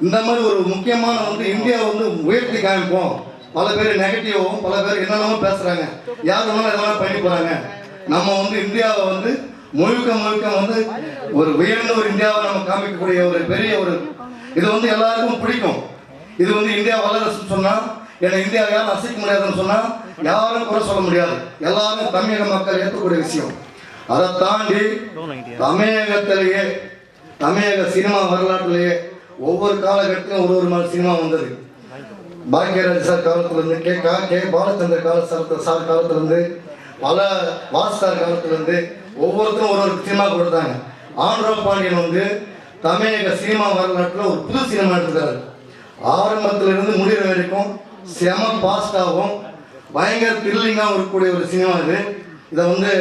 இந்த மாதிரி ஒரு முக்கியமான வந்து இந்தியாவை வந்து உயர்த்தி காமிப்போம். பல பேர் நெகட்டிவாகவும் பல பேர் என்னென்னமோ பேசுகிறாங்க, யார் வேணாலும் எதெல்லாம் பண்ணி போகிறாங்க. நம்ம வந்து இந்தியாவை வந்து முழுக்க வந்து ஒரு உயர்ந்த ஒரு இந்தியாவை நம்ம காமிக்கக்கூடிய ஒரு பெரிய ஒரு இது வந்து எல்லாருக்கும் பிடிக்கும். இது வந்து இந்தியா வல்லரசுன்னு சொன்னால் ஏன்னா இந்தியாவை யாரும் அசைக்க முடியாதுன்னு சொன்னால் யாரும் குறை சொல்ல முடியாது. எல்லாரும் தமிழக மக்கள் ஏற்கக்கூடிய விஷயம். அதை தாண்டி தமிழகத்திலேயே தமிழக சினிமா வரலாற்றிலேயே ஒவ்வொரு காலகட்டத்திலும் ஒரு மாதிரி சினிமா வந்தது. பாக்யராஜ் சார் காலத்திலேருந்து கே பாலச்சந்திர சார் காலத்திலேருந்து பல வாஸ்தார் காலத்திலேருந்து ஒவ்வொருத்தரும் ஒரு சினிமா கொடுத்தாங்க. ஆந்திரா பாண்டியன் வந்து தமிழக சினிமா வரலாற்றில் ஒரு புது சினிமா எடுத்துக்கிறாரு. ஆரம்பத்திலிருந்து முடிகிற வரைக்கும் செம பாஸ்டாகவும் பயங்கர த்ரில்லிங்காகவும் இருக்கக்கூடிய ஒரு சினிமா இது. இதை வந்து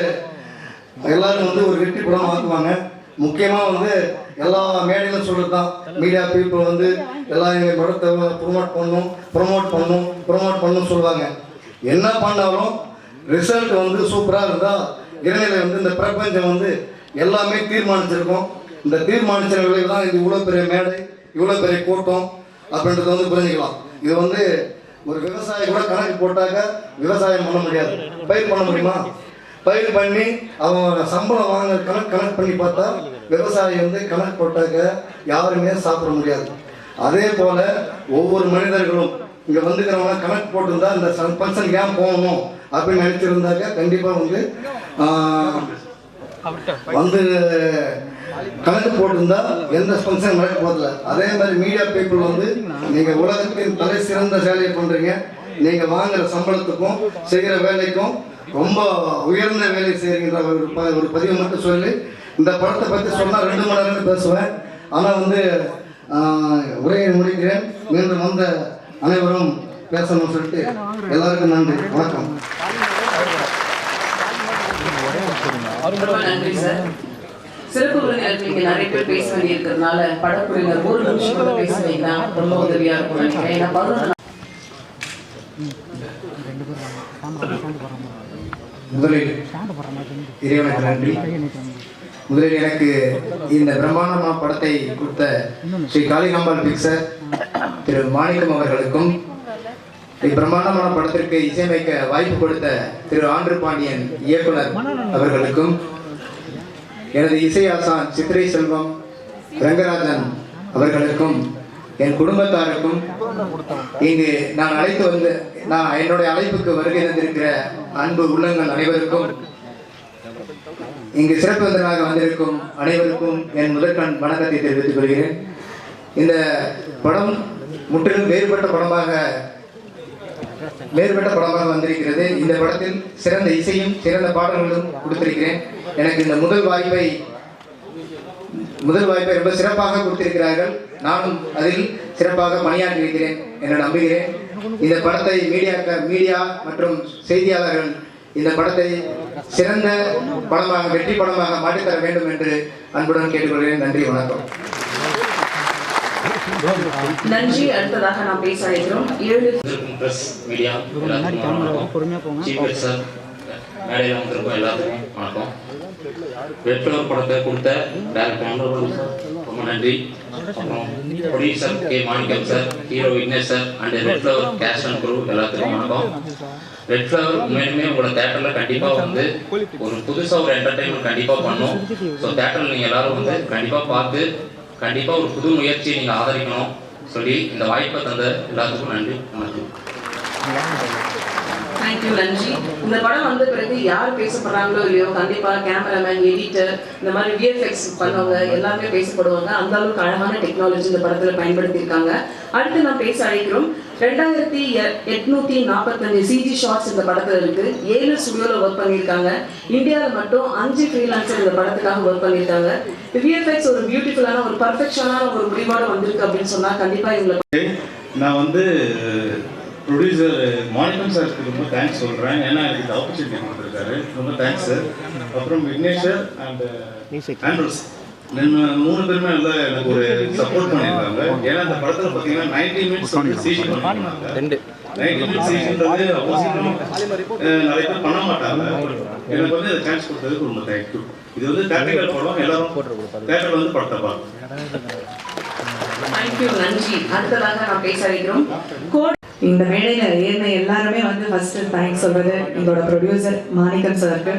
எல்லாரும் வந்து ஒரு வெற்றி படம் ஆக்குவாங்க. முக்கியமாக வந்து எல்லா மேடையிலும் சொல்கிறது தான், மீடியா பீப்புள் வந்து எல்லாம் எங்கள் படத்தை ப்ரொமோட் பண்ணணும் சொல்லுவாங்க. என்ன பண்ணாலும் ரிசல்ட் வந்து சூப்பராக இருந்தால் இறைநிலை வந்து இந்த பிரபஞ்சம் வந்து எல்லாமே தீர்மானிச்சிருக்கோம். இந்த தீர்மானிச்ச விளைவு தான் இது இவ்வளோ பெரிய மேடை, இவ்வளோ பெரிய கூட்டம் அப்படின்றத வந்து புரிஞ்சுக்கலாம். இது வந்து ஒரு விவசாயி கூட கணக்கு போட்டாக்க விவசாயம் பண்ண முடியாது. பயிர் பண்ண முடியுமா? பயிர் பண்ணி அவன் சம்பளம் வாங்க கணக்கு பண்ணி பார்த்தா விவசாயி வந்து கணக்கு போட்டாக்க யாருமே சாப்பிட முடியாது. அதே போல் ஒவ்வொரு மனிதர்களும் இங்கே வந்துக்கிறவங்க கணக்கு போட்டிருந்தா இந்த ஃபங்க்ஷன் ஏன் போகணும் அப்படின்னு நினச்சிருந்தாக்க கண்டிப்பாக வந்து கணக்கு போட்டிருந்தா எந்த ஃபங்க்ஷன் நடக்க போதில்லை. அதே மாதிரி மீடியா பீப்புள் வந்து நீங்கள் உலகத்தின் தலை சிறந்த வேலையை பண்ணுறீங்க. நீங்கள் வாங்குகிற சம்பளத்துக்கும் செய்கிற வேலைக்கும் ரொம்ப உயர்ந்த வேலை செய்கிறீங்கிற ஒரு பதிவை மட்டும் சொல்லி இந்த படத்தை பற்றி சொன்னால் 2 மணி நேரம் பேசுவேன். ஆனால் வந்து உரையை முடிக்கிறேன். மீண்டும் வந்த அனைவரும் பேசணும்னு சொல்லிட்டு எல்லாருக்கும் நன்றி, வணக்கம். நன்றி சார். சிறப்பு விருந்தினர் நீங்க நிறைய பேர் பேச வேண்டியிருக்கிறதுனால படக்குழுவினர் ஒரு நிமிஷம் பேச வைங்கன்னா ரொம்ப உதவியா இருக்கும் நினைக்கிறேன். முதலில் இறைவனுக்கு நன்றி. முதலில் எனக்கு இந்த பிரம்மாண்டமான படத்தை கொடுத்த ஸ்ரீ காளிகாம்பாள் பிக்சர் திரு மாணிக்கம் அவர்களுக்கும், பிரம்மாண்டமான படத்திற்கு இசையமைக்க வாய்ப்பு கொடுத்த திரு ஆந்திர பாண்டியன் இயக்குனர் அவர்களுக்கும், எனது இசை ஆசான் சித்திரை செல்வம் ரங்கராஜன் அவர்களுக்கும், என் குடும்பத்தாருக்கும், இங்கு நான் என்னுடைய அழைப்புக்கு வருகை தந்திருக்கிற அன்பு உள்ளங்கள் அனைவருக்கும், இங்கு சிறப்பு விருந்தினராக வந்திருக்கும் அனைவருக்கும் என் முதற்கண் வணக்கத்தை தெரிவித்துக் கொள்கிறேன். இந்த படம் முற்றிலும் வேறுபட்ட படமாக வந்திருக்கிறது. இந்த படத்தில் சிறந்த இசையும் சிறந்த பாடல்களும் கொடுத்திருக்கிறேன். எனக்கு இந்த முதல் வாய்ப்பை ரொம்ப சிறப்பாக கொடுத்திருக்கிறார்கள். நானும் அதில் சிறப்பாக பணியாற்றி இருக்கிறேன் என நம்புகிறேன். இந்த படத்தை மீடியா மற்றும் செய்தியாளர்கள் இந்த படத்தை சிறந்த படமாக, வெற்றி படமாக மாற்றித்தர வேண்டும் என்று அன்புடன் கேட்டுக்கொள்கிறேன். நன்றி, வணக்கம். நன்றி. அடுத்ததாக நாம் பேச இருக்கிறோம். 7 மீடியா எல்லாத்துக்கும் வணக்கம். ரெட் ஃப்ளவர் படத்தை கொடுத்த டைரக்டர் ரொம்ப நன்றி. அப்புறம் producer K Manickam sir, hero Vignesh sir and Red Flower cast and crew எல்லாத்துக்கும் வணக்கம். ரெட் ஃப்ளவர் உண்மையுமே உங்களோட தேட்டரில் கண்டிப்பாக வந்து ஒரு புதுசாக ஒரு என்டர்டைன்மெண்ட் கண்டிப்பாக பண்ணும். ஸோ தேட்டரில் நீங்கள் எல்லாரும் வந்து கண்டிப்பாக பார்த்து கண்டிப்பாக ஒரு புது முயற்சியை நீங்கள் ஆதரிக்கணும் சொல்லி இந்த வாய்ப்பை தந்த எல்லாத்துக்கும் நன்றி, வணக்கம். தேங்க்யூ, நன்றி. இந்த படம் வந்த பிறகு யார் பேசப்படுறாங்களோ இல்லையோ கண்டிப்பா கேமராமேன், எடிட்டர், இந்த மாதிரி விஎஃப்எக்ஸ் பண்ணவங்க எல்லாமே பேசப்படுவாங்க. அந்த அளவுக்கு அழகான டெக்னாலஜி இந்த படத்துல பயன்படுத்தியிருக்காங்க. அடுத்து நான் பேச அழைக்கிறோம். 2845 சிஜி ஷாட்ஸ் இந்த படத்துல இருக்கு. 7 ஸ்டுடியோல ஒர்க் பண்ணியிருக்காங்க. இந்தியாவில் மட்டும் 5 ஃப்ரீலான்சர் இந்த படத்துக்காக ஒர்க் பண்ணியிருக்காங்க. விஎஃப்எக்ஸ் ஒரு பியூட்டிஃபுல்லான ஒரு பர்ஃபெக்ஷனான ஒரு முடிவோட வந்திருக்கு அப்படின்னு சொன்னா கண்டிப்பா இவங்களை நான் வந்து ப்ரொடியூசர் மாணிக்கம் சாருக்கு ரொம்ப தேங்க்ஸ் சொல்கிறேன். ஏன்னா எனக்கு இந்த ஆப்பர்ச்சுனிட்டி கொடுத்துருக்காரு, ரொம்ப தேங்க்ஸ் சார். அப்புறம் விக்னேஷ் சார் அண்ட் ஆண்ட்ரூஸ் 3 பேருமே வந்து எனக்கு ஒரு சப்போர்ட் பண்ணியிருக்காங்க. ஏன்னா இந்த படத்தில் பார்த்தீங்கன்னா 90 மினிட்ஸ் வந்து சிஜி பண்ணுவாங்க. 90 மினிட்ஸ் சிஜின்றது நிறைய பேர் பண்ண மாட்டாங்க. எனக்கு வந்து இந்த சான்ஸ் கொடுத்ததுக்கு ரொம்ப தேங்க்யூ. இது வந்து தேட்டரிக்கல் படம், எல்லாரும் தேட்டரில் வந்து படத்தை பார்க்கணும். தேங்க்யூ, நன்றி. அடுத்ததாக நான் பேச வைக்கிறோம். இந்த மேடையில ஏறின எல்லாருமே வந்து ஃபர்ஸ்ட் தேங்க்ஸ் சொல்றது எங்களோட ப்ரொடியூசர் மாணிக்கம் சாருக்கு,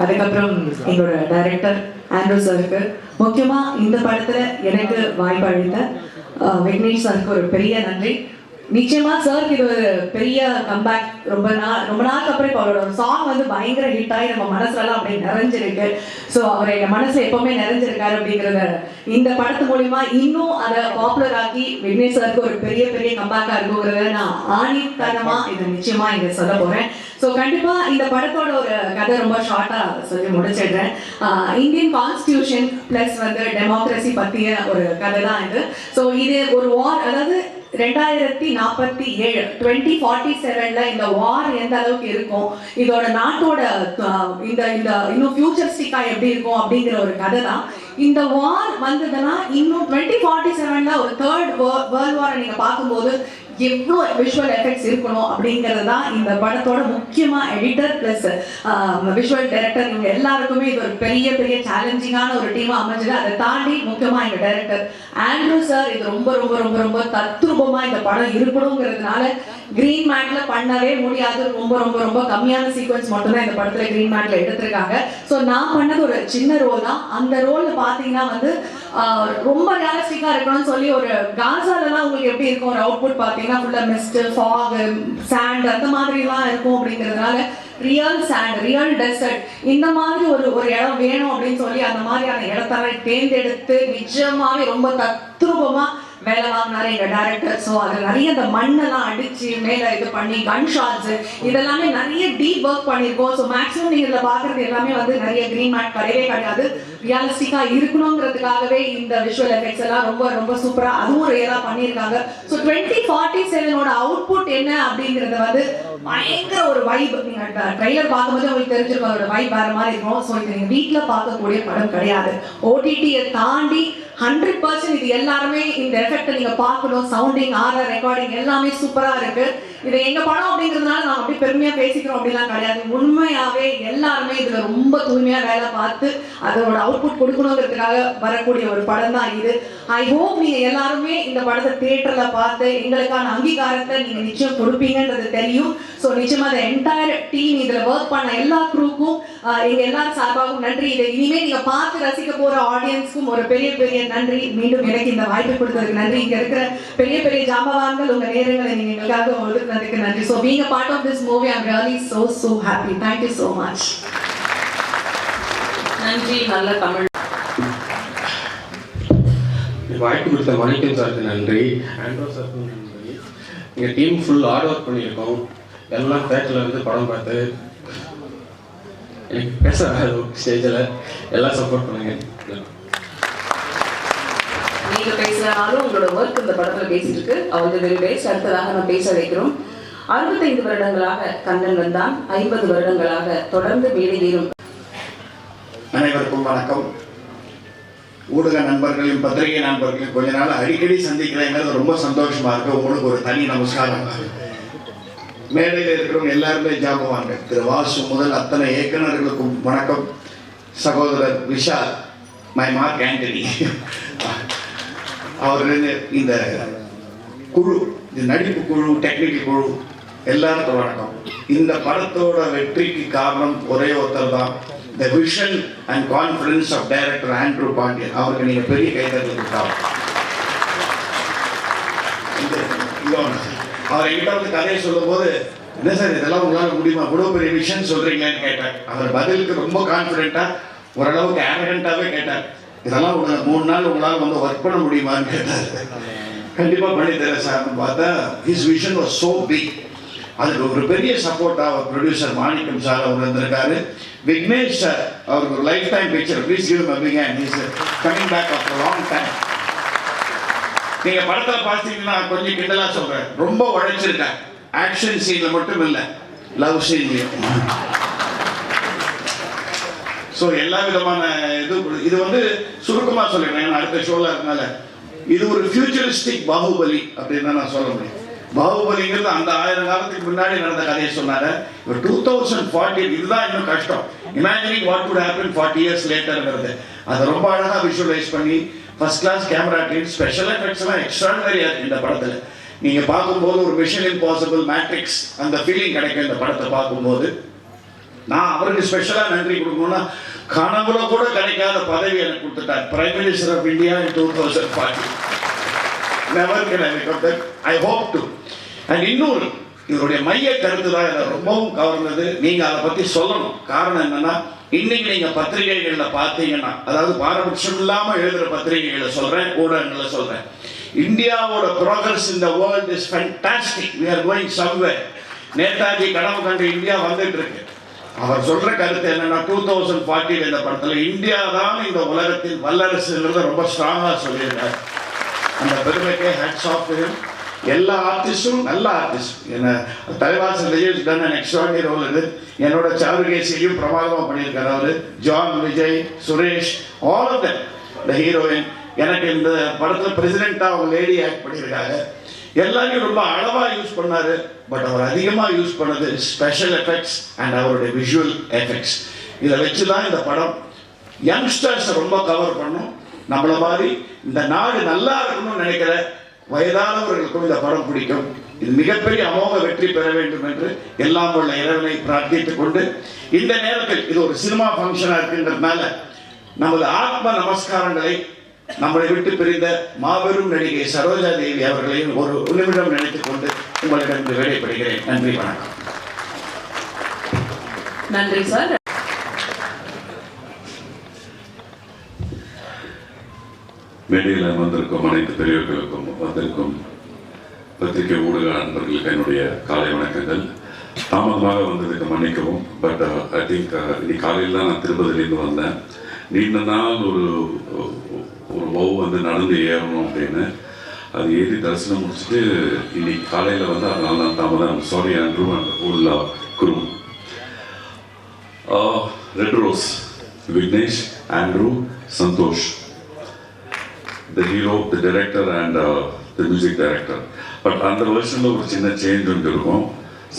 அதுக்கப்புறம் எங்களோட டைரக்டர் ஆண்ட்ரூ சாருக்கு, முக்கியமா இந்த படத்துல எனக்கு வாய்ப்பு அளித்த விக்னேஷ் சாருக்கு ஒரு பெரிய நன்றி. நிச்சயமா சாருக்கு இது ஒரு பெரிய கம்பேக். ரொம்ப நாளுக்கு அப்புறம் இப்போ அவரோட ஒரு சாங் வந்து பயங்கர ஹிட் ஆகி நம்ம மனசுலலாம் அப்படியே நிறைஞ்சிருக்கு. ஸோ அவர் எங்கள் மனசுல எப்பவுமே நிறைஞ்சிருக்காரு அப்படிங்கிறத இந்த படத்து மூலியமா இன்னும் அதை பாப்புலர் ஆக்கி விக்னேஷ் சாருக்கு ஒரு பெரிய பெரிய கம்பேக்கா இருக்குங்கிறத நான் ஆணித்தனமா இதை நிச்சயமா இங்க சொல்ல போறேன். ஸோ கண்டிப்பா இந்த படத்தோட ஒரு கதை ரொம்ப ஷார்ட்டா சொல்லி முடிச்சிடுறேன். இந்தியன் கான்ஸ்டியூஷன் பிளஸ் வந்து டெமோக்ரஸி பத்திய ஒரு கதை தான் இது. ஸோ இது ஒரு வார், அதாவது 2047 2047ல இந்த வார் எந்த அளவுக்கு இருக்கும், இதோட நாட்டோட இந்த இன்னும் ஃபியூச்சரிஸ்டிக்கா எப்படி இருக்கும் அப்படிங்கிற ஒரு கதை தான். இந்த வார் வந்ததுன்னா இன்னும் 2047ல ஒரு தேர்ட் வேர்ல்ட் வாரை நீங்க பார்க்கும்போது எவ்வளோ விஷுவல் எஃபெக்ட்ஸ் இருக்கணும் அப்படிங்கிறது தான் இந்த படத்தோட முக்கியமா எடிட்டர் பிளஸ் விஷுவல் டைரக்டர் இவங்க எல்லாருக்குமே இது ஒரு பெரிய பெரிய சேலஞ்சிங்கான ஒரு டீமா அமைஞ்சது. அதை தாண்டி முக்கியமா எங்க டைரக்டர் ஆண்ட்ரூ சார் இது ரொம்ப ரொம்ப ரொம்ப ரொம்ப தத்ரூபமா இந்த படம் இருக்கணுங்கிறதுனால கிரீன் மேட்ல பண்ணவே முடியாது. ரொம்ப ரொம்ப ரொம்ப கம்மியான சீக்வன்ஸ் மட்டும் தான் இந்த படத்துல கிரீன் மேட்ல எடுத்திருக்காங்க. ஸோ நான் பண்ணது ஒரு சின்ன ரோல் தான். அந்த ரோல்ல பாத்தீங்கன்னா வந்து ரொம்ப ரியலிஸ்டிக்கா இருக்கணும்னு சொல்லி ஒரு காசாலலாம் உங்களுக்கு எப்படி இருக்கும் ஒரு அவுட்புட் பார்த்தீங்கன்னா ஃபுல்லா மிஸ்ட், ஃபாக், சாண்ட் அந்த மாதிரிலாம் இருக்கும். அப்படிங்கிறதுனால ரியல் சாண்ட், ரியல் டெசர்ட் இந்த மாதிரி ஒரு இடம் வேணும் அப்படின்னு சொல்லி அந்த மாதிரியான இடத்தெல்லாம் தேர்ந்தெடுத்து நிஜமாவே ரொம்ப தத்ரூபமா வேலை வாங்கினாரு எங்க டைரக்டர். ஸோ அது நிறைய இந்த மண்ணெல்லாம் அடிச்சு மேல இது பண்ணி கன் ஷாட்ஸ் இதெல்லாமே நிறைய டீப் ஒர்க் பண்ணியிருக்கோம். ஸோ மேக்ஸிமம் நீங்க இதில் பாக்குறது எல்லாமே வந்து நிறைய கிரீன் மேட் கிடையவே கிடையாது. ரியலிஸ்டிக்கா இருக்கணுங்கிறதுக்காகவே இந்த விஷுவல் எஃபெக்ட்ஸ் எல்லாம் ரொம்ப ரொம்ப சூப்பரா அதுவும் ரேரா பண்ணியிருக்காங்க. ஸோ 2047ஓட அவுட்புட் என்ன அப்படிங்கறத வந்து பயங்கர ஒரு வைப். நீங்க ட்ரைலர் பார்க்கும்போது உங்களுக்கு தெரிஞ்சிருக்கும் அதோட வைப் வேற மாதிரி இருக்கும். ஸோ இது நீங்க வீட்டில் பார்க்கக்கூடிய படம் கிடையாது. ஓடிடியை தாண்டி 100% இது எல்லாருமே இந்த எஃபெக்ட் நீங்க பார்க்கணும். சவுண்டிங், ஆர்ஆர் ரெக்கார்டிங் எல்லாமே சூப்பரா இருக்கு. இது எங்க படம் அப்படிங்கிறதுனால நாங்க அப்படி பெருமையா பேசிக்கிறோம் அப்படிலாம் கிடையாது. உண்மையாவே எல்லாருமே இதுல ரொம்ப தூய்மையா வேலை பார்த்து அதோட அவுட்புட் கொடுக்கணுங்கிறதுக்காக வரக்கூடிய ஒரு படம் தான் இது. ஐ ஹோப் நீங்க எல்லாருமே இந்த படத்தை தியேட்டர்ல பார்த்து எங்களுக்கான அங்கீகாரத்தை நீங்க நிச்சயம் கொடுப்பீங்கன்றது தெரியும். ஸோ நிச்சயமா அந்த என்டையர் டீம் இதுல ஒர்க் பண்ண எல்லா குரூக்கும் எங்க எல்லாரும் சார்பாகவும் நன்றி. இதை இனிமே நீங்க பார்த்து ரசிக்க போற ஆடியன்ஸ்க்கும் ஒரு பெரிய பெரிய நன்றி. மீண்டும் எனக்கு இந்த வாய்ப்பு கொடுத்ததுக்கு நன்றி. இங்க இருக்கிற பெரிய பெரிய ஜாம்பவான்கள் உங்க நேரங்களை நீங்க எங்களுக்காக ஒதுக்குனதுக்கு நன்றி. So being a part of this movie, I'm really so happy. Thank you so much. நன்றி. நல்ல தமிழ் வாய்ப்பு கொடுத்த மாணிக்கம் சாருக்கு நன்றி, ஆண்ட்ரூ சாருக்கு நன்றி. எங்கள் டீம் ஃபுல் ஹார்ட் ஒர்க் பண்ணியிருக்கோம். எல்லாம் தேட்டரில் வந்து படம் பார்த்து எனக்கு பேச ஸ்டேஜில் எல்லாம் சப்போர்ட் பண்ணுங்க. நீங்க பேசுறனாலும் உங்களோட ஒர்க் இந்த படத்துல பேசிட்டு இருக்கு. அவங்க வெரி பெஸ்ட். அடுத்ததாக நான் பேச வைக்கிறோம். 65 வருடங்களாக கண்ணன் வந்தான், 50 வருடங்களாக தொடர்ந்து மேடையேறும். அனைவருக்கும் வணக்கம். ஊடக நண்பர்களையும் பத்திரிகை நண்பர்களையும் கொஞ்ச நாள் அடிக்கடி சந்திக்கிறேங்கிறது ரொம்ப சந்தோஷமா இருக்கு. உங்களுக்கு ஒரு தனி நமஸ்காரம். மேடையில் இருக்கிறவங்க எல்லாருமே ஜாம்பவாங்க. திரு வாசு முதல் அத்தனை இயக்குநர்களுக்கும் வணக்கம். சகோதரர் விஷால், மை மார்க் ஆண்டனி, அவர் இந்த குழு, இந்த நடிப்பு குழு, டெக்னிக்கல் குழு எல்லாருக்கும் வணக்கம். இந்த படத்தோட வெற்றிக்கு காரணம் ஒரே ஒருத்தர் தான். The vision and confidence of director Andrew Pandian. அவருக்கு நீங்க பெரிய கைதட்டல் கொடுக்கலாம். அவர் என்கிட்ட வந்து கதையை சொல்லும் போது, என்ன சார் இதெல்லாம் உங்களால முடியுமா, இவ்வளவு பெரிய விஷயம் சொல்றீங்களேன்னு கேட்டார். அவர் பதிலுக்கு ரொம்ப கான்பிடென்ட்டா, ஓரளவுக்கு ஆரகண்டாவே கேட்டார். இதெல்லாம் 3 நாள் உங்களால் வந்து ஒர்க் பண்ண முடியுமான்னு கேட்டார். கண்டிப்பா பண்ணி தரேன் சார்னு பார்த்தா his vision was so big. அதுக்கு ஒரு பெரிய சப்போர்ட்டா அவர் ப்ரொடியூசர் மாணிக்கம் சார் அவர் இருந்திருக்காரு. விக்னேஷ் சார் அவருக்கு ஒரு life time picture. Please give him a big hand. He is coming back after a long time. நீங்க படத்துல பார்த்தீங்கன்னா கொஞ்சம் கிண்டலா சொல்றேன், ரொம்ப உழைச்சிருக்கேன். ஆக்ஷன் சீன்ல மட்டும் இல்லை, லவ் சீன்லையும். ஸோ எல்லா விதமான இது வந்து சுருக்கமா சொல்லிடுறேன் அடுத்த ஷோல இருக்கனால. இது ஒரு ஃபியூச்சரிஸ்டிக் பாகுபலி அப்படின்னு தான் நான் சொல்ல முடியும். பாகுபலிங்கிறது அந்த 1000 காலத்துக்கு முன்னாடி நடந்த கதையை சொன்னாங்க. இப்போ 2040 இதுதான் இன்னும் கஷ்டம். Imagining what would happen 40 years லேட்டர்ங்கிறது அதை ரொம்ப அழகாக விஷுவலைஸ் பண்ணி first class camera team, special எஃபெக்ட்ஸ்லாம் எக்ஸ்ட்ராடனரியாக இருக்குது இந்த படத்தில். நீங்கள் பார்க்கும்போது ஒரு மிஷன் இம்பாசிபிள் மேட்ரிக்ஸ் அந்த ஃபீலிங் கிடைக்கும் இந்த படத்தை பார்க்கும்போது. நான் அவருக்கு ஸ்பெஷலாக நன்றி கொடுக்கணும்னா, கனவுல கூட கிடைக்காத பதவி எனக்கு கொடுத்துட்டார், prime minister of India in 2040. Never can I become that, I hope to. And இன்னொரு இவருடைய மைய கருத்து தான் என்னை ரொம்பவும் கவர்ந்தது. நீங்கள் அதை பற்றி சொல்லணும். காரணம் என்னன்னா, இன்னைக்கு நீங்கள் பத்திரிகைகளில் பார்த்தீங்கன்னா, அதாவது பாரபட்சம் இல்லாமல் எழுதுகிற பத்திரிகைகளை சொல்கிறேன், ஊடகங்களை சொல்கிறேன், இந்தியாவோட progress in the world is fantastic, we are going somewhere. Netaji கனவு கண்டு இந்தியா வந்துட்டு இருக்கு. அவர் சொல்ற கருத்து என்னன்னா, 2040 இந்த படத்தில் இந்தியா தான் இந்த உலகத்தின் வல்லரசுங்கிறத ரொம்ப ஸ்ட்ராங்காக சொல்லியிருக்காரு. அந்த பெருமைக்கே ஹேட்ஸ் ஆஃப் டு ஹிம். எல்லா ஆர்டிஸ்டும் நல்ல ஆர்டிஸ்ட். என்ன Thalaivasal done an extraordinary role. இது என்னோட சாருகேசிலையும் பிரமாதமாக பண்ணியிருக்காரு அவர். John, Vijay, Suresh, all of them, the heroine. எனக்கு இந்த படத்தில் பிரசிடென்ட்டாக அவங்க லேடி ஆக்ட் பண்ணியிருக்காங்க. எல்லாரையும் ரொம்ப அளவாக யூஸ் பண்ணார். பட் அவர் அதிகமாக யூஸ் பண்ணது ஸ்பெஷல் எஃபெக்ட்ஸ் அண்ட் அவருடைய விஷுவல் எஃபெக்ட்ஸ். இதை வச்சு தான் இந்த படம் யங்ஸ்டர்ஸை ரொம்ப கவர் பண்ணும். நம்மளை மாதிரி இந்த நாடு நல்லா இருக்கணும்னு நினைக்கிற வயதானவர்களுக்கும் இந்த படம் பிடிக்கும். இது மிகப்பெரிய அமோக வெற்றி பெற வேண்டும் என்று எல்லாம் உள்ள இறைவனை பிரார்த்தித்துக் கொண்டு, இந்த நேரத்தில் இது ஒரு சினிமா ஃபங்க்ஷனாக இருக்கின்றதுனால நமது ஆத்ம நமஸ்காரங்களை நம்மளை விட்டு பிரிந்த மாபெரும் நடிகை சரோஜா தேவி அவர்களையும் ஒரு நிமிடம் நினைத்துக் கொண்டு உங்களிடம் விடைபெறுகிறேன். நன்றி, வணக்கம். நன்றி சார். மேடையில் வந்திருக்கும் அனைத்து பெரியவர்களுக்கும் வந்திருக்கும் பத்திரிகை ஊடக நண்பர்களுக்கு என்னுடைய காலை வணக்கங்கள். தாமதமாக வந்ததுக்கு மன்னிக்கவும். பட் ஐ திங்க் இன்னைக்கு காலையில் தான் நான் திருப்பதியிலேருந்து வந்தேன். நீண்ட நாள் ஒரு வந்து நடந்து ஏறணும் அப்படின்னு அது ஏறி தரிசனம் முடிச்சுட்டு இன்னைக்கு காலையில் வந்து அதனால தான் தாமதம். Sorry Andrew and whole crew. Red Rose, Vignesh, Andrew, Santhosh, the hero, the director and the music director. But அந்த வருஷனில் ஒரு சின்ன சேஞ்ச் ஒன்று இருக்கும்.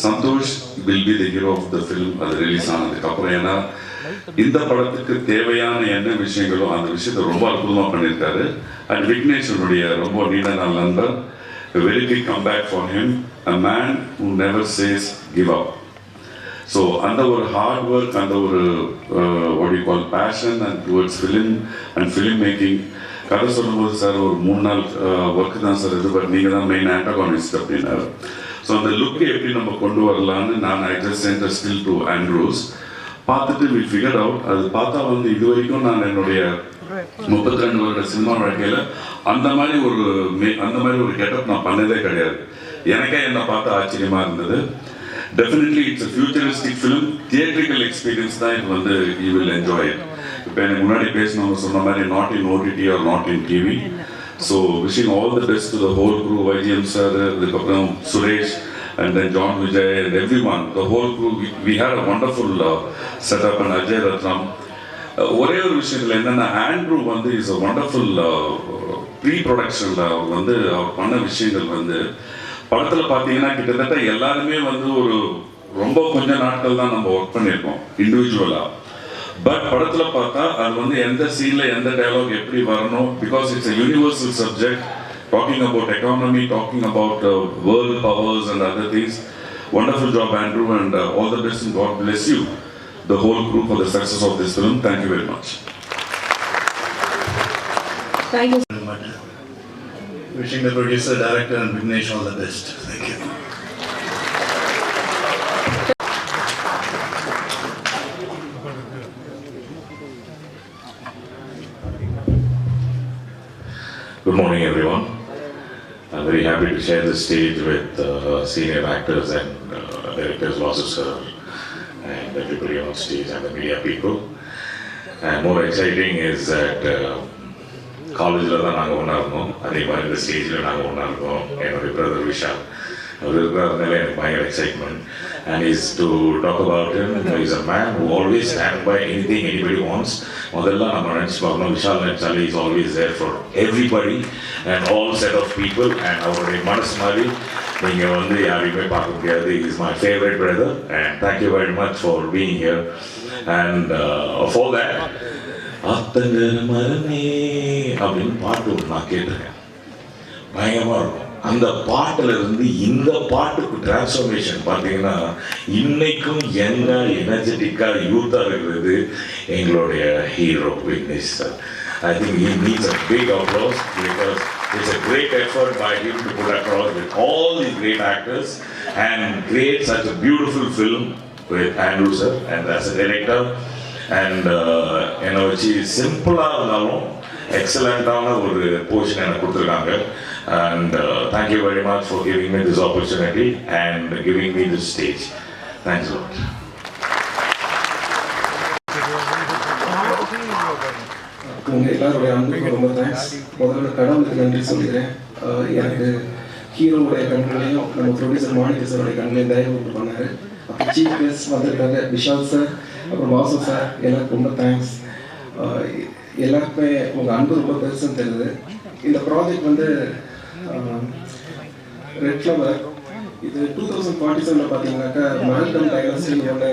Santhosh will be the hero of the film. அது ரிலீஸ் ஆனதுக்கு அப்புறம், ஏன்னா இந்த படத்துக்கு தேவையான என்ன விஷயங்களோ அந்த விஷயத்தை ரொம்ப அற்புதமாக பண்ணியிருக்காரு. அண்ட் விக்னேஷனுடைய ரொம்ப நீண்ட நாள் நண்பர், very big comeback for him, a man who never says give up. So அந்த ஒரு ஹார்ட் ஒர்க், அந்த ஒரு what you call passion and towards film and film making. கதை சொல்லும்போது சார் ஒரு 3 நாள் ஒர்க்கு தான் சார் இது, பட் நீங்கள் தான் மெயின் ஆன்டகானிஸ்ட் அப்படின்னாரு. ஸோ அந்த லுக்கை எப்படி நம்ம கொண்டு வரலான்னு நான் I just sent a still to Andrews. பார்த்துட்டு we figured out. அது பார்த்தா வந்து இது வரைக்கும் நான் என்னுடைய 32 வருட சினிமா வாழ்க்கையில் அந்த மாதிரி ஒரு கெட்டப் நான் பண்ணதே கிடையாது. எனக்கே என்னை பார்த்து ஆச்சரியமாக இருந்தது. Definitely it's a futuristic film. Theatrical experience தான் இது வந்து you will enjoy it. இப்போ எனக்கு முன்னாடி பேசினவங்க சொன்ன மாதிரி not in OTT or not in TV. So wishing all the best to the whole crew. YGM sir, அதுக்கப்புறம் Suresh and then John Vijay and every, the whole crew. We had a wonderful setup and Ajay Rathnam. ஒரே ஒரு விஷயத்தில் என்னென்னா, Andrew வந்து is a wonderful pre ப்ரொடக்ஷனில் அவர் பண்ண விஷயங்கள் வந்து படத்தில் பார்த்தீங்கன்னா கிட்டத்தட்ட எல்லாருமே வந்து ஒரு ரொம்ப கொஞ்ச நாட்கள் தான் நம்ம ஒர்க் பண்ணியிருக்கோம் இண்டிவிஜுவலாக. பட் படத்தில் பார்த்தா அது வந்து எந்த சீனில் எந்த டயலாக் எப்படி வரணும், because it's a universal subject, talking about economy, talking about world powers and other things. Wonderful job, Andrew, and all the best and God bless you, the whole crew, for the success of this film. Thank you very much. Thank you. Wishing the producer, director and Vignesh all the best. Thank you. Good morning, everyone. I'm very happy to share the stage with senior actors and directors, Vasu sir, and everybody on stage and the media people. And more exciting is that காலேஜில் தான் நாங்கள் ஒன்றா இருந்தோம், அதே மாதிரி இந்த ஸ்டேஜில் நாங்கள் ஒன்றா இருக்கோம். என்னுடைய பிரதர் விஷால் அவர் இருக்கிறதுனால எனக்கு பயங்கர எக்ஸைட்மெண்ட். And is to talk about him, is a man who always stand by anything anybody wants. முதல்ல நம்ம நினச்சி பார்க்கணும், விஷால் நினச்சாலே is always there for everybody and all set of people. And அவருடைய மனசு மாதிரி நீங்கள் வந்து யாரையுமே பார்க்க முடியாது. Is my favourite brother and thank you very much for being here. And for that அத்தங்கர மரமே அப்படின்னு பாட்டு ஒன்று நான் கேட்டிருக்கேன். பயங்கரமாக இருக்கும். அந்த பாட்டுல இருந்து இந்த பாட்டுக்கு டிரான்ஸ்ஃபர்மேஷன் பார்த்தீங்கன்னா இன்னைக்கும் யங்கா எனர்ஜெட்டிக்காக யூத்தாக இருக்கிறது எங்களுடைய hero Vignesh sir. I think he needs a big applause because it's a great effort by him to put across with all these great actors and create such a beautiful film with Andrew sir and as a director. And என்னை வச்சு சிம்பிளாக இருந்தாலும் எக்ஸலண்ட்டான ஒரு portion எனக்கு கொடுத்துருக்காங்க. And thank you very much for giving me this opportunity and giving me this stage. Thanks a lot. உங்கள் எல்லாருடைய அன்புக்கு ரொம்ப தேங்க்ஸ். முதல்ல கடவுளுக்கு நன்றி சொல்லிக்கிறேன். எனக்கு ஹீரோவுடைய கண்களையும் நம்ம ப்ரொடியூசர் மாணிக்க சாரோடைய கண்களையும் தயவு பண்ணார். அப்புறம் சீஃப் கெஸ்ட் வந்திருக்காங்க விஷால் சார், அப்புறம் வாசு சார், எல்லாருக்கும் ரொம்ப தேங்க்ஸ். எல்லாருக்குமே உங்கள் அன்பு ரொம்ப பெருசுன்னு தெரியுது. இந்த ப்ராஜெக்ட் வந்து ரெட் ஃப்ளவர் இது 2047 பார்த்தீங்கன்னாக்கா மால்கம் டைனஸ்டின்னு ஒன்று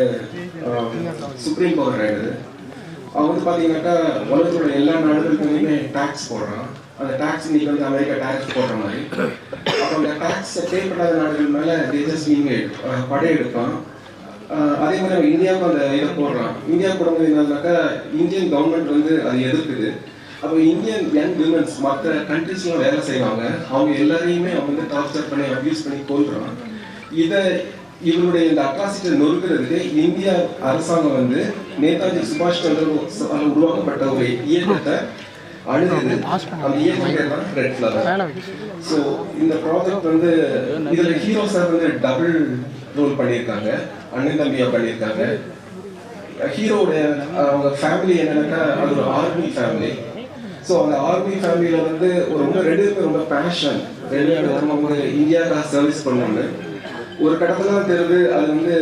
சுப்ரீம் பவர் ஆகிடுது. அவங்க வந்து பார்த்தீங்கன்னாக்கா உலகத்தோட எல்லா நாடுகளுக்குமே டேக்ஸ் போடுறான். அந்த டேக்ஸ் இன்னைக்கு வந்து அமெரிக்கா டேக்ஸ் போடுற மாதிரி. அப்போ அந்த டேக்ஸை பே பண்ணாத நாடுகள் மேலே படையெடுப்பான். அதே மாதிரி நம்ம இந்தியாவுக்கும் அந்த இதை போடுறான். இந்தியா போடும்போது என்னன்னாக்கா இந்தியன் கவர்மெண்ட் வந்து அது எதிர்க்குது. அப்போ இந்தியன் யங் விமன்ஸ் மற்ற கண்ட்ரிஸ்லாம் வேலை செய்வாங்க. அவங்க எல்லாரையுமே அவங்க வந்து டார்ச்சர் பண்ணி அப்யூஸ் பண்ணி கொள்றான். இதை இவருடைய இந்த அட்ராசிட்டியை நொறுக்கிறதுக்கு இந்தியா அரசாங்கம் வந்து நேதாஜி சுபாஷ் சந்திர போஸால் உருவாக்கப்பட்ட ஒரு இயக்கத்தை அணுகுது. அந்த இயக்கம் பேர் தான் ரெட் ஃப்ளவர். ஸோ இந்த ப்ராஜெக்ட் வந்து இதில் ஹீரோ சார் வந்து டபுள் ரோல் பண்ணியிருக்காங்க, அண்ணன் தம்பியா பண்ணியிருக்காங்க. ஹீரோடைய அவங்க ஃபேமிலி என்னன்னாக்கா அது ஒரு ஆர்மி ஃபேமிலி. ஸோ அந்த ஆர்மி ஃபேமிலியில் வந்து ரொம்ப ரெண்டு பேரும் ரொம்ப பேஷன், ரெண்டு பேரும் அவங்க இந்தியாவுக்காக சர்வீஸ் பண்ணுவாங்க. ஒரு கட்டத்தில் தான் தெரியுது அது வந்து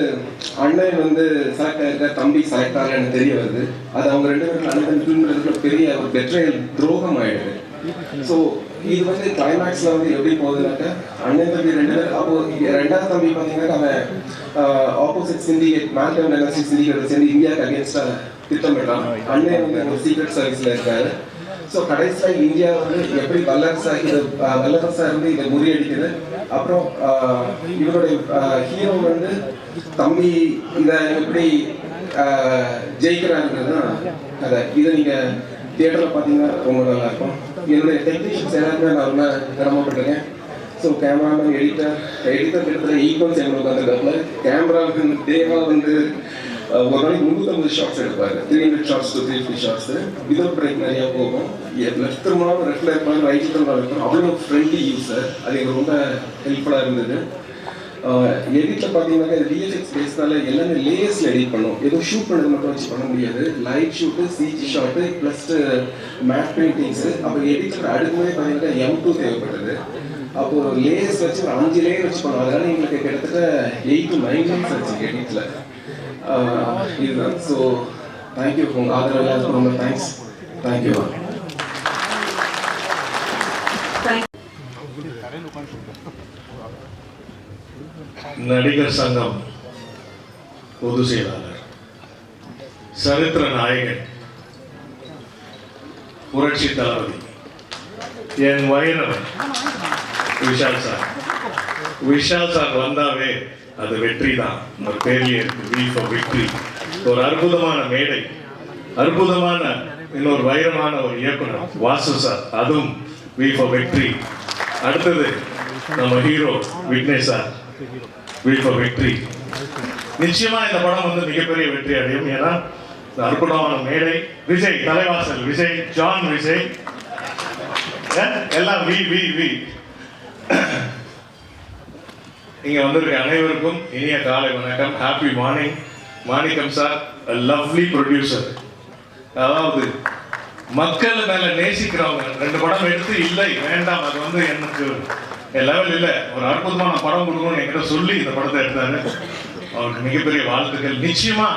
அண்ணன் வந்து செலக்ட் ஆகிருக்க, தம்பி செலக்ட் ஆகல எனக்கு தெரிய வருது. அது அவங்க ரெண்டு பேரும் அண்ணன் தம்பின்றதுக்கு பெரிய ஒரு பெட்ரையல் துரோகம் ஆயிடுது. ஸோ இது வந்து கிளைமேக்ஸில் வந்து எப்படி போகுதுனாக்கா அண்ணன் தம்பி ரெண்டு பேர். அப்போ ரெண்டாவது தம்பி பார்த்தீங்கன்னா அவன் opposite syndicate Malcolm dynasty syndicate சேர்ந்து இந்தியாவுக்கு அகேன்ஸ்டாக திட்டமிடலாம். அண்ணன் வந்து ஒரு சீக்ரெட் சர்வீஸில் இருக்காரு. ஸோ கடைசியில் இந்தியா வந்து எப்படி வல்லரசாக இருந்து இதை முறியடிக்குது. அப்புறம் இவருடைய ஹீரோ வந்து தம்பி இதை எப்படி ஜெயிக்கிறாருன்றதுனா அதை இதை நீங்கள் தியேட்டரில் பார்த்தீங்கன்னா ரொம்ப நல்லா இருக்கும். என்னுடைய டெக்னீஷியன்ஸ் எல்லாருமே நான் ரொம்ப திறமைப்பட்டிருக்கேன். ஸோ கேமராமேன் எடிட்டர் கிட்டத்தட்ட ஈக்குவல்ஸ் எங்களுக்கு வந்திருக்காப்புல. கேமராமேன் தேவா வந்து ஒரு நாளைக்கு 350 ஷார்ட்ஸ் எடுப்பார். 300 shots to 350 shots. Without break நிறையா போகும். லெஃப்ட் திரும்பினாலும் லெஃப்டில் இருப்பாங்க, ரைட்டில் திரும்பினாலும் இருப்பாங்க. அவ்வளோ ஃப்ரெண்ட்லி யூஸர். அது எங்களுக்கு ரொம்ப ஹெல்ப்ஃபுல்லாக இருந்தது. எடிட்டில் பார்த்தீங்கன்னாக்கா இது விஎஃப்எக்ஸ் பேஸ்னால எல்லாமே லேயர்ஸில் எடிட் பண்ணும். எதுவும் ஷூட் பண்ணது மட்டும் வச்சு பண்ண முடியாது. Light shoot, CG shot plus matte paintings. அப்போ எடிட்டில் அடுக்குமே பார்த்தீங்கன்னா M2 தேவைப்பட்டது. அப்போது லேயர்ஸ் வச்சு ஒரு 5 லேயர் வச்சு பண்ணுவோம். அதனால எங்களுக்கு கிட்டத்தட்ட 8 to 9 லேயர்ஸ் வச்சு எடிட்டில் இதுதான். ஸோ தேங்க்யூ உங்கள் ஆதரவு எல்லாருக்கும் ரொம்ப தேங்க்ஸ். தேங்க்யூ. நடிகர் சங்கம் பொதுச் செயலாளர், சரித்திர நாயகன், புரட்சி தளபதி, என் வைரம் விஷால் சார். விஷால் சார் வந்தாவே அது வெற்றி தான். ஒரு பேர்லேயே இருக்கு, வி ஃபார் விக்டரி. ஒரு அற்புதமான மேடை, அற்புதமான இன்னொரு வைரமான ஒரு இயக்குனர் வாசு சார், அதுவும் வி ஃபார் விக்டரி. அடுத்தது நம்ம hero Vignesh sir, V for victory. நிச்சயமா இந்த படம் வந்து மிகப்பெரிய வெற்றி அடையும். ஏன்னா இந்த அற்புதமான மேடை, விஜய் தலைவாசல், விஜய் ஜான் விஜய் எல்லாம் வி வி வி. இங்க வந்திருக்க அனைவருக்கும் இனிய காலை வணக்கம். Happy morning. Manickam sir lovely producer. அதாவது மக்கள் மேல நேசிக்கிறவங்க. 2 படம் எடுத்து இல்லை வேண்டாம், அது வந்து எனக்கு லெவல் இல்லை, ஒரு அற்புதமான படம் கொடுக்கணும்னு என்கிட்ட சொல்லி இந்த படத்தை எடுத்தாரு. அவருக்கு மிகப்பெரிய வாழ்த்துக்கள். நிச்சயமா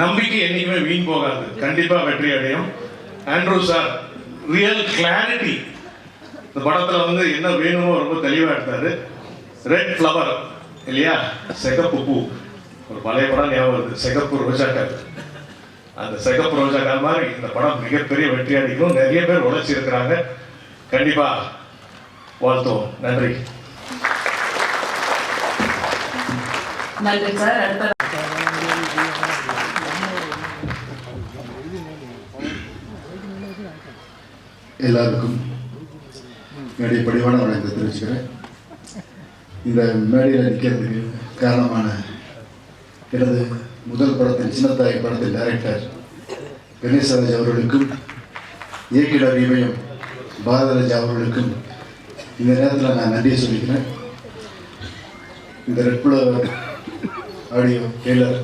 நம்பிக்கை என்னைக்குமே வீண் போகாது, கண்டிப்பா வெற்றி அடையும். Andrew sir real clarity. இந்த படத்துல வந்து என்ன வேணுமோ ரொம்ப தெளிவா எடுத்தாரு. ரெட் ஃப்ளவர் இல்லையா, சிகப்பு பூ. ஒரு பழைய படம் ஞாபகம் வருது, சிகப்பு ரோஜாக்கள். அந்த செகப் ரோஜா மாதிரி இந்த படம் மிகப்பெரிய வெற்றி அடிக்கும். நிறைய பேர் உழைச்சி இருக்கிறாங்க. கண்டிப்பாக வாழ்த்துவோம். நன்றி. நன்றி சார். அடுத்த எல்லாருக்கும் என்னுடைய படிவான வணக்கத்தை தெரிவிச்சுக்கிறேன். இந்த மேடையில் நிற்கிறதுக்கு காரணமான எனது முதல் படத்தின் சின்னத்தாய் படத்தின் டைரக்டர் கணேசராஜ் அவர்களுக்கும் இயக்குனர் இமயம் பாரதராஜ் அவர்களுக்கும் இந்த நேரத்தில் நான் நன்றியை சொல்லிக்கிறேன். இந்த ரெட் புலவர் ஆடியோ டெய்லர்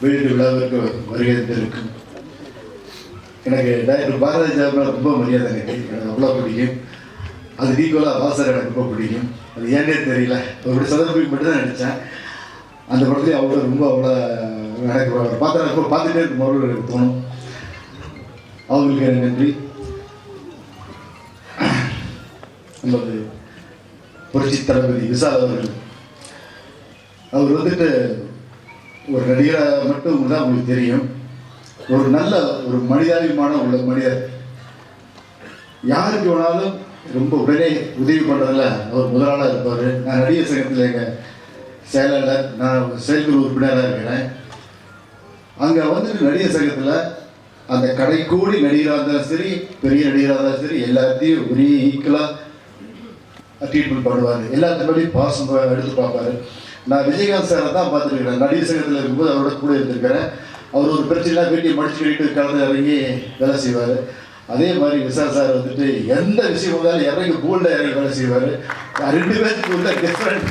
வெளியீட்டு விழாவிற்கு வருகை இருக்கும். எனக்கு டைரக்டர் பாரதராஜ் அவர்கள் ரொம்ப மரியாதை, எனக்கு அவ்வளோ பிடிக்கும். அது ஈக்குவலாக வாசர் எனக்கு ரொம்ப பிடிக்கும். அது ஏன்னே தெரியல, ஒரு சதவீதம் மட்டும் தான் நினச்சேன். அந்த படத்துலேயே அவ்வளோ அவ்வளோ எனக்கு பார்த்துட்டே இருக்கும் போது எனக்கு தோணும். அவங்களுக்கு எனக்கு நன்றி. நமது புரட்சி தளபதி விஷால் அவர்கள், அவர் வந்துட்டு ஒரு நடிகராக மட்டும் தான் உங்களுக்கு தெரியும். ஒரு நல்ல ஒரு மனிதாபிமானம் உள்ள மனிதர். யாருக்கு வேணாலும் ரொம்ப உடனே உதவி பண்ணுறதுல அவர் முதலாளாக இருப்பார். நான் நடிகர் சங்கத்தில் எங்கள் செயலாளர், நான் செயல்குழு உறுப்பினராக இருக்கிறேன். அங்கே வந்துட்டு நடிகர் சங்கத்தில் அந்த கடைக்கூடி நடிகராக இருந்தாலும் சரி, பெரிய நடிகராக இருந்தாலும் சரி, எல்லாத்தையும் ஒரே ஈக்குவலாக ட்ரீட்மெண்ட் பண்ணுவார். எல்லாத்துக்கும் பாசம் எடுத்து பார்ப்பார். நான் விஜயகாந்த் சாரை தான் பார்த்துருக்கிறேன். நடிகர் சங்கத்தில் இருக்கும்போது அவரோட கூட இருந்திருக்கிறேன். அவர் ஒரு பிரச்சனை வீட்டை மடிச்சு கட்டிட்டு கலந்து இறங்கி வேலை செய்வார். அதே மாதிரி விஷால் சார் வந்துட்டு எந்த விஷயம் வந்தாலும் இறங்கி போல்டாக இறங்கி வேலை செய்வார். ரெண்டு பேருக்கு உள்ள டிஃப்ரெண்ட்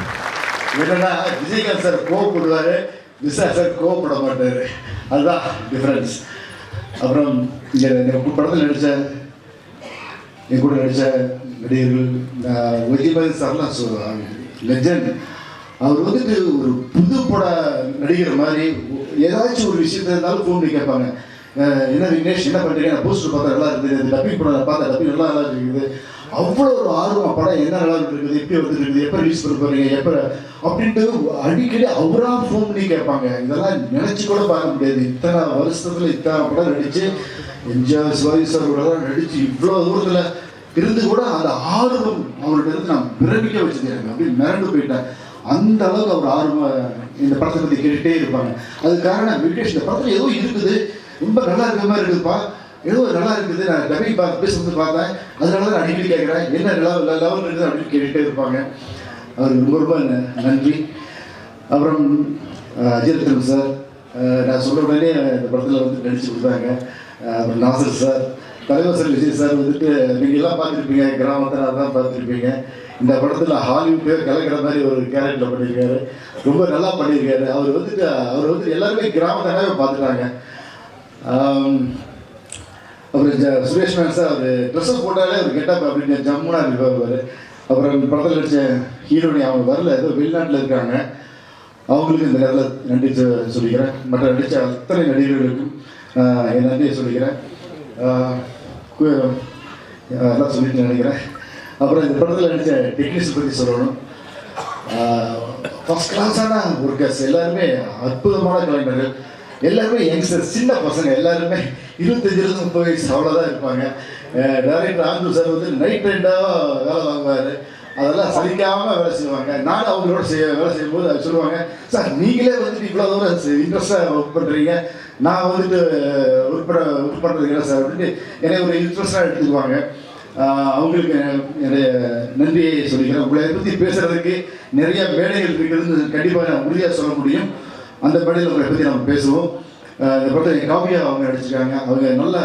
என்னன்னா, விஜயகாந்த் சார் கோவப்படுவார், விஷால் சார் கோவப்பட மாட்டார். அதுதான் டிஃப்ரென்ஸ். அப்புறம் இங்கே படத்தில் நடித்த என் கூட நடித்த நடிகர்கள் விஜயபாதி சார்லாம் லெஜண்ட். அவர் வந்துட்டு ஒரு புது பட நடிகர் மாதிரி ஏதாச்சும் ஒரு விஷயத்த இருந்தாலும் ஃபோன் பண்ணி கேட்பாங்க. என்ன விக்னேஷ் என்ன பண்ணுறீங்க, நான் போஸ்டர் பார்த்தா நல்லா இருக்குது, டப்பிங் படம் பார்த்தா டப்பிங் நல்லா இருக்குது. அவ்வளோ ஒரு ஆர்வம், படம் என்ன நல்லா இருக்குது, எப்படி வந்துட்டு இருக்குது, எப்போ ரிலீஸ் பண்ண போகிறீங்க, எப்போ அப்படின்ட்டு அடிக்கடி அவராக ஃபோன் பண்ணி கேட்பாங்க. இதெல்லாம் நினச்சி கூட பார்க்க முடியாது. இத்தனை வருஷத்தில் இத்தனை படம் நடித்து எம்ஜிஆர் சிவாஜி சாரோடலாம் நடித்து இவ்வளோ தூரத்தில் இருந்து கூட அந்த ஆர்வம் அவர்கிட்ட இருந்து நான் பிரமிக்க வச்சுருக்கேன். அப்படி மிரண்டு போயிட்டேன். அந்த அளவுக்கு அவர் ஆர்வம் இந்த படத்தை பற்றி கேட்டுகிட்டே இருப்பாங்க. அதுக்கு காரணம் விக்னேஷ், இந்த படத்தில் ஏதோ இருக்குது, ரொம்ப நல்லா இருக்கிற மாதிரி இருக்குதுப்பா, ஏதோ நல்லா இருக்குது, நான் டப்பிங் பேசுறது பார்த்தேன், அதனால தான் அடிக்கடி கேட்குறேன், என்ன லெவல் இருக்குது அப்படின்னு கேட்டுகிட்டே இருப்பாங்க. அவருக்கு ரொம்ப ரொம்ப நன்றி. அப்புறம் அஜித் சார், நான் சொல்ல உடனே இந்த படத்தில் வந்து நடிச்சு கொடுத்தாங்க. அப்புறம் நாசர் சார், தலைவர் சார், விஜய் சார் வந்துட்டு நீங்கள் எல்லாம் பார்த்துருப்பீங்க, கிராமத்தில் அதான் பார்த்துருப்பீங்க. இந்த படத்தில் ஹாலிவுட்டே கலக்கிற மாதிரி ஒரு கேரக்டர் பண்ணியிருக்காரு, ரொம்ப நல்லா பண்ணியிருக்காரு. அவர் வந்துட்டு எல்லாருமே கிராமத்தானாவே பார்த்துட்டாங்க. அப்புறம் சுரேஷ் மேன் சார், அவர் ட்ரெஸ்ஸை போட்டாலே ஒரு கெட்டப் அப்படின்னு ஜம்முனா இருப்பார். அப்புறம் இந்த படத்தில் நடித்த ஹீரோனி அவங்க வரல, ஏதோ வெளிநாட்டில் இருக்காங்க, அவங்களுக்கு இந்த நேரத்தில் நன்றி சொல்லிக்கிறேன். மற்ற நடித்த அத்தனை நடிகர்களுக்கும் என் நன்றியை சொல்லிக்கிறேன். எல்லாம் சொல்லிட்டு நினைக்கிறேன். அப்புறம் இந்த படத்தில் நடித்த டெக்னீஷியன் பற்றி சொல்லணும். ஃபஸ்ட் கிளாஸான ஒர்க்கர்ஸ், எல்லாருமே அற்புதமான கலைஞர்கள், எல்லாருமே யங்ஸ்டர்ஸ், சின்ன பசங்க, எல்லாருமே 25-30 வயசு அவ்வளோதான் இருப்பாங்க. டைரக்டர் ஆண்டு சார் வந்து நைட் ரெண்டாக வேலை வாங்குவார். அதெல்லாம் சலிக்காமல் வேலை செய்வாங்க. நானும் அவங்களோட வேலை செய்யும்போது அது சொல்லுவாங்க, சார் நீங்களே வந்துட்டு இவ்வளோ தூரம் இன்ட்ரெஸ்டாக ஒர்க் பண்ணுறீங்க, நான் வந்துட்டு ஒர்க் பண்ணுறது இல்லை சார் அப்படின்ட்டு என்னை ஒரு இன்ட்ரெஸ்டாக எடுத்துக்குவாங்க. அவங்களுக்கு என்னுடைய நன்றியை சொல்லிக்கிறேன். உங்களை பற்றி பேசுகிறதுக்கு நிறைய வேலைகள் இருக்கிறது கண்டிப்பாக நான் உறுதியாக சொல்ல முடியும். அந்த மேடையில் உங்களை பற்றி நம்ம பேசுவோம். இந்த படத்தை காவியா அவங்க நடிச்சிருக்காங்க. அவங்க நல்ல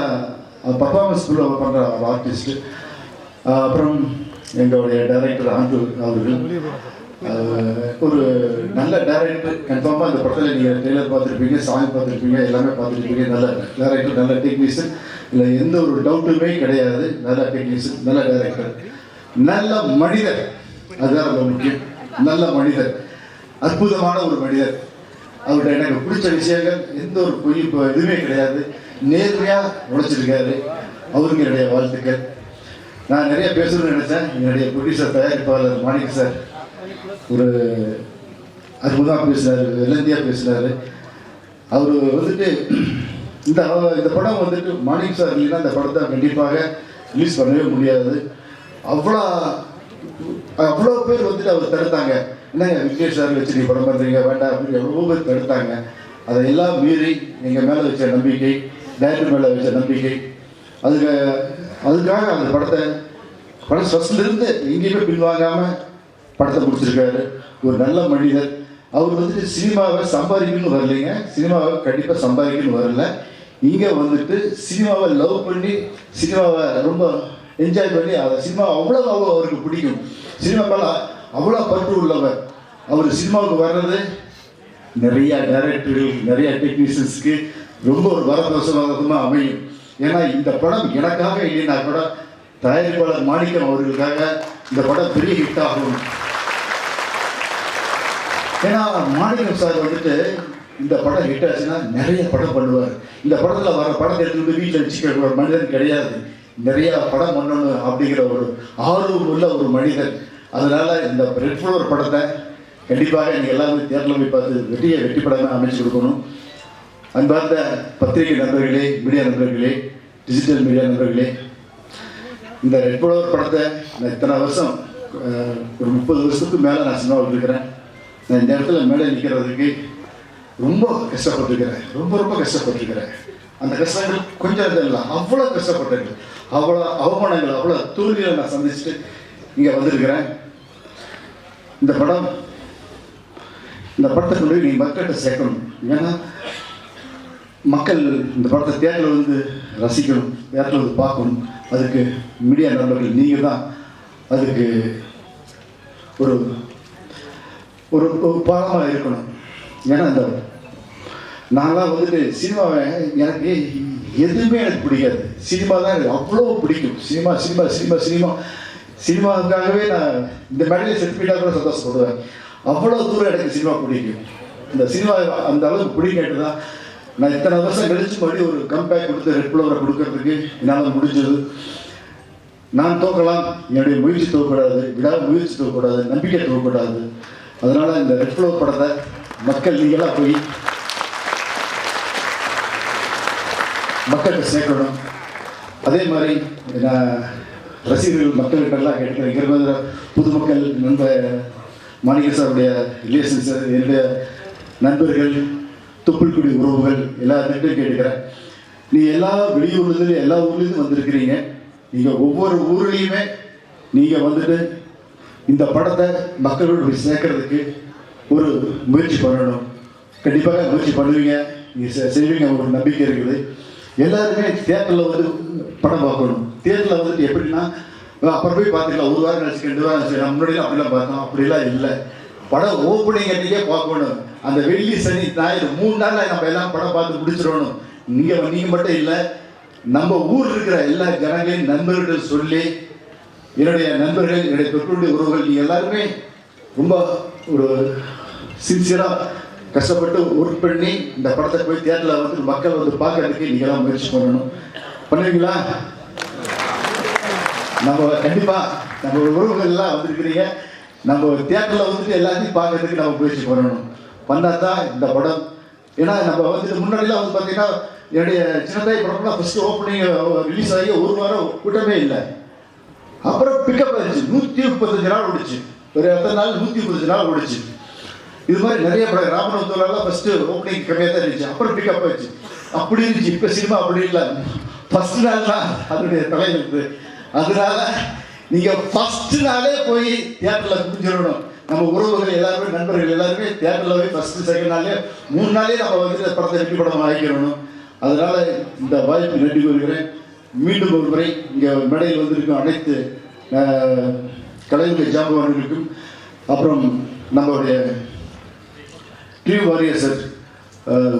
பர்ஃபார்மன்ஸ் பண்ணுற ஒரு ஆர்டிஸ்ட்டு. அப்புறம் எங்களுடைய டைரக்டர் ஆண்டு அவர்கள் ஒரு நல்ல டைரக்டர். கன்ஃபார்மாக இந்த படத்தில் நீங்கள் ட்ரெய்லர் பார்த்துருப்பீங்க, சாங் பார்த்துருப்பீங்க, எல்லாமே பார்த்துருப்பீங்க. நல்ல டைரக்டர், நல்ல டெக்னீஷியன், இல்லை எந்த ஒரு டவுட்டுமே கிடையாது. நல்ல டெக்னீஷியன், நல்ல டைரக்டர், நல்ல மனிதர், அதுதான் ரொம்ப முக்கியம். நல்ல மனிதர், அற்புதமான ஒரு மனிதர். அவர்கிட்ட எனக்கு பிடிச்ச விஷயங்கள் எந்த ஒரு பொய் எதுவுமே கிடையாது. நேர்மையாக உழைச்சிருக்காரு. அவருக்கு என்னுடைய வாழ்த்துக்கள். நான் நிறைய பேசணும்னு நினச்சேன். என்னுடைய ப்ரொடியூசர், தயாரிப்பாளர் மாணிக் சார் ஒரு அற்புதமாக பேசினார், வெள்ளந்தியாக பேசினார். அவர் வந்துட்டு இந்த இந்த படம் வந்துட்டு மாணிக்கம் சார் இல்லைன்னா இந்த படத்தை கண்டிப்பாக ரிலீஸ் பண்ணவே முடியாது. அவ்வளோ பேர் வந்துட்டு அவர் தடுத்தாங்க. என்னங்க விக்னேஷ் சார் வச்சு நீ படம் பண்ணுறீங்க வேண்டாம் அப்படின்னு எவ்வளோ பேர் தடுத்தாங்க. அதையெல்லாம் மீறி எங்கள் மேலே வச்ச நம்பிக்கை, டைரக்டர் மேலே வச்ச நம்பிக்கை, அதுக்காக அந்த படம் ஃபஸ்ட்லேருந்து எங்கேயுமே பின்வாங்காமல் படத்தை முடிச்சிருக்காரு. ஒரு நல்ல மனிதர். அவர் வந்துட்டு சினிமாவை சம்பாதிக்கணும்னு வரலைங்க, சினிமாவை கண்டிப்பாக சம்பாதிக்கணும்னு வரல. இங்கே வந்துட்டு சினிமாவை லவ் பண்ணி சினிமாவை ரொம்ப என்ஜாய் பண்ணி அதை சினிமா அவ்வளோ அவருக்கு பிடிக்கும். சினிமா மேலே அவ்வளோ பற்று உள்ளவர். அவர் சினிமாவுக்கு வர்றது நிறைய டைரக்டர்கள், நிறைய டெக்னீஷியன்ஸுக்கு ரொம்ப ஒரு வரப்பிரசாதமாக அமையும். ஏன்னா இந்த படம் எனக்காக இல்லைன்னா கூட தயாரிப்பாளர் மாணிக்கம் அவர்களுக்காக இந்த படம் பெரிய ஹிட் ஆகும். ஏன்னா மாணிக்கம் சார் வந்துட்டு இந்த படம் ஹிட் ஆச்சுன்னா நிறைய படம் பண்ணுவார். இந்த படத்தில் வர படத்தை எடுத்துக்கிட்டு வீட்டில் வச்சுக்கிற ஒரு மனிதன் கிடையாது. நிறைய படம் பண்ணணும் அப்படிங்கிற ஒரு ஆர்வம் உள்ள ஒரு மனிதன். அதனால இந்த ரெட் ஃப்ளவர் படத்தை கண்டிப்பாக நீங்கள் எல்லாருமே தேர்தலில் போய் பார்த்து வெற்றி படமாக அமைச்சு கொடுக்கணும். அன்பார்ந்த பத்திரிகை நண்பர்களே, மீடியா நண்பர்களே, டிஜிட்டல் மீடியா நண்பர்களே, இந்த ரெட் ஃப்ளவர் படத்தை நான் இத்தனை வருஷம் ஒரு 30 வருஷத்துக்கு மேலே நான் சினிமாவில் இருக்கிறேன். நான் இந்த இடத்துல மேலே நிற்கிறதுக்கு ரொம்ப கஷ்டப்பட்டுருக்கிறேன். ரொம்ப கஷ்டப்பட்டுருக்கிறேன். அந்த கஷ்டங்கள் கொஞ்சம் இல்லை, அவ்வளோ கஷ்டப்பட்டிருக்கேன். அவ்வளோ அவமானங்கள், அவ்வளோ தோல்விகளை நான் சந்திச்சுட்டு இங்கே வந்திருக்கிறேன். இந்த படத்தை கொண்டு போய் நீங்கள் மக்கள்கிட்ட சேர்க்கணும். ஏன்னா மக்கள் இந்த படத்தை தேட்டரில் வந்து ரசிக்கணும், தேட்டரில் வந்து பார்க்கணும். அதுக்கு மீடியா நண்பர்கள் நீங்கள் தான் அதுக்கு ஒரு ஒரு பாடமாக இருக்கணும். ஏன்னா இந்த நான்லாம் வந்துட்டு சினிமாவை எனக்கு எதுவுமே எனக்கு பிடிக்காது. சினிமா தான் எனக்கு அவ்வளோ பிடிக்கும். சினிமாவுக்காகவே நான் இந்த மேடையில் செல்ஃபிட்டாக கூட சந்தோஷப்படுவேன். அவ்வளோ தூரம் எனக்கு சினிமா பிடிக்கும். இந்த சினிமா அந்த அளவுக்கு பிடிக்காட்டு தான் நான் இத்தனை வருஷம் கழிச்சு மறுபடியும் ஒரு கம்பேக் கொடுத்து ரெட் ஃப்ளவரை கொடுக்கறதுக்கு என்னால் முடிஞ்சது. நான் தோக்கலாம், என்னுடைய முயற்சி தோக்கக்கூடாது, முயற்சி தோக்கக்கூடாது, நம்பிக்கை தோக்கக்கூடாது. அதனால் இந்த ரெட் ஃப்ளவர் படத்தை மக்கள் நீங்களாக போய் மக்கள்கிட்ட சேர்க்கணும். அதே மாதிரி நான் ரசிகர்கள் மக்கள்கிட்டலாம் கேட்குறேன். பொதுமக்கள் நண்பர் மாணிக்க சாருடைய ரிலேஷன்ஸ், என்னுடைய நண்பர்கள், துப்புள்குடி உறவுகள் எல்லாருக்கிட்டையும் கேட்டுக்கிறேன். நீ எல்லா வெளியூர்லேருந்து எல்லா ஊர்லேருந்து வந்திருக்கிறீங்க. நீங்கள் ஒவ்வொரு ஊர்லேயுமே நீங்கள் வந்துட்டு இந்த படத்தை மக்களோடு போய் சேர்க்கறதுக்கு ஒரு முயற்சி பண்ணணும். கண்டிப்பாக முயற்சி பண்ணுவீங்க, நீங்கள் செய்வீங்க, ஒரு நம்பிக்கை இருக்குது. எல்லாருமே தியேட்டரில் வந்து படம் பார்க்கணும். தியேட்டரில் வந்துட்டு எப்படின்னா அப்புறம் போய் பார்த்துக்கலாம், ஒரு வாரம் கழிச்சு 2 வாரம் கழிச்சு. நம்ம முன்னாடிலாம் அப்படிலாம் பார்த்தோம், அப்படிலாம் இல்லை. படம் ஓப்பனிங் அன்றைக்கே பார்க்கணும். அந்த வெள்ளி சனி ஞாயிறு 3 நாளில் நம்ம எல்லாம் படம் பார்த்து முடிச்சிடணும். நீங்கள் மட்டும் இல்லை, நம்ம ஊர் இருக்கிற எல்லா ஜனங்களையும் நண்பர்கள் சொல்லி, என்னுடைய நண்பர்கள், என்னுடைய பெற்றோருடைய உறவுகள், நீங்கள் எல்லாருமே ரொம்ப ஒரு சின்சியராக கஷ்டப்பட்டு ஒர்க் பண்ணி இந்த படத்தை போய் தியேட்டரில் வந்து மக்கள் வந்து பார்க்கறதுக்கு நீங்களாம் முயற்சி பண்ணணும். பண்ணுவீங்களா? நம்ம கண்டிப்பாக நம்ம உறவுகள்லாம் வந்திருக்கிறீங்க. நம்ம தியேட்டரில் வந்துட்டு எல்லாத்தையும் பார்க்கறதுக்கு நம்ம முயற்சி பண்ணணும். பண்ணால் தான் இந்த படம். ஏன்னா நம்ம வந்துட்டு முன்னாடிலாம் வந்து பார்த்தீங்கன்னா என்னுடைய சின்னதாய் படம்லாம் ஃபஸ்ட்டு ஓப்பனிங் ரிலீஸ் ஆகி 1 வாரம் கூட்டமே இல்லை. அப்புறம் பிக்கப் ஆயிடுச்சு. 135 நாள் ஓடிச்சு. ஒரு எத்தனை நாள்? 135 நாள் ஓடிச்சு. இது மாதிரி நிறைய படம் ராமநாதபுரம்லாம் ஃபஸ்ட்டு ஓப்பனிங் கம்மியாக தான் இருந்துச்சு. அப்புறம் பிக்கப் ஆயிடுச்சு. அப்படி இருந்துச்சு. இப்போ சினிமா அப்படி இல்லை. ஃபஸ்ட் நாள் தான் அதனுடைய தலைவர். அதனால நீங்கள் ஃபஸ்ட்டு நாளே போய் தியேட்டரில் முடிஞ்சிடணும். நம்ம உறவுகள் எல்லாருமே, நண்பர்கள் எல்லாருமே தியேட்டரில் போய் ஃபஸ்ட்டு செகண்ட் நாளே 3 நாளே நம்ம வந்து படத்தை வெற்றி படம் ஆகிக்கிறணும். அதனால் இந்த வாய்ப்பு நன்றி கூறுகிறேன். மீண்டும் ஒரு முறை இங்கே மேடையில் வந்திருக்கும் அனைத்து கலைஞர் ஜாம்பவான்களுக்கும், அப்புறம் நம்மளுடைய டீம் வாரியர் சார்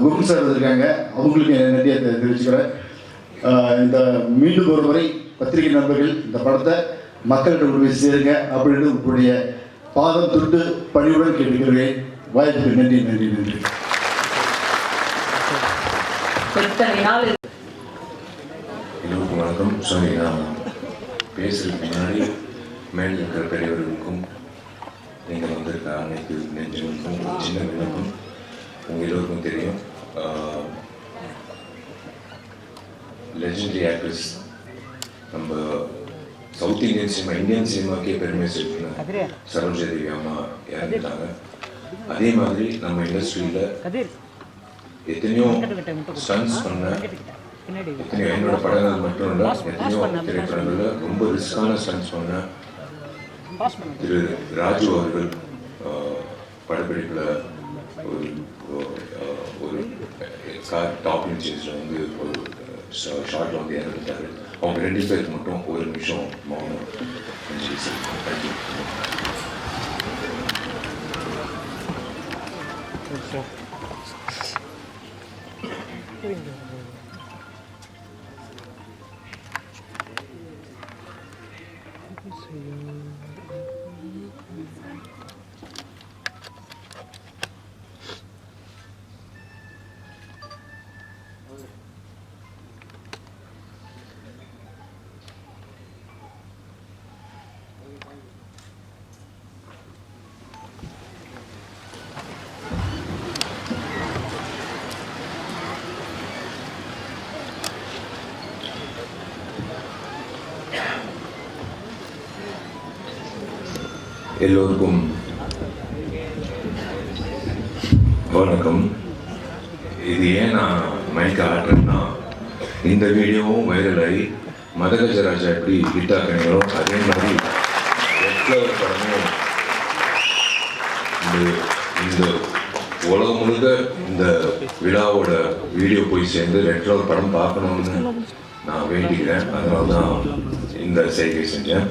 குரு சார் வந்திருக்காங்க, அவங்களுக்கு நன்றியை தெரிவிச்சுக்கிறேன். இந்த மீண்டும் ஒரு முறை பத்திரிகை நண்பர்கள் இந்த படத்தை மக்கள்கிட்ட கொண்டு போய் சேருங்க அப்படின்னு உங்களுடைய பாதம் தொட்டு பணியுடன் கேட்டுக்கிறேன். வாய்ப்புக்கு நன்றி நன்றி நன்றி. எல்லோருக்கும் வணக்கம். சாரி, நான் பேசுறதுக்கு முன்னாடி மேல் இருக்கிற பெரியவர்களுக்கும் நீங்கள் வந்திருக்க அனைத்து நெஞ்சங்களுக்கும் ஒரு சின்ன விண்ணப்பம். உங்கள் எல்லோருக்கும் தெரியும், லெஜெண்டரி ஆக்ட்ரஸ், நம்ம சவுத் இந்தியன் சினிமா, இந்தியன் சினிமாக்கே பெருமை சேர்த்துனா சரோஜா தேவி அம்மா இறந்துட்டாங்க. அதே மாதிரி நம்ம இண்டஸ்ட்ரியில் எத்தனையோ ஸ்டன்ஸ் பண்ண, எத்தனையோ என்னோட படங்கள் மட்டும் இல்லை, எத்தனையோ திரைப்படங்களில் ரொம்ப ரிஸ்கான ஸ்டன்ஸ் பண்ண திரு ராஜு அவர்கள் படப்பிடிப்பில் ஒரு கார் டாப்பிங் சேஞ்சில் வந்து ஒரு ஷார்ட்டில் வந்து இறந்துட்டாரு. அவங்க 2 பேருக்கு மட்டும் ஒரு நிமிஷம் மௌனம். தேங்க்யூ. எல்லோருக்கும் வணக்கம். இது ஏன் நான் மைக்க ஆடுறேன்னா, இந்த வீடியோவும் வைரல் ஆகி மதகஜராஜா எப்படி ஹிட் ஆக்குறீங்களோ அதே மாதிரி ரெட்ஃப்ளவர் படமும் இந்த உலகம் முழுக்க இந்த விழாவோட வீடியோ போய் சேர்ந்து ரெட்ஃப்ளவர் படம் பார்க்கணும்னு நான் வேண்டிக்கிறேன். அதனால தான் இந்த செய்கை செஞ்சேன்.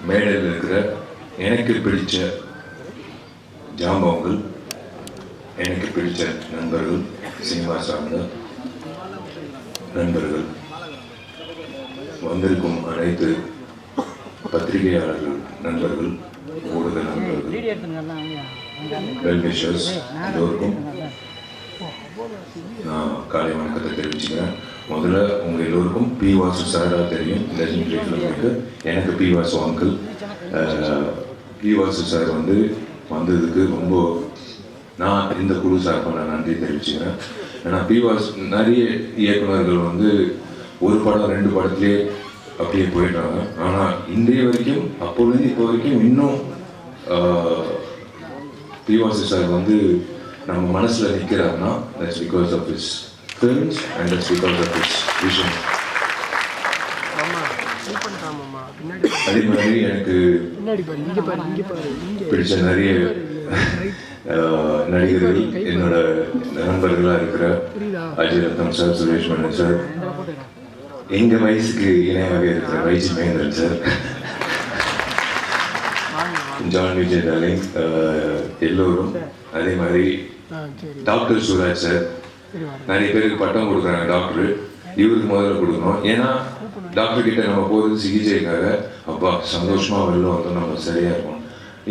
மேடையில் இருக்கிற எனக்கு பிடிச்ச ஜாம்பவங்கள், எனக்கு பிடிச்ச நண்பர்கள், சினிமா சார்ந்த நண்பர்கள், வந்திருக்கும் அனைத்து பத்திரிகையாளர்கள் நண்பர்கள், ஊடக நண்பர்கள், வெல்விஷர்ஸ் எல்லோருக்கும் நான் காலை வணக்கத்தை தெரிவிச்சுக்கிறேன். முதல்ல உங்கள் எல்லோருக்கும் பி வாசு சாரா தெரியும், லெஜெண்டரி ஃபிலிம்க்கு. எனக்கு P Vasu uncle. P Vasu sir வந்து வந்ததுக்கு ரொம்ப நான் இந்த குழு சார்பாக நான் நன்றி தெரிவிச்சுக்கிறேன். ஏன்னா பி வாசு நிறைய இயக்குநர்கள் வந்து ஒரு படம் 2 படத்துலேயே அப்படியே போயிட்டாங்க. ஆனால் இன்றைய வரைக்கும், அப்போலேருந்து இப்போ வரைக்கும் இன்னும் பி வாசு சார் வந்து நம்ம மனசில் நிற்கிறாருன்னா that's because of his films and that's because of his vision. அதே மாதிரி எனக்கு பிடிச்ச நிறைய நடிகர்கள் என்னோட நண்பர்களாக இருக்கிற அஜய் ரத்னம் சார், சுரேஷ் மேனன் சார், எங்கள் வயசுக்கு இணையாக இருக்கிற Y G Mahendran sir, John Vijay darling, எல்லோரும். அதே மாதிரி டாக்டர் சுராஜ் சார், நிறைய பேருக்கு பட்டம் கொடுக்குறாங்க டாக்டர், இவருக்கு முதல்ல கொடுக்கணும். ஏன்னா டாக்டர் கிட்ட நம்ம போகிறது சிகிச்சைக்காக. அப்பா சந்தோஷமாக வெளில வந்தோம், நம்ம சரியாக இருக்கும்.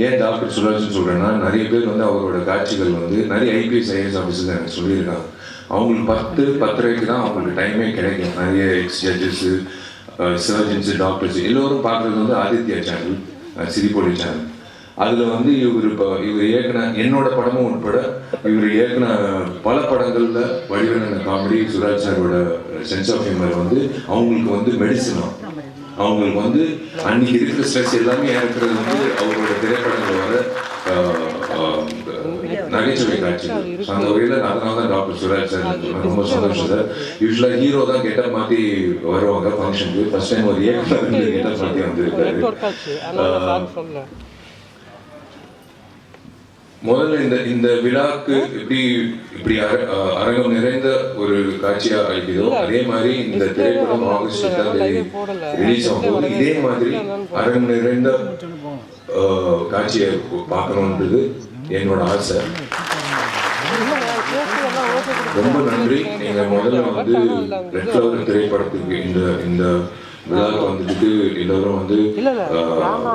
ஏன் டாக்டர் சுராஜ்னு சொல்கிறேன்னா, நிறைய பேர் வந்து அவரோட காட்சிகள் வந்து நிறைய ஐபிஎஸ் ஐஏஎஸ் ஆஃபீஸில் எனக்கு சொல்லியிருக்காங்க. அவங்களுக்கு 10-10:30 தான் அவங்களுக்கு டைமே கிடைக்கும். நிறைய எக்ஸ் ஜட்ஜஸ்ஸு, சர்ஜன்ஸு, டாக்டர்ஸ் எல்லோரும் பார்க்குறது வந்து ஆதித்யா சேனல், சிரிப்பொலி சேனல். அதில் வந்து இவர் இயக்குன என்னோட படமும் உட்பட இவர் இயக்குன பல படங்களில் வடிவன காமெடி, சுராஜ் சாரோட சென்ஸ் ஆஃப் ஹியூமர் வந்து அவங்களுக்கு வந்து மெடிசனும். அவங்களுக்கு வந்து அன்னைக்கு இருக்கிற ஸ்ட்ரெஸ் எல்லாமே இறக்குறது வந்து அவரோட திரைப்படங்கள் வர நகைச்சுவை காட்சிகள். அந்த வகையில் அதனால தான் டாக்டர் சுராஜ் சார் ரொம்ப சந்தோஷம் சார். யூஸ்வலாக ஹீரோ தான் கெட்டப் மாற்றி வருவாங்க ஃபங்க்ஷனுக்கு. ஃபர்ஸ்ட் டைம் ஒரு இயக்குனர் கெட்டப் மாற்றி வந்திருக்காரு. முதல்ல இந்த விழாக்கு இப்படி அரங்கம் நிறைந்த ஒரு காட்சியா இருக்குதோ, அதே மாதிரி இந்த திரைப்படம் ஆகஸ்ட் 8 ரிலீஸ் ஆகும்போது இதே மாதிரி அரங்கம் நிறைந்த காட்சியை பார்க்கணுன்றது என்னோட ஆசை. ரொம்ப நன்றி. நீங்க முதல்ல வந்து ரெட்ஃப்ளவர் திரைப்படத்துக்கு இந்த விழாவுக்கு வந்துட்டு எல்லோரும் வந்து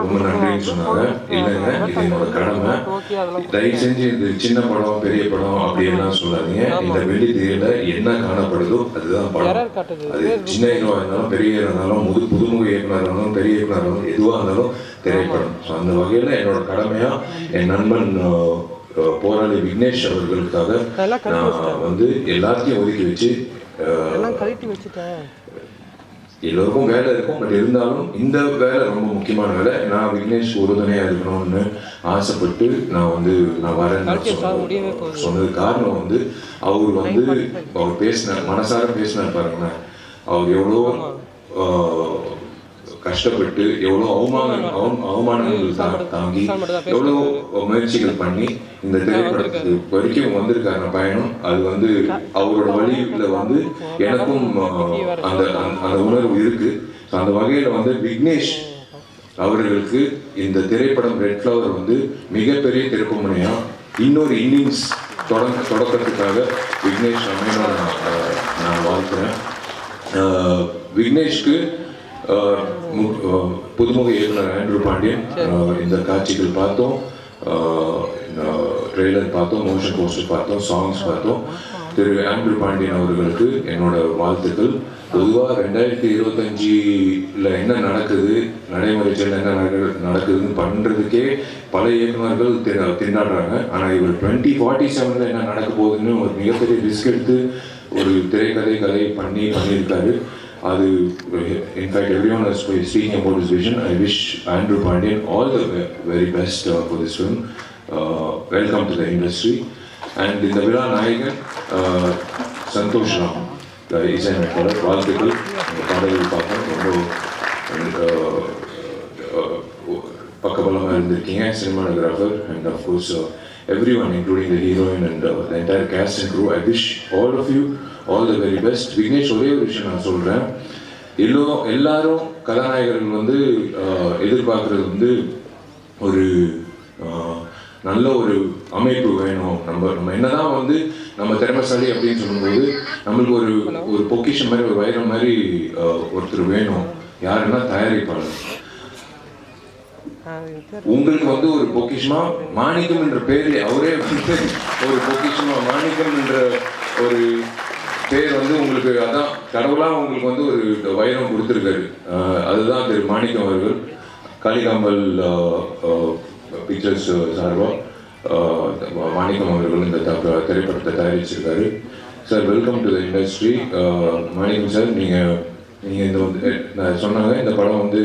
ரொம்ப நன்றின்னு சொன்னாங்க. இல்லைங்க, இது என்னோட கடமை. தயவு செஞ்சு இது சின்ன படம் பெரிய படம் அப்படியெல்லாம் சொல்லாதீங்க. இந்த வெள்ளி திரையில என்ன காணப்படுதோ அதுதான் படம். அது சின்ன ஹீரோ இருந்தாலும் பெரிய இருந்தாலும் புதுமுக இயக்குனர் இருந்தாலும் பெரிய இயக்குனர் இருந்தாலும் எதுவாக இருந்தாலும் திரைப்படம். ஸோ அந்த வகையில் என்னோட கடமையா என் நண்பன் போராளி விக்னேஷ் அவர்களுக்காக நான் வந்து எல்லாத்தையும் ஒதுக்கி வச்சு எல்லோருக்கும் வேலை இருக்கும். பட் இருந்தாலும் இந்த வேலை ரொம்ப முக்கியமான வேலை. நான் விக்னேஷ் உறுதுணையாக இருக்கணும்னு ஆசைப்பட்டு நான் வரேன்னு சொன்னது காரணம் வந்து அவர் பேசினார், மனசார பேசினார் பாருங்களேன். அவர் எவ்வளோ கஷ்டப்பட்டு எவ்வளோ அவமானங்கள் தாங்கி எவ்வளோ முயற்சிகள் பண்ணி இந்த திரைப்படத்துக்கு வரைக்கும் வந்திருக்காரு பயணம். அது வந்து அவரோட வழியில வந்து எனக்கும் அந்த அந்த உணர்வு இருக்கு. அந்த வகையில் வந்து விக்னேஷ் அவர்களுக்கு இந்த திரைப்படம் ரெட் ஃப்ளவர் வந்து மிகப்பெரிய திருப்புமுனையா இன்னொரு இன்னிங்ஸ் தொடக்கத்துக்காக விக்னேஷ் அமையனோட நான் வாழ்த்துறேன். விக்னேஷ்க்கு புதுமுக இயக்குனர் ஆண்ட்ரூ பாண்டியன் இந்த காட்சிகள் பார்த்தோம், ட்ரெய்லர் பார்த்தோம், மோஷன் போஸ்டர் பார்த்தோம், சாங்ஸ் பார்த்தோம். திரு ஆண்ட்ரூ பாண்டியன் அவர்களுக்கு என்னோட வாழ்த்துக்கள். பொதுவாக 2025 என்ன நடக்குது, நடைமுறையில் என்ன நடக்குதுன்னு பண்ணுறதுக்கே பல இயக்குநர்கள் திண்டாடுறாங்க. ஆனால் இவர் 2047 என்ன நடக்க போகுதுன்னு ஒரு மிகப்பெரிய ரிஸ்க் எடுத்து ஒரு திரைக்கதை பண்ணியிருக்காரு. அது in fact everyone is speaking about his vision. I wish Andrew Pandian all the very best for this film. Welcome to the industry. And இந்த விழா நாயகன் சந்தோஷ் ராம் இசையமைப்பாளர், வாழ்த்துக்கள். இந்த பாடல்கள் பார்க்க ரொம்ப பக்கபலமாக இருந்திருக்கீங்க. Cinematographer and of course everyone including the heroine and the entire cast and crew. I wish all of you all the very best. Vignesh, ஒரே ஒரு விஷயம் நான் சொல்கிறேன். எல்லாரும் கதாநாயகர்கள் வந்து எதிர்பார்க்குறது வந்து ஒரு நல்ல ஒரு அமைப்பு வேணும். நம்ம என்னதான் வந்து நம்ம திறமைசாலி அப்படின்னு சொல்லும்போது நம்மளுக்கு ஒரு பொக்கிஷன் மாதிரி, ஒரு வைரம் மாதிரி ஒருத்தர் வேணும். யாருன்னா தயாரிப்பாளர். உங்களுக்கு வந்து ஒரு பொக்கிஷமா மாணிக்கம் என்ற பேர், அவரே வந்து ஒரு பொக்கிஷமா மாணிக்கம் என்ற ஒரு பேர் வந்து உங்களுக்கு, அதான் கடவுளாக உங்களுக்கு வந்து ஒரு வைரம் கொடுத்துருக்காரு. அதுதான் திரு மாணிக்கம் அவர்கள். காளிகாம்பல் பிக்சர்ஸ் சார்பாக மாணிக்கம் அவர்கள் இந்த திரைப்படத்தை தயாரிச்சிருக்காரு. Sir, welcome to the industry. Manickam sir, நீங்கள் இந்த வந்து நான் சொன்னாங்க, இந்த படம் வந்து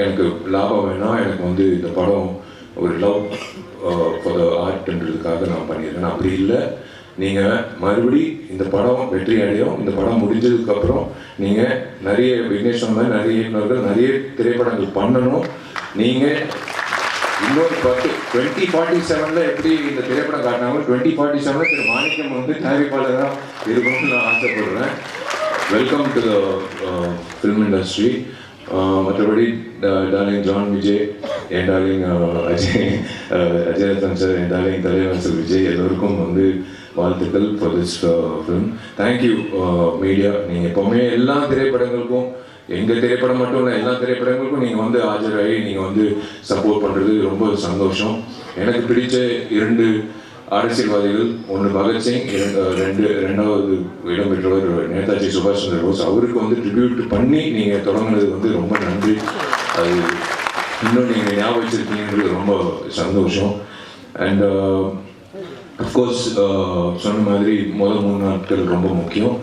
எனக்கு லாபம் வேணாம், எனக்கு வந்து இந்த படம் ஒரு லவ் ஃபார் த ஆர்ட்ன்றதுக்காக நான் பண்ணியிருக்கேன். அப்படி இல்லை, நீங்கள் மறுபடி இந்த படம் வெற்றி அடையும். இந்த படம் முடிஞ்சதுக்கப்புறம் நீங்கள் நிறைய விக்னேஷ் மாதிரி நிறைய இயக்குநர்கள் நிறைய திரைப்படங்கள் பண்ணணும். நீங்கள் இன்னொரு 2047 எப்படி இந்த திரைப்படம் காட்டினாலும் 2047 திரு மாணிக்கம் வந்து தயாரிப்பாளராக இருக்கணும்னு நான் ஆசைப்படுறேன். Welcome to the film industry. மற்றபடி டார்லிங் ஜான் விஜய், என் டார்லிங் அஜயரத்னம் சார், என் டார்லிங் தலைவாசல் விஜய், எல்லோருக்கும் வந்து வாழ்த்துக்கள் for this film. Thank you media. நீங்கள் எப்போவுமே எல்லா திரைப்படங்களுக்கும், எங்கள் திரைப்படம் மட்டும் இல்லை, எல்லா திரைப்படங்களுக்கும் நீங்கள் வந்து ஆஜராகி நீங்கள் வந்து சப்போர்ட் பண்ணுறது ரொம்ப சந்தோஷம். எனக்கு பிடிச்ச 2 அரசியல்வாதிகள், ஒன்று பகத்சிங், ரெண்டாவது இடம் பெற்றவர் நேதாஜி சுபாஷ் சந்திர போஸ். அவருக்கு வந்து ட்ரிபியூட் பண்ணி நீங்கள் தொடங்கினது வந்து ரொம்ப நன்றி. அது இன்னும் நீங்கள் ஞாபகம் வச்சிருக்கீங்கிறது ரொம்ப சந்தோஷம். அண்ட் அஃப்கோர்ஸ் சொன்ன மாதிரி முதல் 3 நாட்கள் ரொம்ப முக்கியம்.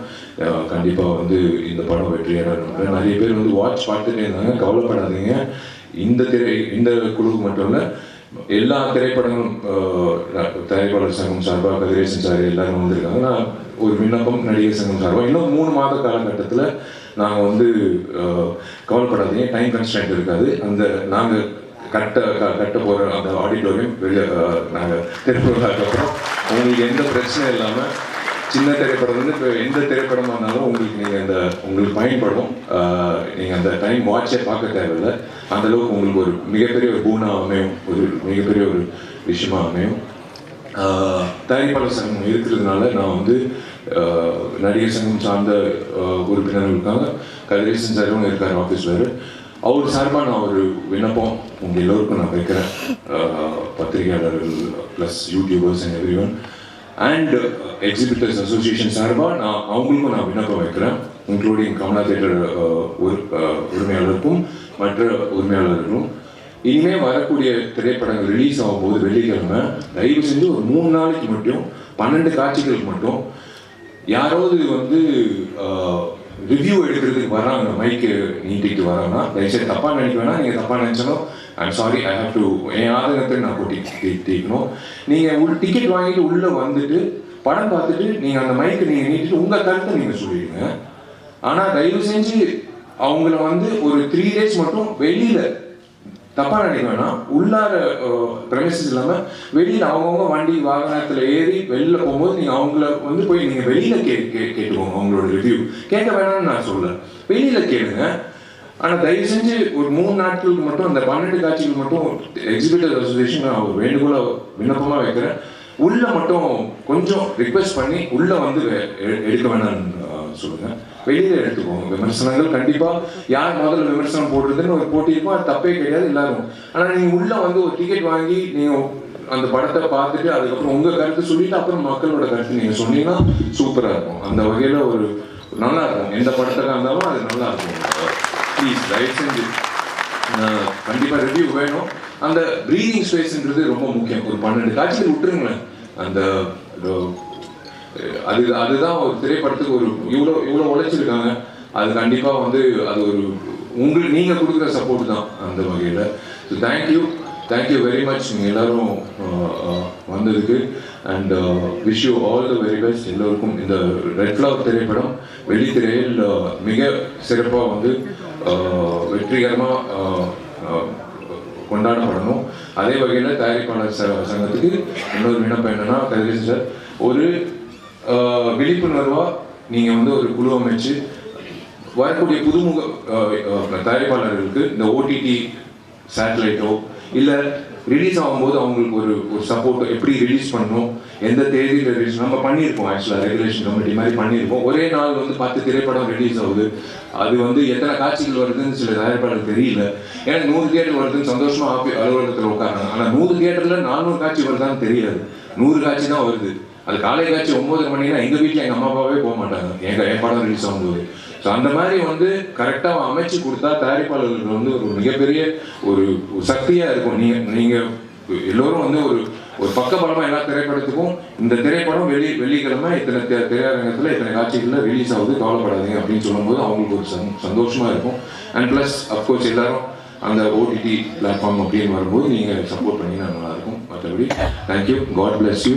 கண்டிப்பாக வந்து இந்த படம் வெற்றியாக நிறைய பேர் வந்து வாட்ச் பார்த்துட்டே இருந்தாங்க. கவலைப்படாதீங்க. இந்த குழுக்கு மட்டும் இல்லை, எல்லா திரைப்படங்களும் தயாரிப்பாளர் சங்கம் சார்பாக கதிரேசன் சார் எல்லாரும் வந்திருக்காங்க. நான் ஒரு விண்ணப்பம் நடிகர் சங்கம் சார்பாக இன்னும் 3 மாத காலகட்டத்தில் நாங்கள் வந்து கவலைப்படாதீங்க, டைம் கன்ஸ்டன்ட் இருக்காது. அந்த நாங்கள் கட்ட போகிற அந்த ஆடிட்டோரியம் நாங்கள் திரைப்படத்துக்கப்புறம் உங்களுக்கு எந்த பிரச்சனையும் இல்லாமல் சின்ன திரைப்படம் வந்து இப்போ எந்த திரைப்படமாக இருந்தாலும் உங்களுக்கு பயன்படும். நீங்கள் அந்த டைம் வாட்சே பார்க்க தேவையில்லை. அந்தளவுக்கு உங்களுக்கு ஒரு மிகப்பெரிய ஒரு பூனா அமையும், ஒரு மிகப்பெரிய ஒரு விஷயமா அமையும். தயாரிப்பாளர் சங்கம் இருக்கிறதுனால நான் வந்து நடிகர் சங்கம் சார்ந்த உறுப்பினர்கள் இருக்காங்க. கதிரேசன் சாரும் இருக்கார் ஆஃபீஸில். அவர் சார்பாக நான் ஒரு விண்ணப்பம் உங்கள் எல்லோருக்கும் நான் வைக்கிறேன். பத்திரிகையாளர்கள் plus YouTubers and every one and exhibitors association சார்பாக அவங்களுக்கும் நான் விண்ணப்பம் வைக்கிறேன். இன்க்ளூடிங் கமலா தியேட்டர் உரிமையாளருக்கும் மற்ற உரிமையாளர்களும் இனிமேல் வரக்கூடிய திரைப்படங்கள் ரிலீஸ் ஆகும்போது வெள்ளிக்கிழமை தயவு செஞ்சு ஒரு 3 நாளைக்கு மட்டும் 12 காட்சிகளுக்கு மட்டும் யாராவது வந்து ரிவ்யூ எடுக்கிறதுக்கு வராங்க, மைக்கு நீட்டிட்டு வராங்கன்னா தயவுசெய்து தப்பாக நினைக்க வேணாம். நீங்கள் தப்பாக நினச்சாலும் I'm sorry, I have to என் ஆதங்கத்தை நான் கூட்டிக்கணும். நீங்கள் டிக்கெட் வாங்கிட்டு உள்ளே வந்துட்டு படம் பார்த்துட்டு நீங்கள் அந்த மைக்கு நீங்கள் நீட்டிட்டு உங்கள் கருத்தை நீங்கள் சொல்லிடுங்க. ஆனால் தயவு செஞ்சு அவங்கள வந்து ஒரு 3 days மட்டும் வெளியில் தப்பாக நினைக்க வேணாம், உள்ளார ப்ரெமிசஸ் இல்லாமல் வெளியில் அவங்கவுங்க வண்டி வாகனத்தில் ஏறி வெளியில் போகும்போது நீங்கள் அவங்கள வந்து போய் நீங்கள் வெளியில் கேட்டுக்கோங்க. அவங்களோட ரிவ்யூ கேட்க வேணாம்னு நான் சொல்ல, வெளியில் கேளுங்க. ஆனால் தயவு செஞ்சு ஒரு 3 நாட்களுக்கு மட்டும் அந்த 12 காட்சிகளுக்கு மட்டும் எக்ஸிபிட்டர் அசோசியேஷன் நான் ஒரு வேண்டுகோளை விண்ணப்பமாக வைக்கிறேன். உள்ளே மட்டும் கொஞ்சம் ரிக்வெஸ்ட் பண்ணி உள்ளே வந்து எடுக்க வேணாம்னு சொல்லுங்கள், வெளியில் எடுத்துக்கோங்க. விமர்சனங்கள் கண்டிப்பாக யார் முதல்ல விமர்சனம் போடுறதுன்னு ஒரு போட்டி இருக்கும், அது தப்பே கிடையாது எல்லாரும். ஆனால் நீங்கள் உள்ளே வந்து ஒரு டிக்கெட் வாங்கி நீங்கள் அந்த படத்தை பார்த்துட்டு அதுக்கப்புறம் உங்கள் கருத்து சொல்லிட்டு அப்புறம் மக்களோட கருத்து நீங்கள் சொன்னீங்கன்னா சூப்பராக இருக்கும். அந்த வகையில் ஒரு நல்லா இருக்கும். எந்த படத்துக்காக இருந்தாலும் அது நல்லா இருக்கும். ப்ளீஸ் தயவு செஞ்சு கண்டிப்பாக ரிவ்யூ வேணும். அந்த ப்ரீதிங் ஸ்பேஸ்ன்றது ரொம்ப முக்கியம். ஒரு 12 காட்சிகள் விட்டுருங்களேன். அந்த அதுதான் ஒரு திரைப்படத்துக்கு ஒரு இவ்வளோ உழைச்சிருக்காங்க. அது கண்டிப்பாக வந்து அது ஒரு உங்களுக்கு நீங்கள் கொடுக்குற சப்போர்ட் தான் அந்த வகையில். ஸோ தேங்க்யூ வெரி மச் நீங்கள் எல்லோரும் வந்ததுக்கு. And wish you all the very best எல்லோருக்கும். இந்த ரெட் ஃப்ளவர் திரைப்படம் வெள்ளித்திரையில் மிக சிறப்பாக வந்து வெற்றிகரமாக கொண்டாடப்படணும். அதே வகையில் தயாரிப்பாளர் சங்கத்துக்கு இன்னொரு விண்ணப்பம் என்னன்னா, கதிரேசன் சார் ஒரு விழிப்புணர்வாக நீங்கள் வந்து ஒரு குழு அமைச்சு வரக்கூடிய புதுமுக தயாரிப்பாளர்களுக்கு இந்த ஓடிடி சேட்டலைட்டோ இல்லை ரிலீஸ் ஆகும்போது அவங்களுக்கு ஒரு சப்போர்ட் எப்படி ரிலீஸ் பண்ணணும், எந்த தேதியில் ரிலீஸ் நம்ம பண்ணியிருப்போம். ஆக்சுவலாக ரெகுலேஷன் கமிட்டி மாதிரி பண்ணியிருப்போம். ஒரே நாள் வந்து 10 திரைப்படம் ரிலீஸ் ஆகுது. அது வந்து எத்தனை காட்சிகள் வருதுன்னு சில தயாரிப்பாளர் தெரியல. ஏன்னா 100 தியேட்டர் வருதுன்னு சந்தோஷமாக அலுவலகத்தில் உட்காராங்க. ஆனால் 100 தியேட்டரில் 400 காட்சி வருதான்னு தெரியாது. 100 காட்சி தான் வருது. அது காலை காட்சி 9 மணினா எங்கள் வீட்டில் எங்கள் அம்மா அப்பாவே போக மாட்டாங்க என் படம் ரிலீஸ் ஆகும்போது. ஸோ அந்த மாதிரி வந்து கரெக்டாக அமைச்சு கொடுத்தா தயாரிப்பாளர்களுக்கு வந்து ஒரு மிகப்பெரிய ஒரு சக்தியாக இருக்கும். நீங்கள் எல்லோரும் வந்து ஒரு பக்கபலமாக எல்லா திரைப்படத்துக்கும் இந்த திரைப்படம் வெள்ளிக்கிழமை இத்தனை திரையரங்கத்தில் இத்தனை காட்சிகளில் ரிலீஸ் ஆகுது, கவலைப்படாதீங்க அப்படின்னு சொல்லும்போது அவங்களுக்கு ஒரு சந்தோஷமாக இருக்கும். அண்ட் ப்ளஸ் அஃப்கோர்ஸ் எல்லாரும் அந்த ஓடிடி பிளாட்ஃபார்ம் அப்படின்னு வரும்போது நீங்கள் சப்போர்ட் பண்ணிங்கன்னா நல்லாயிருக்கும். மற்றபடி தேங்க்யூ, காட் பிளஸ் யூ.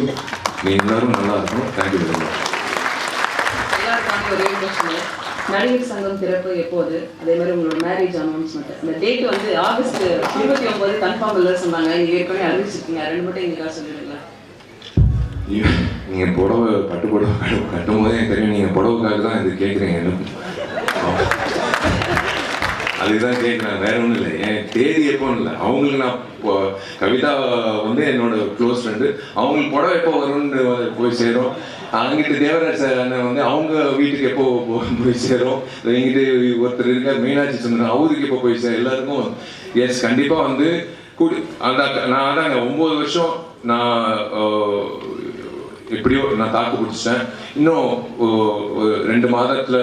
நீங்கள் எல்லாரும் நல்லா இருக்கணும். Thank you very much. எல்லாருக்கான ஒரே கொஸ்டின், நடிகர் சங்கம் திறப்பு எப்போது? அதே மாதிரி உங்களோட மேரேஜ் அனௌன்ஸ்மெண்ட் இந்த டேட் வந்து ஆகஸ்ட் 29 கன்ஃபார்ம் இல்லை சொன்னாங்க. நீங்கள் ஏற்கனவே அறிவிச்சிருக்கீங்க, 2 மட்டும் எங்களுக்காக சொல்லிடுங்களா? நீங்கள் புடவை பட்டு புடவை கட்டும் போதே எனக்கு தெரியும் நீங்கள் புடவைக்காக தான் இது கேட்குறீங்க. அதுதான் கேட்குறேன், வேற ஒன்றும் இல்லை. என் தேதி எப்போன்னு இல்லை, அவங்களுக்கு நான் கவிதா வந்து என்னோட க்ளோஸ் ஃப்ரெண்டு, அவங்களுக்கு புடவை எப்போ வரும்னு போய் சேரும். அங்கிட்டு தேவராஜ் அண்ணன் வந்து அவங்க வீட்டுக்கு எப்போ போய் சேரும். எங்கிட்ட ஒருத்தர் இருக்கார் மீனாட்சி சுந்தரம், அவருக்கு எப்போ போய் சேரும். எல்லாருக்கும் எஸ் கண்டிப்பாக வந்து நான் அதாங்க 9 வருஷம் நான் எப்படியோ நான் தாக்கு பிடிச்சிட்டேன். இன்னும் 2 மாதத்தில்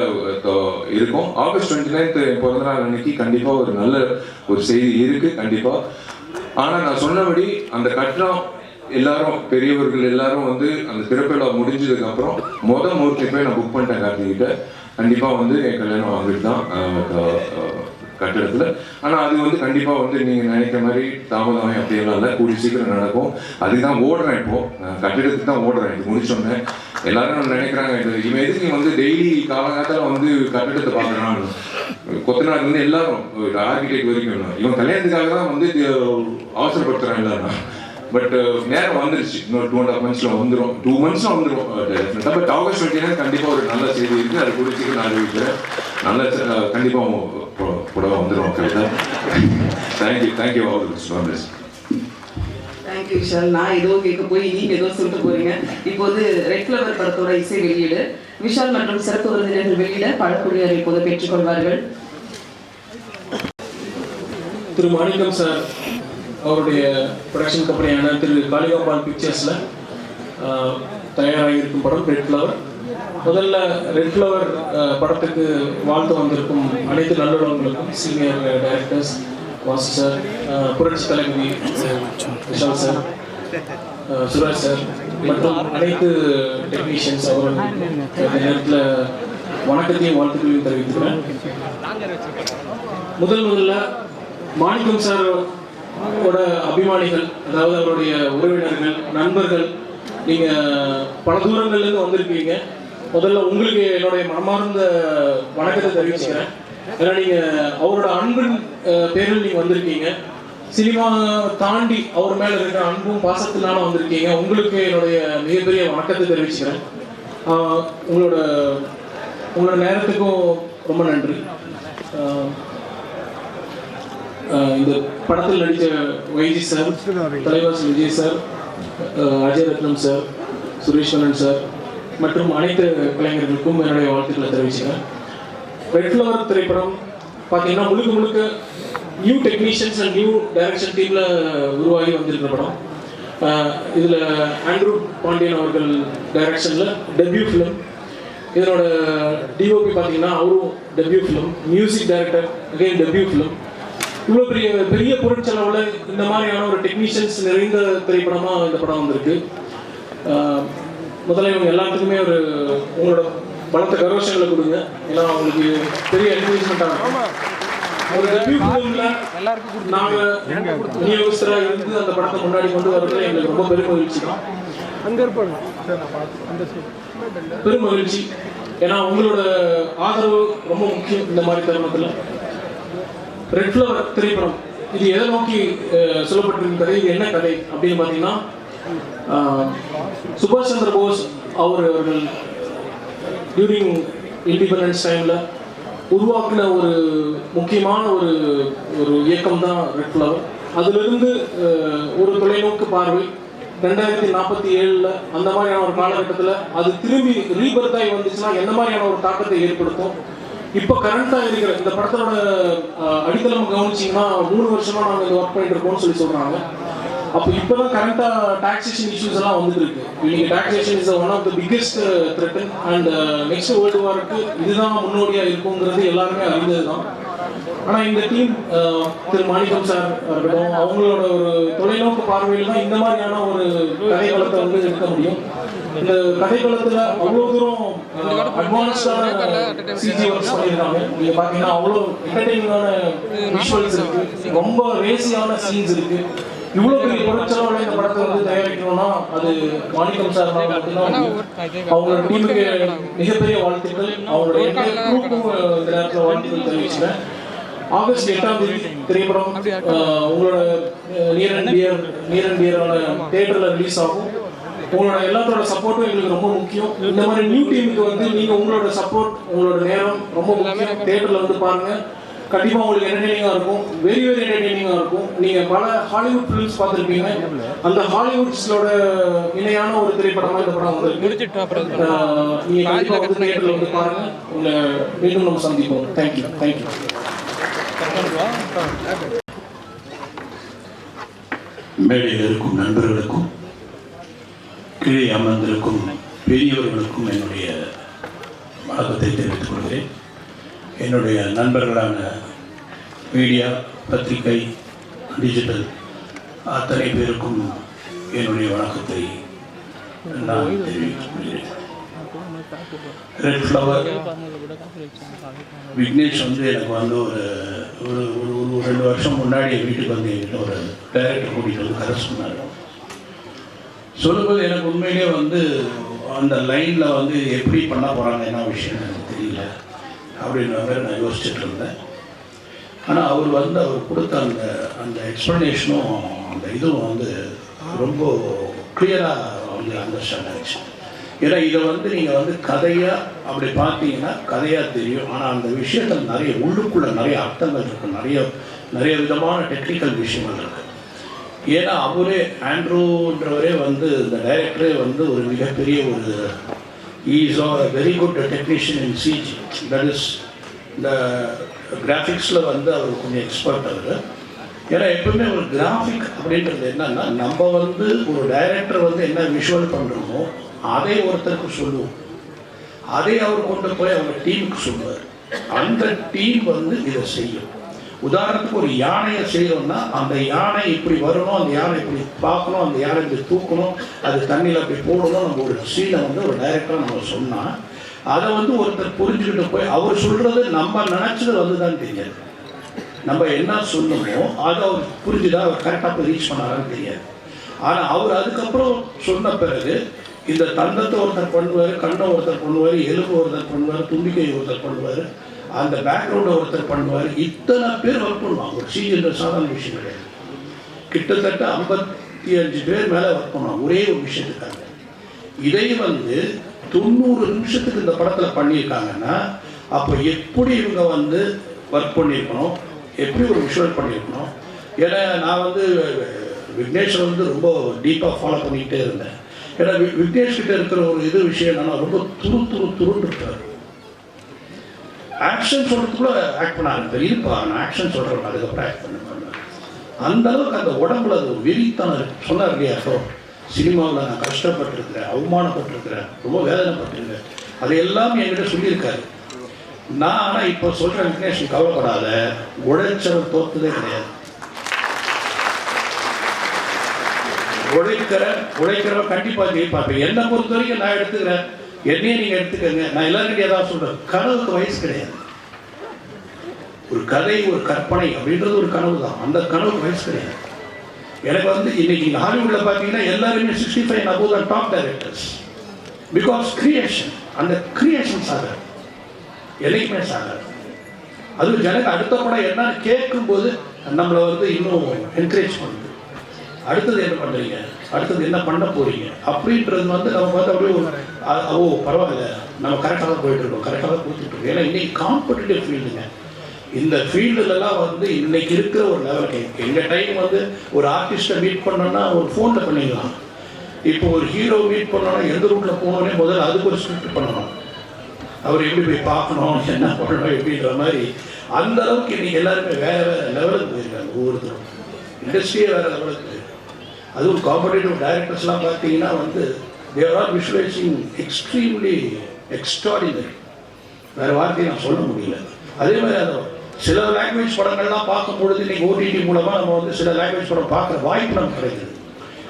இருக்கும். ஆகஸ்ட் 29 பிறந்தநாள் அன்னைக்கு கண்டிப்பாக ஒரு நல்ல ஒரு செய்தி இருக்குது கண்டிப்பாக. ஆனால் நான் சொன்னபடி அந்த கட்டணம் எல்லாரும் பெரியவர்கள் எல்லாரும் வந்து அந்த திறப்பில் முடிஞ்சதுக்கப்புறம் மூர்த்தி போய் நான் புக் பண்ணிட்டேன் கார்த்திகிட்ட. கண்டிப்பாக வந்து என் கல்யாணம் ஆகிட்டு தான் கட்டிடத்தில். ஆனால் அது வந்து கண்டிப்பாக வந்து நீங்கள் நினைக்கிற மாதிரி தாமதம் அப்படியெல்லாம் இல்லை, கூடி சீக்கிரம் நடக்கும். அதுக்கு தான் ஓடுறேன். இப்போது கட்டிடத்துக்கு தான் ஓடுறேன். இது முடிச்சோன்னே எல்லாரும் நினைக்கிறாங்க இவன் எதுக்கு வந்து டெய்லி காலங்காலத்தில் வந்து கட்டிடத்தை பார்க்குறான், கொத்தனார் வந்து எல்லாரும் ஆர்கிடெக்ட் வரைக்கும் இவன் கல்யாணத்துக்காக தான் வந்து அவசரப்படுத்துகிறான் எல்லாரும். பட் நேரம் வந்துருச்சு. இன்னொரு 2.5 monthsல வந்துடும், 2 monthsல வந்துடும் டெஃபினட்டாக. பட் ஆகஸ்ட் 29 கண்டிப்பாக ஒரு நல்ல செய்தி இருக்குது. அது கூட சீக்கிரம் நான் அறிவிக்கிறேன். நல்ல கண்டிப்பாக கூட வந்துடும். கரெக்டாக thank you all this. Thank you Vishal. நான் ஏதோ கேட்க போய் நீங்கள் ஏதோ சொல்லிட்டு போறீங்க. இப்போது ரெட் ஃப்ளவர் படத்தோட இசை வெளியீடு விஷால் மற்றும் சிறப்பு விருந்தினர்கள் வெளியிட பழக்குடியார் இப்போது பெற்றுக்கொள்வார்கள். திரு மாணிக்கம் சார் அவருடைய ப்ரொடக்ஷன் கம்பெனியான திரு காளிகாம்பாள் பிக்சர்ஸில் தயாராகி இருக்கும் படம் ரெட் ஃப்ளவர். முதல்ல ரெட் ஃப்ளவர் படத்துக்கு வாழ்த்து வந்திருக்கும் அனைத்து நல்லுறவங்களுக்கும், சீனியர் டைரக்டர்ஸ் வாசு சார், புரட்சி தலைவி விஷால் சார், சுராஜ் சார் மற்றும் அனைத்து டெக்னீஷியன்ஸ் அவர்கள் இந்த நேரத்தில் வணக்கத்தையும் வாழ்த்துக்களையும் தெரிவித்துக்கிறேன். முதல்ல மாணிக்கம் சாரோட அபிமானிகள், அதாவது அவருடைய உறவினர்கள், நண்பர்கள், நீங்கள் பல தூரங்கள்லேருந்து வந்திருக்கீங்க. முதல்ல உங்களுக்கு என்னுடைய மனமார்ந்த வணக்கத்தை தெரிவிச்சுக்கிறேன். ஏன்னா நீங்கள் அவரோட அன்பின் பேரில் நீங்கள் வந்திருக்கீங்க. சினிமா தாண்டி அவர் மேலே இருக்கிற அன்பும் பாசத்தினால வந்திருக்கீங்க. உங்களுக்கு என்னுடைய மிகப்பெரிய வணக்கத்தை தெரிவிச்சுக்கிறேன். உங்களோட நேரத்துக்கும் ரொம்ப நன்றி. இந்த படத்தில் நடித்த YG sir, Thalaivasal Vijay sir, Ajay Rathnam sir, Suresh Kannan sir மற்றும் அனைத்து கலைஞர்களுக்கும் என்னுடைய வாழ்த்துக்களை தெரிவிச்சுக்கிறேன். ரெட் ஃப்ளவர் திரைப்படம் பார்த்தீங்கன்னா முழுக்க new technicians and new direction டீமில் உருவாகி வந்திருக்கிற படம். இதில் ஆண்ட்ரூ பாண்டியன் அவர்கள் டைரக்ஷனில் டெபியூ ஃபிலிம். இதனோட டிஓபி பார்த்தீங்கன்னா அவரும் debut film. Music director again debut film. இவ்வளோ பெரிய பொருட்செலவில் இந்த மாதிரியான ஒரு டெக்னீஷியன்ஸ் நிறைந்த திரைப்படமாக இந்த படம் வந்திருக்கு. முதல்ல இவங்க எல்லாத்துக்குமே உங்களோட பலத்த கரோஷங்களை கொடுங்க. ஏன்னா அவங்களுக்கு பெரிய என்கரேஜ்மெண்ட்டாக இருக்கும். ஒரு டெபியூ ஃபிலிமில் நாங்கள் விநியோகஸ்தராக இருந்து அந்த படத்தை முன்னாடி கொண்டு வரது எங்களுக்கு ரொம்ப பெருமகிழ்ச்சி தான். பெருமகிழ்ச்சி. ஏன்னா உங்களோட ஆதரவு ரொம்ப முக்கியம் இந்த மாதிரி தருணத்தில். ரெட் ஃப்ளவர் திரைப்படம் இது எதை நோக்கி சொல்லப்பட்டிருக்கும் கதை, இது என்ன கதை அப்படின்னு பார்த்தீங்கன்னா, சுபாஷ் சந்திர போஸ் அவர்கள் டியூரிங் இண்டிபெண்டன்ஸ் டைமில் உருவாக்கின ஒரு முக்கியமான ஒரு இயக்கம் தான் ரெட் ஃப்ளவர். அதிலிருந்து ஒரு தொலைநோக்கு பார்வை 2047 அந்த மாதிரியான ஒரு காலகட்டத்தில் அது திரும்பி ரீபர்த்தாகி வந்துச்சுன்னா எந்த மாதிரியான ஒரு தாக்கத்தை ஏற்படுத்தும். இப்போ கரண்டாக இருக்கிற இந்த படத்தோட அடித்தளம் கவனிச்சிங்கன்னா 3 வருஷமாக நாங்கள் இந்த ஒர்க் பண்ணிட்டு இருக்கோம்னு சொல்கிறாங்க. அப்போ இப்போ தான் கரண்டாக டாக்ஸேஷன் இஷ்யூஸ் எல்லாம் வந்துட்டு இருக்கு. இன்னைக்கு taxation is one of the biggest threaten and next world வாருக்கு இதுதான் முன்னோடியாக இருக்குங்கிறது எல்லாருமே அறிந்தது தான். ஆனால் இந்த டீம் திரு மாணிக்கம் சார் இருக்கட்டும், அவங்களோட ஒரு தொலைநோக்கு பார்வையில் தான் இந்த மாதிரியான ஒரு கதைக்களத்தை எடுக்க முடியும். இந்த கதைக்களத்தில் அவ்வளோ தூரம் அட்வான்ஸ்டான சிஜி ஒர்க்ஸ் பண்ணியிருக்காங்க. நீங்கள் பார்த்தீங்கன்னா அவ்வளோ என்டர்டெய்னிங்கான விஷுவல்ஸ் இருக்குது, ரொம்ப ரேசியான சீன்ஸ் இருக்குது. இவ்வளோ பெரிய பொருட்செலவில் இந்த படத்தை தயாரிக்கணும்னா அது மாணிக்கம் சார் மட்டும்தான். அவங்களோட டீமுக்கு மிகப்பெரிய வாழ்த்துக்கள். அவங்களோட இந்த நேரத்தில் வாழ்த்துக்கள் தெரிவிச்சுக்கிறேன். ஆகஸ்ட் 8ஆம் தேதி திரைப்படம் உங்களோட நியர் அண்ட் டியரான தியேட்டரில் ரிலீஸ் ஆகும். உங்களோட எல்லாத்தோட சப்போர்ட்டும் எங்களுக்கு ரொம்ப முக்கியம். இந்த மாதிரி நியூ டீமுக்கு நீங்கள் உங்களோட சப்போர்ட், உங்களோட நேரம் ரொம்ப முக்கியம். தியேட்டரில் பாருங்கள். கண்டிப்பாக உங்களுக்கு என்டர்டெய்னிங்காக இருக்கும், வெரி என்டர்டெய்னிங்காக இருக்கும். நீங்கள் பல ஹாலிவுட் ஃபிலிம்ஸ் பார்த்துருப்பீங்க. அந்த ஹாலிவுட்ஸோட இணையான ஒரு திரைப்படமாக இந்த படம் வந்து நீங்கள் கண்டிப்பாக தியேட்டரில் பாருங்கள். உங்களை மீண்டும் நம்ம சந்திப்போம். தேங்க்யூ. மேடையில் இருக்கும் நண்பர்களுக்கும் கீழே அமர்ந்திருக்கும் பெரியவர்களுக்கும் என்னுடைய வணக்கத்தை தெரிவித்துக் கொள்கிறேன். என்னுடைய நண்பர்களான மீடியா, பத்திரிகை, டிஜிட்டல் அத்தனை பேருக்கும் என்னுடைய வணக்கத்தை நான் தெரிவித்துக் கொள்கிறேன். ரெட் ஃப்ளவர் விக்னேஷ் எனக்கு ஒரு 2 வருஷம் முன்னாடி வீட்டுக்கு வந்து என்கிட்ட ஒரு டைரக்டர் கூட்டிகிட்டு வந்து கதை சொன்னார். சொல்லும்போது எனக்கு உண்மையிலே அந்த லைனில் எப்படி பண்ண போகிறாங்க, என்ன விஷயம் எனக்கு தெரியல அப்படின்ற மாதிரி நான் யோசிச்சுட்டு இருந்தேன். ஆனால் அவர் கொடுத்த அந்த எக்ஸ்ப்ளனேஷனும் அந்த இதுவும் ரொம்ப கிளியராக அண்டர்ஸ்டாண்ட் ஆச்சு. ஏன்னா இதை நீங்கள் கதையாக அப்படி பார்த்தீங்கன்னா கதையாக தெரியும். ஆனால் அந்த விஷயங்கள் நிறைய உள்ளுக்குள்ளே நிறைய அர்த்தங்கள் இருக்குது, நிறைய விதமான டெக்னிக்கல் விஷயங்கள் இருக்குது. ஏன்னா அவரே ஆண்ட்ரூன்றவரே இந்த டைரக்டரே ஒரு மிகப்பெரிய ஒரு is a very good technician in CG, that is இந்த கிராஃபிக்ஸில் அவர் கொஞ்சம் எக்ஸ்பர்ட் அவர். ஏன்னா எப்பவுமே ஒரு கிராஃபிக் அப்படின்றது என்னன்னா, நம்ம ஒரு டைரக்டர் என்ன விஷுவல் பண்ணுறோமோ அதை ஒருத்தருக்கு சொல்லுவோம், அதை அவர் கொண்டு போய் அவங்க டீமுக்கு சொல்லுவார். அந்த டீம் இதை செய்யும். உதாரணத்துக்கு ஒரு யானையை செய்யறோம்னா அந்த யானை இப்படி வரணும், அந்த யானை இப்படி பார்க்கணும், அந்த யானை இப்படி தூக்கணும், அது தண்ணியில் அப்படி போடணும், நம்ம ஒரு சீனை வந்து ஒரு டைரக்டராக நம்ம சொன்னால் அதை வந்து ஒருத்தர் புரிஞ்சுக்கிட்டு போய் அவர் சொல்றது நம்ம நினைச்சது வந்துதான் தெரியாது. நம்ம என்ன சொல்லணுமோ அதை அவர் புரிஞ்சுதான் அவர் கரெக்டாக போய் ரீச் பண்ணாரான்னு தெரியாது. ஆனால் அவர் அதுக்கப்புறம் சொன்ன பிறகு இந்த தந்தத்தை ஒருத்தர் பண்ணுவார், கண்ணை ஒருத்தர் பண்ணுவார், எலும்பு ஒருத்தர் பண்ணுவார், தும்பிக்கை ஒருத்தர் பண்ணுவார், அந்த பேக்ரவுண்டை ஒருத்தர் பண்ணுவார். இத்தனை பேர் ஒர்க் பண்ணுவாங்க. ஒரு சீஜன்ற சாதாரண விஷயம் கிடையாது. கிட்டத்தட்ட 55 பேர் மேலே ஒர்க் பண்ணுவாங்க ஒரே ஒரு விஷயத்துக்காக. இதை வந்து 90 நிமிஷத்துக்கு இந்த படத்தில் பண்ணியிருக்காங்கன்னா அப்போ எப்படி இவங்க வந்து ஒர்க் பண்ணியிருக்கணும், எப்படி ஒரு விஷுவல் பண்ணியிருக்கணும். ஏன்னா நான் வந்து விக்னேஷை வந்து ரொம்ப டீப்பாக ஃபாலோ பண்ணிக்கிட்டே இருந்தேன். ஏன்னா விக்னேஷ் கிட்ட இருக்கிற ஒரு இது விஷயம் என்னன்னா ரொம்ப துருன்னு இருப்பார். ஆக்ஷன் சொல்கிறதுக்குள்ள ஆக்ட் பண்ண ஆரம்பிப்பார். இருப்பா நான் ஆக்ஷன் சொல்கிறேன் அதுக்கப்புறம் ஆக்ட் பண்ணுவேன். அந்த அளவுக்கு அந்த உடம்புல அது ஒரு வெறித்தனம் சொன்னார் இல்லையா. ஸோ சினிமாவில் நான் கஷ்டப்பட்டிருக்கிறேன், அவமானப்பட்டிருக்கிறேன், ரொம்ப வேதனைப்பட்டிருக்கிறேன், அது எல்லாமே என்கிட்ட சொல்லியிருக்காரு. நான் ஆனால் இப்போ சொல்கிறேன் விக்னேஷ் கவலைப்படாத, உழைச்சவர் தோற்றதே கிடையாது. உழைக்கிறவன் கண்டிப்பாக ஜெயிப்பாங்க. என்னை பொறுத்த வரைக்கும் நான் எடுத்துக்கிறேன், என்னையே நீங்கள் எடுத்துக்கங்க. நான் எல்லாருக்கிட்டே ஏதாவது சொல்கிறேன், கனவுக்கு வயசு கிடையாது. ஒரு கதை, ஒரு கற்பனை அப்படின்றது ஒரு கனவு தான். அந்த கனவுக்கு வயசு கிடையாது. எனக்கு வந்து இன்னைக்கு ஹாலிவுட்ல பார்த்தீங்கன்னா எல்லாருமே 65 and above தான் டாப் டைரக்டர்ஸ். பிகாஸ் கிரியேஷன், அந்த கிரியேஷன் சாகர் என்னைக்குமே சாகர். அதுவும் எனக்கு அடுத்த படம் என்னன்னு கேட்கும்போது நம்மளை வந்து இன்னும் என்கரேஜ் பண்ணுது. அடுத்தது என்ன பண்ணுறீங்க, அடுத்தது என்ன பண்ண போறீங்க அப்படின்றது வந்து நம்ம பார்த்து அப்படியே ஓ பரவாயில்ல, நம்ம கரெக்டாக தான் போயிட்டு இருக்கோம், கரெக்டாக தான் கொடுத்துட்டு இருக்கோம். ஏன்னா இன்னைக்கு காம்படிட்டிவ் ஃபீல்டுங்க. இந்த ஃபீல்டுலலாம் வந்து இன்னைக்கு இருக்கிற ஒரு லெவலுக்கு எங்கள் டைம் வந்து ஒரு ஆர்டிஸ்ட்டை மீட் பண்ணோன்னா ஒரு ஃபோனில் பண்ணிடலாம். இப்போ ஒரு ஹீரோ மீட் பண்ணோன்னா எந்த ரூட்டில் போனோன்னே முதல்ல அதுக்கு ஒரு ஸ்கிரிப்ட் பண்ணணும், அவர் எப்படி போய் பார்க்கணும், என்ன பண்ணணும் எப்படின்ற மாதிரி. அந்த அளவுக்கு இன்னைக்கு எல்லாருமே வேற வேறு லெவலுக்கு போயிருக்காங்க. ஒவ்வொருத்தரும் இண்டஸ்ட்ரியே வேறு லெவலுக்கு போயிருக்கு. அதுவும் காம்படிட்டிவ் டைரக்டர்ஸ்லாம் பார்த்தீங்கன்னா வந்து there are visualising extremely extraordinary. வேறு வார்த்தையை நான் சொல்ல முடியல. அதே மாதிரி அந்த சில லாங்குவேஜ் படங்கள்லாம் பார்க்கும்பொழுது இன்னைக்கு ஓடிடி மூலமாக நம்ம வந்து சில லாங்குவேஜ் படம் பார்க்குற வாய்ப்பு நமக்கு கிடைக்குது.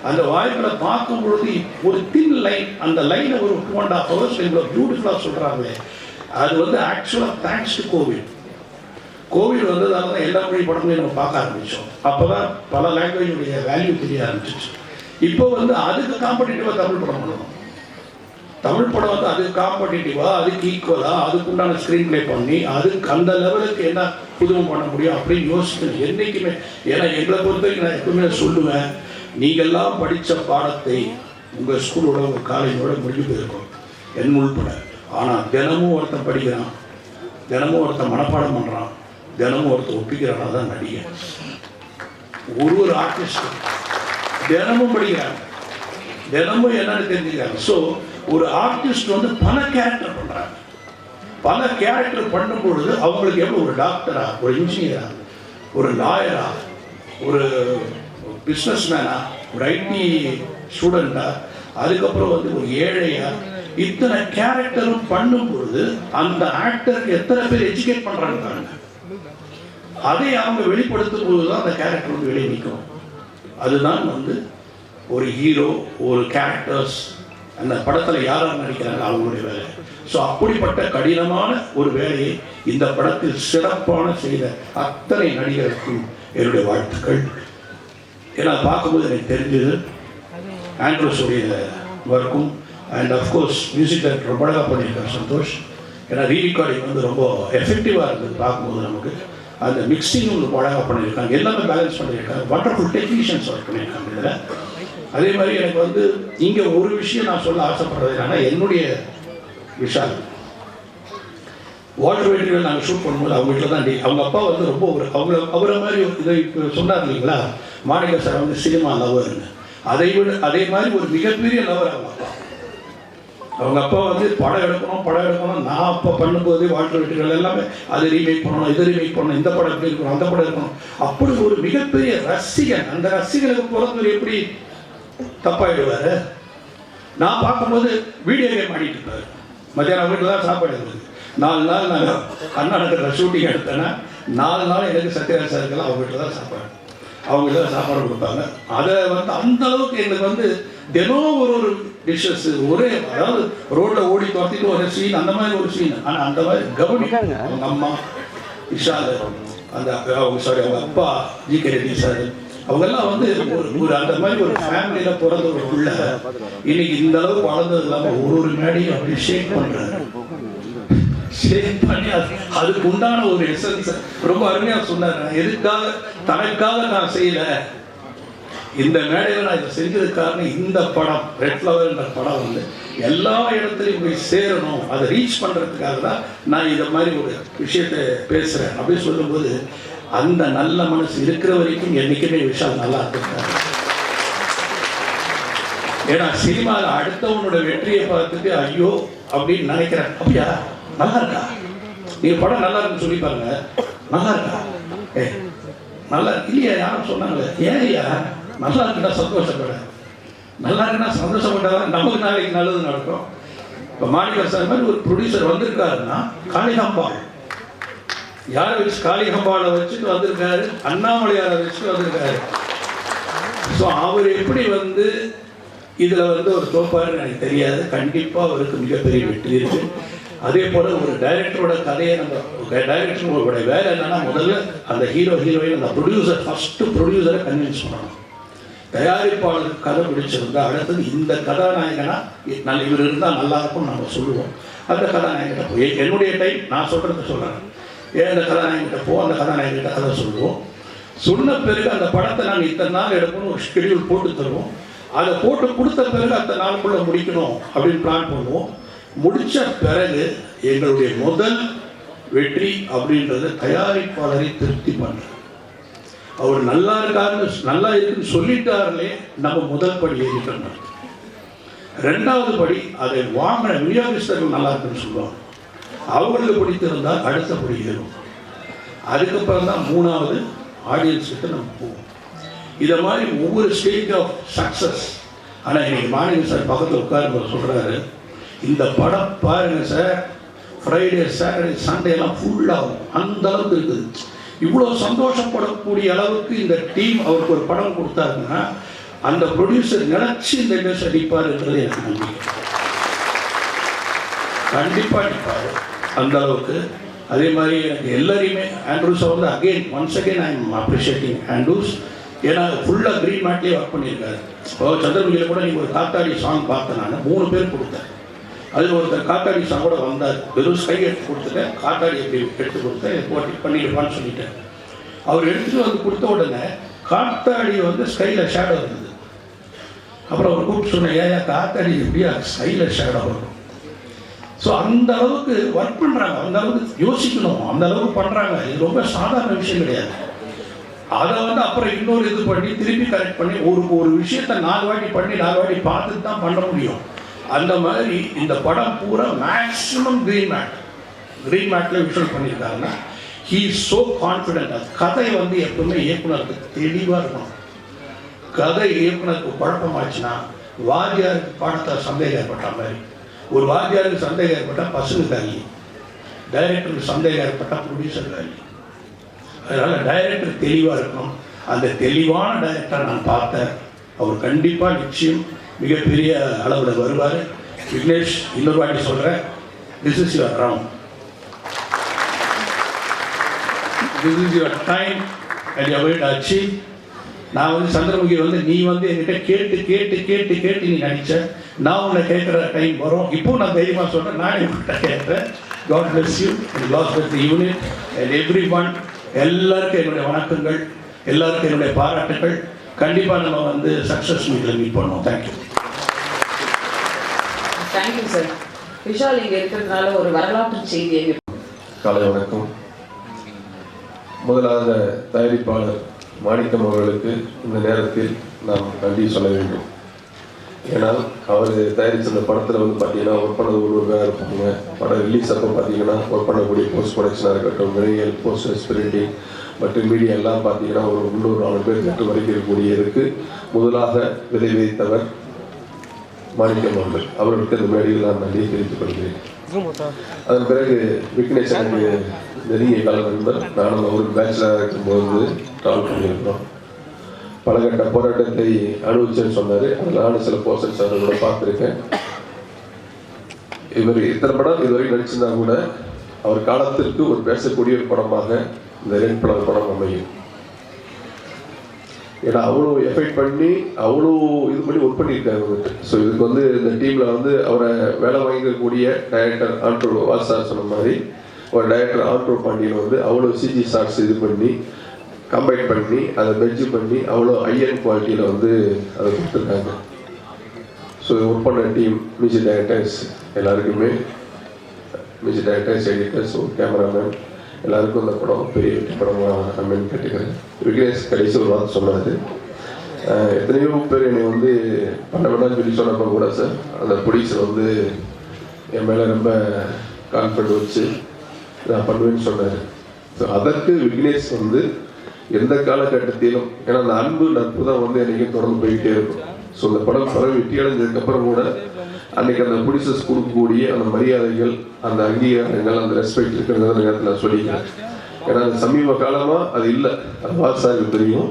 அந்த வாய்ப்புகளை பார்க்கும் பொழுது ஒரு தின் லைன், அந்த லைனை ஒரு 2.5 hours இவ்வளோ பியூட்டிஃபுல்லாக சொல்கிறாங்களே, அது வந்து ஆக்சுவலாக தேங்க்ஸ் டு கோவிட் வந்ததால தான் எல்லா மொழி படங்களையும் நம்ம பார்க்க ஆரம்பித்தோம். அப்போ தான் பல லாங்குவேஜுடைய வேல்யூ தெரிய ஆரம்பிச்சிச்சு. இப்போ வந்து அதுக்கு காம்படிட்டிவாக தமிழ் படம் பண்ணணும். தமிழ் படம் வந்து அதுக்கு காம்படிட்டிவாக, அதுக்கு ஈக்குவலாக, அதுக்குண்டான ஸ்க்ரீன் ப்ளே பண்ணி அதுக்கு அந்த லெவலுக்கு என்ன புதுமை பண்ண முடியும் அப்படின்னு யோசிக்கணும் என்றைக்குமே. ஏன்னா எங்களை பொறுத்தவரைக்கும் நான் எப்பவுமே சொல்லுவேன், நீங்கள்லாம் படித்த பாடத்தை உங்கள் ஸ்கூலோட உங்கள் காலேஜோட முடிஞ்சு போயிருக்கோம், என் உள்பட. ஆனால் தினமும் ஒருத்தன் படிக்கிறான், தினமும் ஒருத்தன் மனப்பாடம் பண்ணுறான், தினமும் ஒருத்தர் ஒப்பிக்கிறானா தான் நடிகை. ஒரு ஆர்டிஸ்ட் தினமும் படிக்கிறாங்க, தினமும் என்னன்னு தெரிஞ்சுக்கிறாங்க. ஸோ ஒரு ஆர்டிஸ்ட் வந்து பல கேரக்டர் பண்ணுறாங்க. பல கேரக்டர் பண்ணும்பொழுது அவங்களுக்கு எவ்வளோ ஒரு டாக்டரா, ஒரு இன்ஜினியரா, ஒரு லாயரா, ஒரு பிஸ்னஸ் மேனா, ஒரு ஐடி ஸ்டூடெண்டா, அதுக்கப்புறம் வந்து ஒரு ஏழையா, இத்தனை கேரக்டரும் பண்ணும் பொழுது அந்த ஆக்டருக்கு எத்தனை பேர் எஜுகேட் பண்றாங்க, அதை அவங்க வெளிப்படுத்தும் போதுதான் அந்த கேரக்டர் வந்து வெளியே நிற்கும். அதுதான் வந்து ஒரு ஹீரோ, ஒரு கேரக்டர்ஸ் அந்த படத்தில் யாராக நடிக்கிறாங்க அவங்களுடைய வேலை. ஸோ அப்படிப்பட்ட கடினமான ஒரு வேலையை இந்த படத்தில் சிறப்பான செய்த அத்தனை நடிகருக்கும் என்னுடைய வாழ்த்துக்கள். ஏன்னா பார்க்கும்போது எனக்கு தெரிஞ்சது ஆண்ட்ரூஸுடைய ஒர்க்கும் அண்ட் அஃப்கோர்ஸ் மியூசிக் டைரக்டர் ரொம்ப அழகாக பண்ணியிருக்கார் சந்தோஷ். ஏன்னா ரீரெக்கார்டிங் வந்து ரொம்ப எஃபெக்டிவாக இருந்தது பார்க்கும்போது. நமக்கு அந்த மிக்சிங் ரொம்ப அழகாக பண்ணியிருக்காங்க, எல்லாமே பேலன்ஸ் பண்ணியிருக்காங்க, வண்டர்ஃபுல் டெக்னீஷியன்ஸ் ஒர்க் பண்ணியிருக்காங்க இதில். அதே மாதிரி எனக்கு வந்து இங்கே ஒரு விஷயம் நான் சொல்ல ஆசைப்படுறது என்னன்னா, என்னுடைய விஷால் வாட்டர் வெட்டிகள் நாங்கள் ஷூட் பண்ணும்போது அவங்க வீட்டில் தான் அவங்க அப்பா வந்து ரொம்ப ஒரு அவரை மாதிரி இதை இப்போ சொன்னார் இல்லைங்களா, மாணிக்க சார் வந்து சினிமா லவர்னு. அதே மாதிரி ஒரு மிகப்பெரிய லவர் அவங்க அப்பா வந்து படம் எடுக்கணும். நான் அப்போ பண்ணும்போது வாட்டர் வெட்டிகள் எல்லாமே அதை ரீமேக் பண்ணணும், இதை ரீமேக் பண்ணணும், இந்த படம் எப்படி இருக்கணும், அந்த படம் இருக்கணும். அப்படி ஒரு மிகப்பெரிய ரசிகன். அந்த ரசிகனுக்கு பிறந்தவர் எப்படி தப்பாயிடுவார். நான் பார்க்கும்போது வீடியோ கேம் ஆடிட்டு இருப்பார். மத்தியானம் வீட்டில் தான் சாப்பாடு இருந்தது. 4 நாள் நான் கர்நாடகத்தில் ஷூட்டிங் எடுத்தேன்னா 4 நாள் எனக்கு சத்யராஜ் சாருக்கெல்லாம் அவங்க வீட்டில் தான் சாப்பாடு, அவங்க தான் சாப்பாடு கொடுப்பாங்க. அதை வந்து அந்த அளவுக்கு எங்களுக்கு வந்து தினம் ஒரு டிஷ்ஷஸ் ஒரே, அதாவது ரோட்டில் ஓடி துரத்திட்டு ஒரு சீன், அந்த மாதிரி ஒரு சீன். ஆனால் அந்த மாதிரி கவனிக்காங்க அவங்க அம்மா விஷால், அந்த அவங்க அப்பா ஜி.கே. ரெட்டி சார், அவங்கெல்லாம் வந்து ஒரு அந்த மாதிரி ஒரு ஃபேமிலியில் பிறந்த ஒரு பிள்ளை இன்னைக்கு இந்த அளவுக்கு வளர்ந்தது இல்லாமல் ஒரு மேடையும் அப்படி ஷேக் பண்ணுறாரு. ஷேக் பண்ணி அதுக்கு உண்டான ஒரு எசன்ஸ் ரொம்ப அருமையாக சொன்னார். எதுக்காக தனக்காக நான் செய்யலை, இந்த மேடையில் நான் இதை செஞ்சதுக்கு காரணம் இந்த படம் ரெட் ஃப்ளவர்ன்ற படம் வந்து எல்லா இடத்துலையும் போய் சேரணும், அதை ரீச் பண்ணுறதுக்காக தான் நான் இதை மாதிரி ஒரு விஷயத்தை பேசுகிறேன் அப்படின்னு சொல்லும்போது அந்த நல்ல மனசு இருக்கிற வரைக்கும் என்றைக்குமே விஷால் நல்லா இருக்காரு. ஏன்னா சினிமாவில் அடுத்தவனோட வெற்றியை பார்த்துட்டு ஐயோ அப்படின்னு நினைக்கிறேன். அப்படியா, நல்லா இருக்கா, நீங்கள் படம் நல்லா இருக்குன்னு சொல்லி பாருங்க, நல்லா இருக்கா, நல்லா இல்லையா, யாரும் சொன்னாங்களே, ஏன் ஐயா நல்லா இருக்குன்னா சந்தோஷப்பட, நல்லா இருக்குன்னா சந்தோஷப்பட்டாதான் நமக்கு நாளைக்கு நல்லது நடக்கும். இப்போ மாணிக்கம் சார் மாதிரி ஒரு ப்ரொடியூசர் வந்திருக்காருன்னா காளிகாம்பாள், யாரை வச்சு காளிகாம்பாளை வச்சுட்டு வந்திருக்காரு, அண்ணாமலையாரை வச்சுட்டு வந்திருக்காரு. ஸோ அவர் எப்படி வந்து இதில் வந்து ஒரு தோப்பாருன்னு எனக்கு தெரியாது. கண்டிப்பாக அவருக்கு மிகப்பெரிய வெற்றி இருக்கு. அதே போல் ஒரு டைரக்டரோட கதையை நம்ம டைரக்டரோட வேலை என்னன்னா முதல்ல அந்த ஹீரோயின் அந்த ப்ரொடியூசர் ஃபஸ்ட்டு ப்ரொடியூசரை கன்வின்ஸ் பண்ணணும். தயாரிப்பாளருக்கு கதை பிடிச்சிருந்தா அடுத்தது இந்த கதாநாயகனா இவர் இருந்தால் நல்லா இருக்கும்னு நம்ம சொல்லுவோம். அந்த கதாநாயகிட்ட போய் என்னுடைய டைம் நான் சொல்கிறத சொல்கிறேன், ஏன் அந்த கதாநாயகிட்ட போ, அந்த கதாநாயகிட்ட கதை சொல்லுவோம். சொன்ன பிறகு அந்த படத்தை நாங்கள் இத்தனை நாள் எடுக்கணும் ஒரு ஷெடியூல் போட்டு தருவோம். அதை போட்டு கொடுத்த பிறகு அந்த நாளுக்குள்ளே முடிக்கணும் அப்படின்னு பிளான் பண்ணுவோம். முடித்த பிறகு எங்களுடைய முதல் வெற்றி அப்படின்றத தயாரிப்பாளரை திருப்தி பண்ணுறேன். அவர் நல்லா இருக்குன்னு சொல்லிட்டார்களே நம்ம முதல் படி ஏறிட்டோம். 2வது படி அதை வாங்கின விநியோகஸ்தர்கள் நல்லா இருக்குன்னு சொல்லுவாங்க, அவங்களுக்கு பிடித்திருந்தால் அடுத்த படி ஏறும். அதுக்கப்புறம் தான் 3வது ஆடியன்ஸ் கிட்ட நம்ம போவோம். இதை மாதிரி ஒவ்வொரு ஸ்டேஜ் ஆஃப் சக்ஸஸ். ஆனால் இன்னைக்கு மாணிக்கம் சார் பக்கத்தில் உட்காரும்போது சொல்கிறாரு, இந்த படம் பாருங்க சார், ஃப்ரைடே சாட்டர்டே சண்டே எல்லாம் ஃபுல்லாகும், அந்த அளவுக்கு இருக்குது. இவ்வளோ சந்தோஷப்படக்கூடிய அளவுக்கு இந்த டீம் அவருக்கு ஒரு படம் கொடுத்தாருன்னா அந்த ப்ரொடியூசர் நினச்சி இந்த பேச அடிப்பாருன்றது எனக்கு நம்பிக்கை. கண்டிப்பாக அடிப்பார் அந்த அளவுக்கு. அதே மாதிரி எனக்கு எல்லாரையுமே ஆண்ட்ரூஸை வந்து once again I am appreciating Andrews. ஏன்னா ஃபுல்லாக க்ரீன் மேட்லேயே ஒர்க் பண்ணியிருக்காரு. இப்போ சந்திரமுகியில் கூட நீங்கள் ஒரு காத்தாடி சாங் பார்த்தேன், நான் 3 பேர் கொடுத்தேன். அதில் ஒருத்தர் காத்தாடி சாங் கூட வந்தார், வெறும் ஸ்கை எடுத்து கொடுத்துட்டேன், காத்தாடி எப்படி எடுத்து கொடுத்தேன் போட்டி பண்ணிடுவான்னு சொல்லிட்டேன். அவர் எடுத்துகிட்டு வந்து கொடுத்த உடனே காத்தாடி வந்து ஸ்கையில் ஷேடோ இருந்தது. அப்புறம் அவர் கூப்பிட்டு சொன்னேன், ஏன் காத்தாடி எப்படியா ஸ்கையில் ஷேடோ வரும். ஸோ அந்த அளவுக்கு ஒர்க் பண்ணுறாங்க, அந்த அளவுக்கு யோசிக்கணும், அந்த அளவுக்கு பண்ணுறாங்க. இது ரொம்ப சாதாரண விஷயம் கிடையாது. அதை வந்து அப்புறம் இன்னொரு இது பண்ணி திருப்பி கரெக்ட் பண்ணி ஒரு விஷயத்தை 4 வாட்டி பண்ணி 4 வாட்டி பார்த்துட்டு தான் பண்ண முடியும். அந்த மாதிரி இந்த படம் பூரா மேக்ஸிமம் க்ரீன் மேட்டில் விஷுவல் பண்ணியிருக்காங்கன்னா ஹீ இஸ் ஸோ கான்ஃபிடென்ட். அது கதை வந்து எப்பவுமே இயக்குனருக்கு தெளிவாக இருக்கணும். கதை இயக்குனருக்கு குழப்பமாச்சுன்னா வாத்தியாருக்கு பாடத்தை சந்தேகம் ஏற்பட்ட மாதிரி, ஒரு வாத்தியாருக்கு சந்தேகம் ஏற்பட்டால் பசங்க காலி, டைரக்டருக்கு சந்தேகம் ஏற்பட்டால் ப்ரொடியூசர் காலி. அதனால் டைரக்டர் தெளிவாக இருக்கணும். அந்த தெளிவான டைரக்டர் நான் பார்த்தேன். அவர் கண்டிப்பாக நிச்சயம் மிகப்பெரிய அளவில் வருவார். விக்னேஷ், இன்னொரு வாட்டி சொல்கிறேன், this is your round, this is your time and you will achieve. நான் வந்து சந்திரமுகி வந்து நீ வந்து என்கிட்ட கேட்டு கேட்டு கேட்டு கேட்டு நீ நடித்த, நான் உன்னை கேட்குற டைம் வரும். இப்போ நான் தைரியமாக சொல்கிறேன், நான் என்கிட்ட கேட்குறேன். God bless you and lots with the unit and everyone. எல்லாருக்கும் என்னுடைய வணக்கங்கள், எல்லாருக்கும் என்னுடைய பாராட்டுகள். கண்டிப்பாக நம்ம வந்து சக்ஸஸ் மீட்டில் மீட் பண்ணுவோம். தேங்க்யூ. Thank you sir. விஷால் இங்கே இருக்கிறதுனால ஒரு வரலாற்று செய்தியை. காலை வணக்கம். முதலாவது தயாரிப்பாளர் மாணிக்கம் அவர்களுக்கு இந்த நேரத்தில் நாம் நன்றி சொல்ல வேண்டும். ஏன்னால் அவர் தயாரித்த அந்த படத்தில் வந்து பார்த்தீங்கன்னா ஒர்க் பண்ணது ஒருவராக இருப்பாங்க. படம் ரிலீஸ் அப்போ பார்த்தீங்கன்னா ஒர்க் பண்ணக்கூடிய போஸ்ட் ப்ரொடக்ஷனாக இருக்கட்டும், விரையல், போஸ்டர், ஸ்பிரிண்டிங் மற்றும் மீடியா எல்லாம் பார்த்தீங்கன்னா ஒரு 300-400 பேர் கற்று வரைக்கக்கூடிய இருக்கு. முதலாக விதை விதைத்தவர் மாணிக்கம் அவர்களுக்கு அந்த மேடையில் நான் நன்றியை தெரிவித்துக் கொள்கிறேன். அதன் பிறகு விக்னேஷ் எனக்கு நெருங்கிய கால நண்பர். நானும் அவருக்கு பேச்சுலராக இருக்கும்போது ட்ராவல் பண்ணியிருக்கிறோம். பலகட்ட போராட்டத்தை அனுபவிச்சேன்னு சொன்னார். அதில் நானும் சில போர்ஷன்ஸ் அவரோட பார்த்துருக்கேன். இவர் இத்தனை படம் இதுவரை நடிச்சிருந்தா கூட அவர் காலத்திற்கு ஒரு பேசக்கூடிய ஒரு படமாக இந்த ரெட் படம் அமையும். ஏன்னா அவ்வளோ எஃபெக்ட் பண்ணி அவ்வளோ இது பண்ணி ஒர்க் பண்ணியிருக்காங்க வந்துட்டு. ஸோ இதுக்கு வந்து இந்த டீமில் வந்து அவரை வேலை வாங்கிக்கக்கூடிய டைரக்டர் ஆண்ட்ரோ வாசார் சொன்ன மாதிரி ஒரு டைரக்டர் ஆண்ட்ரோ பாண்டியன் வந்து அவ்வளோ சிஜி ஷார்ட்ஸ் இது பண்ணி கம்பைன் பண்ணி அதை பெட்ஜ் பண்ணி அவ்வளோ ஹையன் குவாலிட்டியில் வந்து அதை கொடுத்துருக்காங்க. ஸோ ஒர்க் பண்ண டீம் மியூசிக் டைரக்டர்ஸ் எல்லாருக்குமே, மியூசிக் டைரக்டர்ஸ், எடிட்டர்ஸ், கேமராமேன் எல்லாருக்கும் இந்த படம் பெரிய வெற்றி படமாக அமைன்னு கேட்டுக்கிறேன். விக்னேஷ் கடைசி ஒரு வார்த்தை சொன்னார். எத்தனையோ பேர் என்னை வந்து பண்ண வேண்டாம்னு சொல்லி சொன்னப்போ கூட சார் அந்த ப்ரொடியூசர் வந்து என் மேலே ரொம்ப கான்ஃபிடன்ட் வச்சு நான் பண்ணுவேன்னு சொன்னார். ஸோ அதற்கு விக்னேஷ் வந்து எந்த காலகட்டத்திலும், ஏன்னா அந்த அன்பு நட்பு தான் வந்து என்றைக்கும் தொடர்ந்து போய்கிட்டே இருக்கும். ஸோ இந்த படம் வெற்றி அடைஞ்சதுக்கப்புறம் கூட அன்றைக்கி அந்த ப்ரொடியூசர்ஸ் கொடுக்கக்கூடிய அந்த மரியாதைகள், அந்த அங்கீகாரங்கள், அந்த ரெஸ்பெக்ட் இருக்கிறத நேரத்தில் நான் சொல்லிக்கிறேன். ஏன்னா அது சமீப காலமாக அது இல்லை. அது வாசாருக்கு தெரியும்.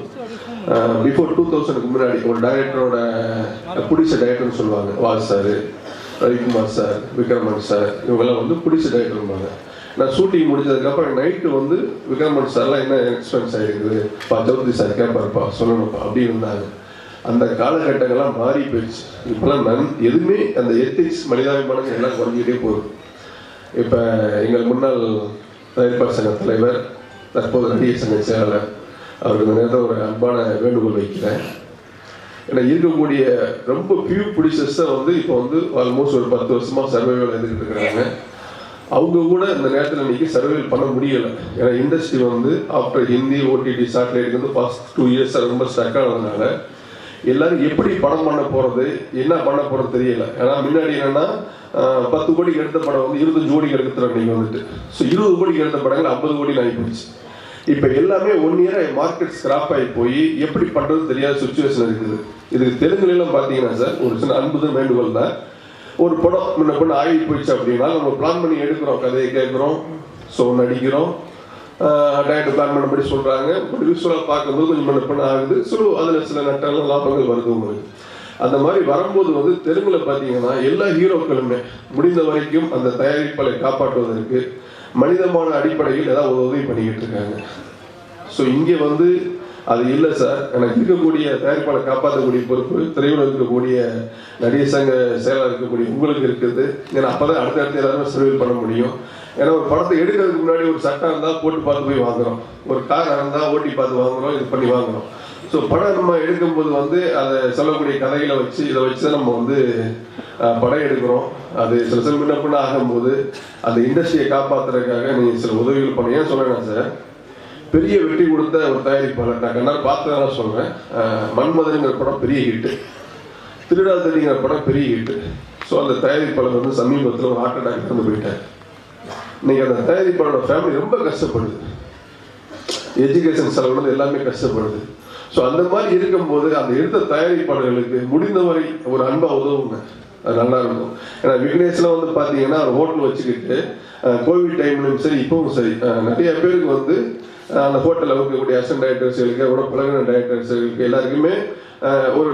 பிஃபோர் 2000க்கு முன்னாடி ஒரு டைரக்டரோட ப்ரொடியூசர் டைரக்டர்னு சொல்லுவாங்க. Was sir, Ravikumar sir, Vikraman sir, இவங்கெல்லாம் வந்து ப்ரொடியூசர் டைரக்டர்பாங்க. நான் ஷூட்டிங் முடிச்சதுக்கப்புறம் நைட்டு வந்து விக்ரமன் சார்லாம் என்ன எக்ஸ்பென்ஸ் ஆகிருக்குது சௌத்ரி சார் கேட்பாருப்பா சொல்லணும்ப்பா அப்படி இருந்தாங்க. அந்த காலகட்டங்கள்லாம் மாறி போயிடுச்சு. இப்போலாம் எதுவுமே அந்த எத்திக்ஸ் மனிதாபிமானம் எல்லாம் குறைஞ்சிட்டே போகுது. இப்போ எங்கள் முன்னாள் தயாரிப்பாளர் சங்க தலைவர், தற்போது நடிகர் சங்க செயலாளர், அவருக்கு இந்த நேரத்தில் ஒரு அன்பான வேண்டுகோள் வைக்கிறேன். ஏன்னா இருக்கக்கூடிய ரொம்ப பியூ ப்ரொடியூசர்ஸ் தான் வந்து இப்போ வந்து ஆல்மோஸ்ட் ஒரு 10 வருஷமாக சர்வைவல் எழுதிக்கிட்டு இருக்கிறாங்க. அவங்க கூட இந்த நேரத்தில் இன்றைக்கி சர்வைவல் பண்ண முடியலை. ஏன்னா இண்டஸ்ட்ரி வந்து ஆஃப்டர் ஹிந்தி, ஓடிடி, சேட்டலைட் வந்து பாஸ்ட் 2 இயர்ஸ் ரொம்ப ஸ்ட்ரக் ஆனதுனால எல்லாரும் எப்படி படம் பண்ண போகிறது, என்ன பண்ண போகிறது தெரியல. ஏன்னா முன்னாடி என்னென்னா 10 கோடிக்கு எடுத்த படம் வந்து 25 கோடிக்கு எடுத்துறோம் நீங்கள் வந்துட்டு. ஸோ 20 கோடிக்கு எடுத்த படங்கள் 50 கோடி ஆகி போச்சு. இப்போ எல்லாமே 1 இயர் மார்க்கெட் ஸ்கிராப் ஆகி போய் எப்படி பண்ணுறது தெரியாத சுச்சுவேஷன் இருக்குது. இதுக்கு தெலுங்குலாம் பார்த்தீங்கன்னா சார் ஒரு சின்ன அன்புதான் வேண்டுகோள் தான். ஒரு படம் முன்ன பண்ண ஆகி போயிடுச்சு அப்படின்னா நம்ம பிளான் பண்ணி எடுக்கிறோம், கதையை கேட்குறோம், ஸோ நடிக்கிறோம், டைரக்டர் பிளான் பண்ணபடி சொல்கிறாங்க. பட் யூஸ்வலாக பார்க்கும்போது கொஞ்சம் பண்ண ஆகுது. ஸோ அதில் சில நட்டங்கள் லாபங்கள் வருது உங்களுக்கு. அந்த மாதிரி வரும்போது வந்து தெலுங்குல பார்த்தீங்கன்னா எல்லா ஹீரோக்களுமே முடிந்த வரைக்கும் அந்த தயாரிப்பாளரை காப்பாற்றுவதற்கு மனிதமான அடிப்படையில் ஏதாவது உதவி பண்ணிக்கிட்டு இருக்காங்க. ஸோ இங்கே வந்து அது இல்லை சார். எனக்கு இருக்கக்கூடிய தயாரிப்பாளரை காப்பாற்றக்கூடிய பொறுப்பு திரையுலகில் இருக்கக்கூடிய நடிகர் சங்க செயலாளர் இருக்கக்கூடிய உங்களுக்கு இருக்குது. ஏன்னா அப்போ தான் அடுத்தடுத்து எல்லாருமே சர்வீல் பண்ண முடியும். ஏன்னா ஒரு படத்தை எடுக்கிறதுக்கு முன்னாடி ஒரு சட்டம் இருந்தால் போட்டு பார்த்து போய் வாங்குகிறோம், ஒரு கார் இருந்தால் ஓட்டி பார்த்து வாங்குகிறோம், இது பண்ணி வாங்குகிறோம். ஸோ படம் நம்ம எடுக்கும்போது வந்து அதை சொல்லக்கூடிய கதைகளை வச்சு இதை வச்சு தான் நம்ம வந்து படம் எடுக்கிறோம். அது சில முன்ன பின்ன ஆகும்போது அந்த இண்டஸ்ட்ரியை காப்பாற்றுறதுக்காக நீங்கள் சில உதவிகள் பண்ண. ஏன் சொல்கிறேன்னா சார், பெரிய வெற்றி கொடுத்த ஒரு தயாரிப்பாளர் நான் கண்ணால் பார்த்ததால சொல்கிறேன். மன்மதனுங்கிற படம் பெரிய ஹிட்டு, திருடாதடிங்கிற படம் பெரிய ஹிட்டு. ஸோ அந்த தயாரிப்பாளர் வந்து சமீபத்தில் ஒரு ஹார்ட் அட்டாக் இருந்து போயிட்டார். இன்னைக்கு அந்த தயாரிப்பாளரோட ஃபேமிலி ரொம்ப கஷ்டப்படுது, எஜுகேஷன் செலவுல எல்லாமே கஷ்டப்படுது. ஸோ அந்த மாதிரி இருக்கும்போது அந்த எடுத்த தயாரிப்பாளர்களுக்கு முடிந்தவரை ஒரு அன்பா உதவுங்க, அது நல்லா இருக்கும். ஏன்னா விக்னேஷ்லாம் வந்து பார்த்தீங்கன்னா ஒரு ஹோட்டல் வச்சுக்கிட்டு கோவிட் டைம்லையும் சரி இப்பவும் சரி நிறைய பேருக்கு வந்து அந்த ஹோட்டலில் இருக்கக்கூடிய அசிஸ்டன்ட் டைரக்டர்ஸ்களுக்கு கூட பழகின டைரக்டர்ஸ்களுக்கு எல்லாருக்குமே ஒரு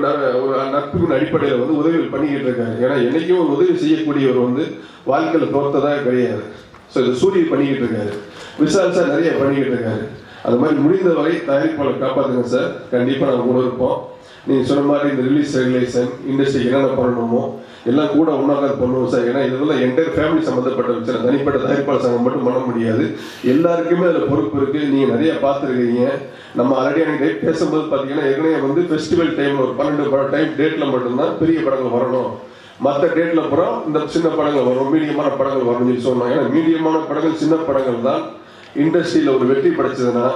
நட்பின் அடிப்படையில் வந்து உதவிகள் பண்ணிக்கிட்டு இருக்காங்க. ஏன்னா என்றைக்கும் ஒரு உதவி செய்யக்கூடியவர் வந்து வாழ்க்கையில் தோற்றதாக கிடையாது. ஸோ இது சூரிய பண்ணிக்கிட்டு இருக்காரு, விஷால் சார் நிறைய பண்ணிக்கிட்டு இருக்காரு. அது மாதிரி முடிந்தவரை தயாரிப்பாளர் காப்பாற்றுங்க சார். கண்டிப்பாக நாங்கள் கூட இருப்போம். நீங்கள் சொன்ன மாதிரி இந்த ரிலீஸ் ரெகுலேஷன் இண்டஸ்ட்ரிக்கு என்னென்ன பண்ணணுமோ எல்லாம் கூட ஒன்றாக பண்ணுவோம் சார். ஏன்னா இதெல்லாம் என்டையர் ஃபேமிலி சம்மந்தப்பட்ட விஷயம், தனிப்பட்ட தயாரிப்பாளர் சங்கம் மட்டும் பண்ண முடியாது. எல்லாருக்குமே அதில் பொறுப்பு இருக்குது. நீங்கள் நிறைய பார்த்துருக்கீங்க. நம்ம ஆல்ரெடி அன்றைக்கி டேட் பேசும்போது பார்த்தீங்கன்னா ஏற்கனவே வந்து ஃபெஸ்டிவல் டைமில் ஒரு 12 டைம் டேட்டில் மட்டும்தான் பெரிய படங்கள் வரணும், மற்ற டேட்டில் அப்புறம் இந்த சின்ன படங்கள் வரும், மீடியமான படங்கள் வரும்னு சொன்னோம். ஏன்னா மீடியமான படங்கள் சின்ன படங்கள் தான் இண்டஸ்ட்ரியில் ஒரு வெற்றி படைச்சதுன்னா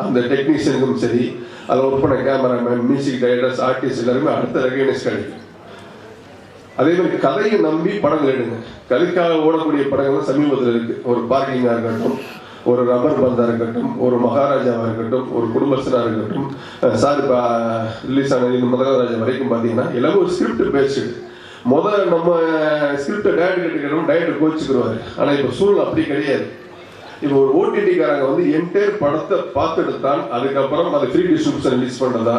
அந்த டெக்னீஷியனுக்கும் சரி, அதை ஒர்க் பண்ண கேமராமேன், மியூசிக் டைரக்டர்ஸ், ஆர்டிஸ்ட் எல்லாருமே அடுத்த ரெகக்னைஸ் கிடைக்கும். அதே மாதிரி கதையை நம்பி படங்கள் எடுங்க. கதைக்காக ஓடக்கூடிய படங்கள் சமீபத்தில் இருக்குது. ஒரு பார்க்கிங்காக இருக்கட்டும், ஒரு ரப்பர் பந்தாக இருக்கட்டும், ஒரு மகாராஜாவாக இருக்கட்டும், ஒரு குடும்பஸ்தனாக இருக்கட்டும், சார் இப்போ ரிலீஸ் ஆன இந்த மகாராஜா வரைக்கும் பார்த்தீங்கன்னா எல்லாமே ஒரு ஸ்கிரிப்ட் பேஸ்டு. நம்ம ஸ்கிரிப்டை டேரக்டர் கேட்கணும், டைரக்டர் கோச்சிக்கிடுவார். ஆனால் இப்போ சூழ்நிலை அப்படி கிடையாது. இப்போ ஒரு ஓடிடிக்காரங்க வந்து என்டையர் படத்தை பார்த்துட்டு தான் அதுக்கப்புறம் அதை ஃப்ரீ டிஸ்ட்ரிபியூஷன் ரிலீஸ் பண்ணுறதா,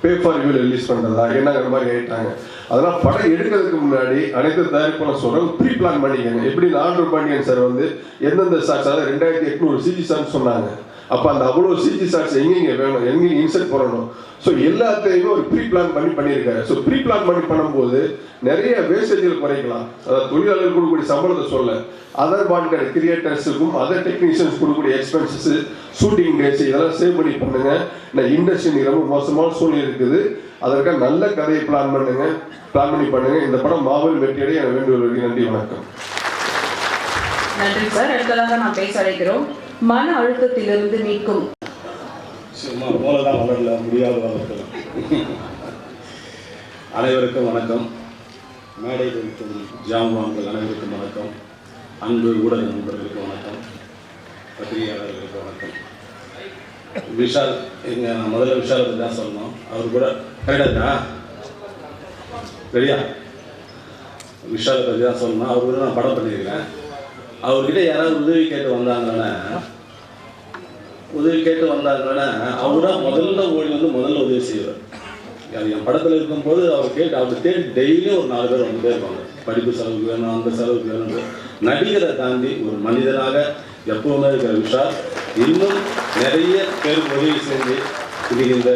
பே ஃபார் ரிவ்யூ ரிலீஸ் பண்ணுறதா என்னங்கிற மாதிரி ஆகிட்டாங்க. அதெல்லாம் படம் எடுக்கிறதுக்கு முன்னாடி அனைத்து தயாரிப்பாளர் சொல்கிறோம், ப்ரீ பிளான் பண்ணிக்கங்க. எப்படி ஆண்ட்ரூ பாண்டியன் சார் வந்து எந்தெந்த ஷாட்ஸ், அதாவது 2800 சிஜி ஷாட்ஸ் சொன்னாங்க. அப்போ அந்த அவ்வளோ சிஜி ஷாட்ஸ் எங்கெங்கே வேணும், எங்கெங்கே இன்சர்ட் பண்ணணும், ஸோ எல்லாத்தையுமே ஒரு ப்ரீ பிளான் பண்ணியிருக்காரு. ஸோ ப்ரீ பிளான் பண்ணும்போது நிறைய வேஸ்டேஜில் குறைக்கலாம். அதாவது தொழிலாளர்கள் கொடுக்கக்கூடிய சம்பளத்தை சொல்ல, அதர் பாட்கார்டு கிரியேட்டர்ஸுக்கும் அதர் டெக்னீஷியன்ஸ் கொடுக்கக்கூடிய எக்ஸ்பென்சஸ், ஷூட்டிங் டேஸ் இதெல்லாம் சேவ் பண்ணி பண்ணுங்க. நான் இண்டஸ்ட்ரி ரொம்ப மோசமான சூழ்நிலை இருக்குது. அதற்காக நல்ல கதையை பிளான் பண்ணி இந்த படம் மாபெரும் வெற்றியடைய வேண்டுவது. நன்றி, வணக்கம். நன்றி சார். அடுத்ததாக நான் பேச அழைக்கிறோம். மன அழுத்தத்திலிருந்து மீட்கும் சும்மா போலதான் வளரல, முடியாத வளர்க்கலாம். அனைவருக்கும் வணக்கம். மேடை இருக்கும் ஜாம்வான்கள் அனைவருக்கும் வணக்கம். அன்பு ஊடக நண்பர்களுக்கு வணக்கம். பத்திரிகையாளர்களுக்கு வணக்கம். விஷால், நான் முதல்ல விஷாலை பற்றி தான் சொல்லணும். அவர் கூட கரெக்டாக சரியா விஷாலை பற்றி தான் சொல்லணும். அவர் கூட நான் படம் பண்ணியிருக்கேன். அவர்கிட்ட யாராவது உதவி கேட்டு வந்தாங்கன்னா அவர்தான் முதல்ல ஓடி வந்து முதல்ல உதவி செய்வார். என் படத்தில் இருக்கும்போது அவர் தேடி டெய்லியும் ஒரு 4 பேர் வந்துட்டே இருப்பாங்க. படிப்பு செலவுக்கு வேணும், அந்த செலவுக்கு வேணும். நடிகரை தாண்டி ஒரு மனிதனாக எப்பவுமே இருக்கிற விஷால் இன்னும் நிறைய பேருக்கு உதவி செஞ்சு இன்னைக்கு இந்த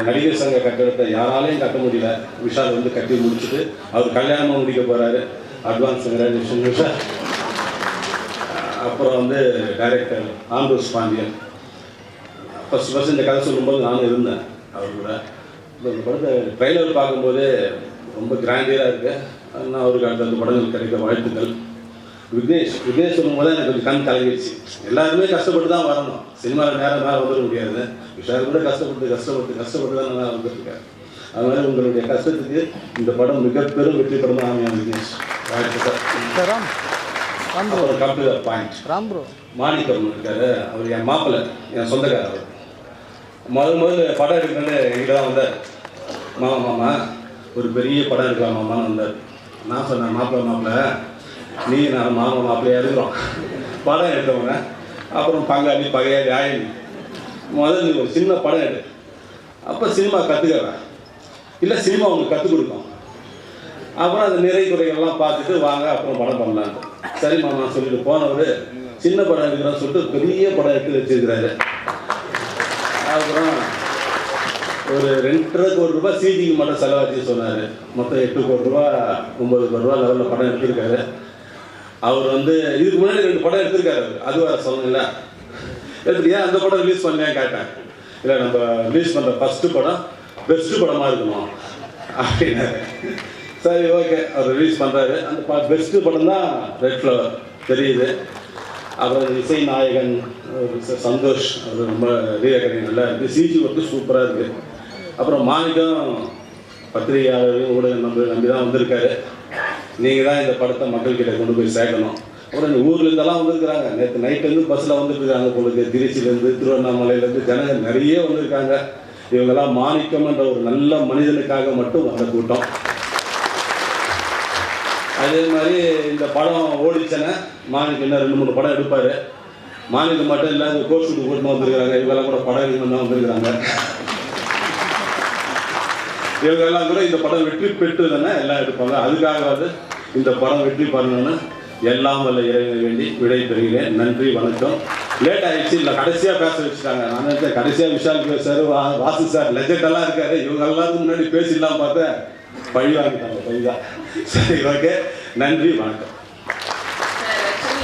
நடிகர் சங்க கட்டடத்தை யாராலையும் கட்ட முடியல. விஷால் வந்து கட்டி முடிச்சுட்டு அவர் கல்யாணமாக முடிக்க போகிறாரு. Advance congratulation Vishal. அப்புறம் வந்து டைரக்டர் ஆண்ட்ரூஸ் பாண்டியன். ஃபர்ஸ்ட் இந்த கதை சொல்லும்போது நானும் இருந்தேன் அவர் கூட. இப்போ இந்த படத்தை ட்ரைலர் பார்க்கும்போதே ரொம்ப கிராண்டியராக இருக்குது. அதனால் அவருக்கு அடுத்த படங்கள் கிடைக்க வாழ்த்துக்கள். விக்னேஷ் சொல்லும்போது எனக்கு கொஞ்சம் கண் கலங்கிடுச்சு. எல்லாருமே கஷ்டப்பட்டு தான் வரணும். சினிமாவில் நேரம் வந்துட முடியாது. விஷால் கூட கஷ்டப்பட்டு தான் நல்லா வந்துட்டுருக்காரு. அதனால் உங்களுடைய கஷ்டத்துக்கு இந்த படம் மிகப்பெரும் வெற்றி படம் தான் அமையா விக்னேஷ். வாழ்த்துக்கள். அப்புறம் கம்ப்யூட்டர் பாயிண்ட் மாணிக்கம் இருக்காரு. அவர் என் மாப்பிள்ளை, என் சொந்தக்காரர். அவர் முதல்ல படம் எடுக்கணுன்னு எங்கிட்ட தான் வந்தார். மாமா ஒரு பெரிய படம் எடுக்கலாம் மாமான்னு வந்தார். நான் சொன்னேன், மாப்பிள்ளை நீ நான் மாப்பிள்ளையாக இருக்கிறோம், படம் எடுத்தவங்க. அப்புறம் பங்காளி பகையாளி ஆயினி முதல்ல நீ ஒரு சின்ன படம் எடு, அப்போ சினிமா கற்றுக்கிறேன், இல்லை சினிமா உங்களுக்கு கற்றுக் கொடுக்கும். அப்புறம் அந்த நிறை குறைகள்லாம் பார்த்துட்டு வாங்க அப்புறம் படம் பண்ணலான்ட்டு. சரி மாமா சொல்லிட்டு போனவர் சின்ன படம் எடுக்கிறான்னு சொல்லிட்டு பெரிய படம் எடுத்து வச்சிருக்கிறாரு. அப்புறம் ஒரு 2.5 கோடி ரூபாய் சிஜிக்கு மட்டும் செலவாச்சு சொன்னார். மொத்தம் 8 கோடி ரூபா 9 கோடி ரூபா லெவலில் படம் எடுத்திருக்காரு. அவர் வந்து இதுக்கு முன்னாடி 2 படம் எடுத்திருக்காரு. அது வேறு சொல்லணும்ல, எடுத்துக்கியா அந்த படம் ரிலீஸ் பண்ணேன் கேட்டேன். இல்லை நம்ம ரிலீஸ் பண்ணுற ஃபஸ்ட்டு படம் பெஸ்ட்டு படமாக இருக்கணும் அப்படின்னாரு. சரி ஓகே, அவர் ரிலீஸ் பண்ணுறாரு. அந்த பெஸ்ட்டு படம் தான் ரெட் ஃப்ளவர் தெரியுது. அப்புறம் இசை நாயகன் சந்தோஷ், அவர் ரொம்ப ரீரெக்கனிங் நல்லா இருக்குது. சிஜி ஒர்க்கு சூப்பராக இருக்குது. அப்புறம் மாணிக்கம் பத்திரிகையாளர்கள் ஊடக நம்பி தான் வந்திருக்காரு. நீங்கள் தான் இந்த படத்தை மக்கள்கிட்ட கொண்டு போய் சேர்க்கணும். அப்புறம் இந்த ஊர்லேருந்தெல்லாம் வந்திருக்கிறாங்க. நேற்று நைட்லேருந்து பஸ்ஸில் வந்துருக்காங்க. உங்களுக்கு திருச்சியிலேருந்து திருவண்ணாமலையிலேருந்து ஜனங்கள் நிறைய வந்திருக்காங்க. இவங்கெல்லாம் மாணிக்கம்ன்ற ஒரு நல்ல மனிதனுக்காக மட்டும் வந்த கூட்டம். அதே மாதிரி இந்த படம் ஓடிச்சனை மாணிக்கம் இன்னும் 2-3 படம் எடுப்பார். மாணிக்கம் மட்டும் இல்லை, இந்த கோர்ஸுக்கு கூட்டின்னு வந்திருக்கிறாங்க. இவங்கெல்லாம் கூட படம் எடுக்கணும் தான் வந்திருக்கிறாங்க. இவங்கெல்லாம் கூட இந்த படம் வெற்றி பெற்று தானே எல்லாம் எடுப்பாங்க. அதுக்காகவாது இந்த படம் வெற்றி பண்ணணும்னு எல்லாம் வல்ல இறைவனை வேண்டி விடை பெறுகிறேன். நன்றி, வணக்கம். லேட் ஆகிடுச்சு, இல்லை கடைசியாக பேச வச்சுட்டாங்க. நான் நினைச்சேன் கடைசியாக விஷால் பேசுவார், வாசு சார் லெஜெண்டெல்லாம் இருக்காரு, இவங்க எல்லாத்துக்கும் முன்னாடி பேசிடலாம் பார்த்தேன். பழி வாங்கிட்டாங்க, பழிதான். சரி ஓகே, நன்றி, வணக்கம்.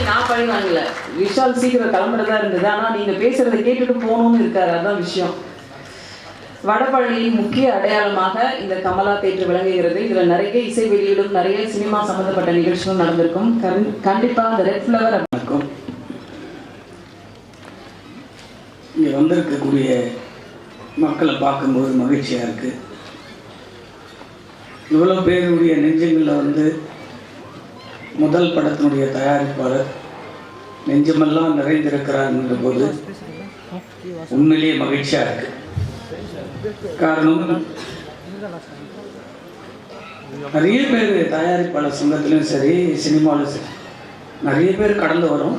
நான் பழி வாங்கல, விஷால் சீக்கிரம் கிளம்புறதா இருந்தது. ஆனால் நீங்கள் பேசுறதை கேட்டுட்டு போகணும்னு இருக்காரு, அதுதான் விஷயம். வடபழனியின் முக்கிய அடையாளமாக இந்த கமலா தேட்டர் விளங்குகிறது. இதில் நிறைய இசை வெளியீடும் நிறைய சினிமா சம்மந்தப்பட்ட நிகழ்ச்சிகளும் நடந்திருக்கும். கண்டிப்பாக அந்த ரெட் ஃப்ளவர் இருக்கும். இங்கே வந்திருக்கக்கூடிய மக்களை பார்க்கும்போது மகிழ்ச்சியாக இருக்குது. இவ்வளோ பேருடைய நெஞ்சங்களில் வந்து முதல் படத்தினுடைய தயாரிப்பாளர் நெஞ்சமெல்லாம் நிறைந்திருக்கிறார்ன்ற போது உண்மையிலேயே மகிழ்ச்சியாக இருக்குது. காரணம், நிறைய பேர் தயாரிப்பாளர் சங்கத்திலும் சரி சினிமாவிலும் சரி நிறைய பேர் கடந்து வரும்.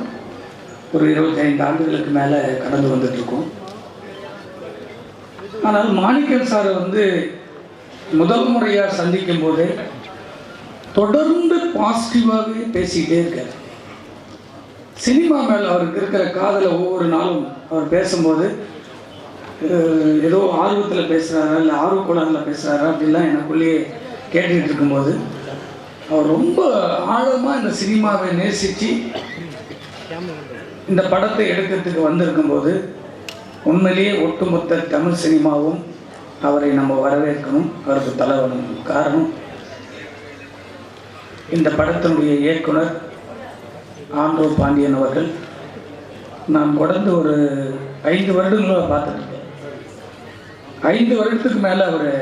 ஒரு 25 ஆண்டுகளுக்கு மேலே கடந்து வந்துட்டுருக்கோம். ஆனால் மாணிக்கம் சாரை வந்து முதல் முறையாக சந்திக்கும் போது தொடர்ந்து பாசிட்டிவாகவே பேசிக்கிட்டே இருக்கார். சினிமா மேலே அவருக்கு இருக்கிற காதலை ஒவ்வொரு நாளும் அவர் பேசும்போது ஏதோ ஆர்வத்தில் பேசுகிறாரா இல்லை ஆர்வக்குழாவில் பேசுகிறாரா அப்படிலாம் எனக்குள்ளேயே கேட்டுக்கிட்டு இருக்கும்போது அவர் ரொம்ப ஆழமாக இந்த சினிமாவை நேசித்து இந்த படத்தை எடுக்கிறதுக்கு வந்திருக்கும்போது உண்மையிலேயே ஒட்டுமொத்த தமிழ் சினிமாவும் அவரை நம்ம வரவேற்கணும், அவருக்கு தலை வணங்கணும். காரணம், இந்த படத்தினுடைய இயக்குனர் ஆண்ட்ரூ பாண்டியன் அவர்கள் நான் தொடர்ந்து ஒரு 5 வருடங்களாக பார்த்துருக்கேன். 5 வருடத்துக்கு மேலே அவரை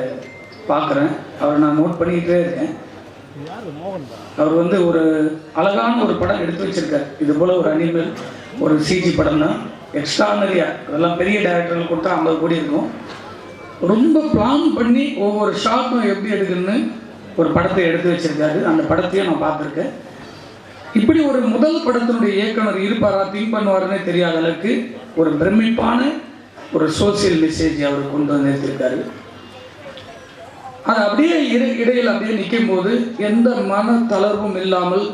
பார்க்குறேன். அவரை நான் நோட் பண்ணிக்கிட்டே இருக்கேன். அவர் வந்து ஒரு அழகான ஒரு படம் எடுத்து வச்சிருக்கார். இது போல் ஒரு அனிமல் ஒரு சிஜி படம் தான், எக்ஸ்ட்ரானரியாக. அதெல்லாம் பெரிய டைரக்டர்கள் கொடுத்தா 50 கோடி இருக்கும். ரொம்ப பிளான் பண்ணி ஒவ்வொரு ஷாட்டும் எப்படி எடுக்கணும்னு ஒரு படத்தை எடுத்து வச்சிருக்காரு. அந்த படத்தையும் நான் பார்த்துருக்கேன். இப்படி ஒரு முதல் படத்தினுடைய இயக்குனர் இருப்பாரா, திங்க் பண்ணுவாருன்னே தெரியாத அளவுக்கு ஒரு பிரமிப்பான ஒரு சோசியல் மெசேஜ் அவர் கொண்டு வந்து நிறுத்திருக்காரு. அது அப்படியே இடையில் அப்படியே நிற்கும் போது எந்த மன தளர்வும் இல்லாமல்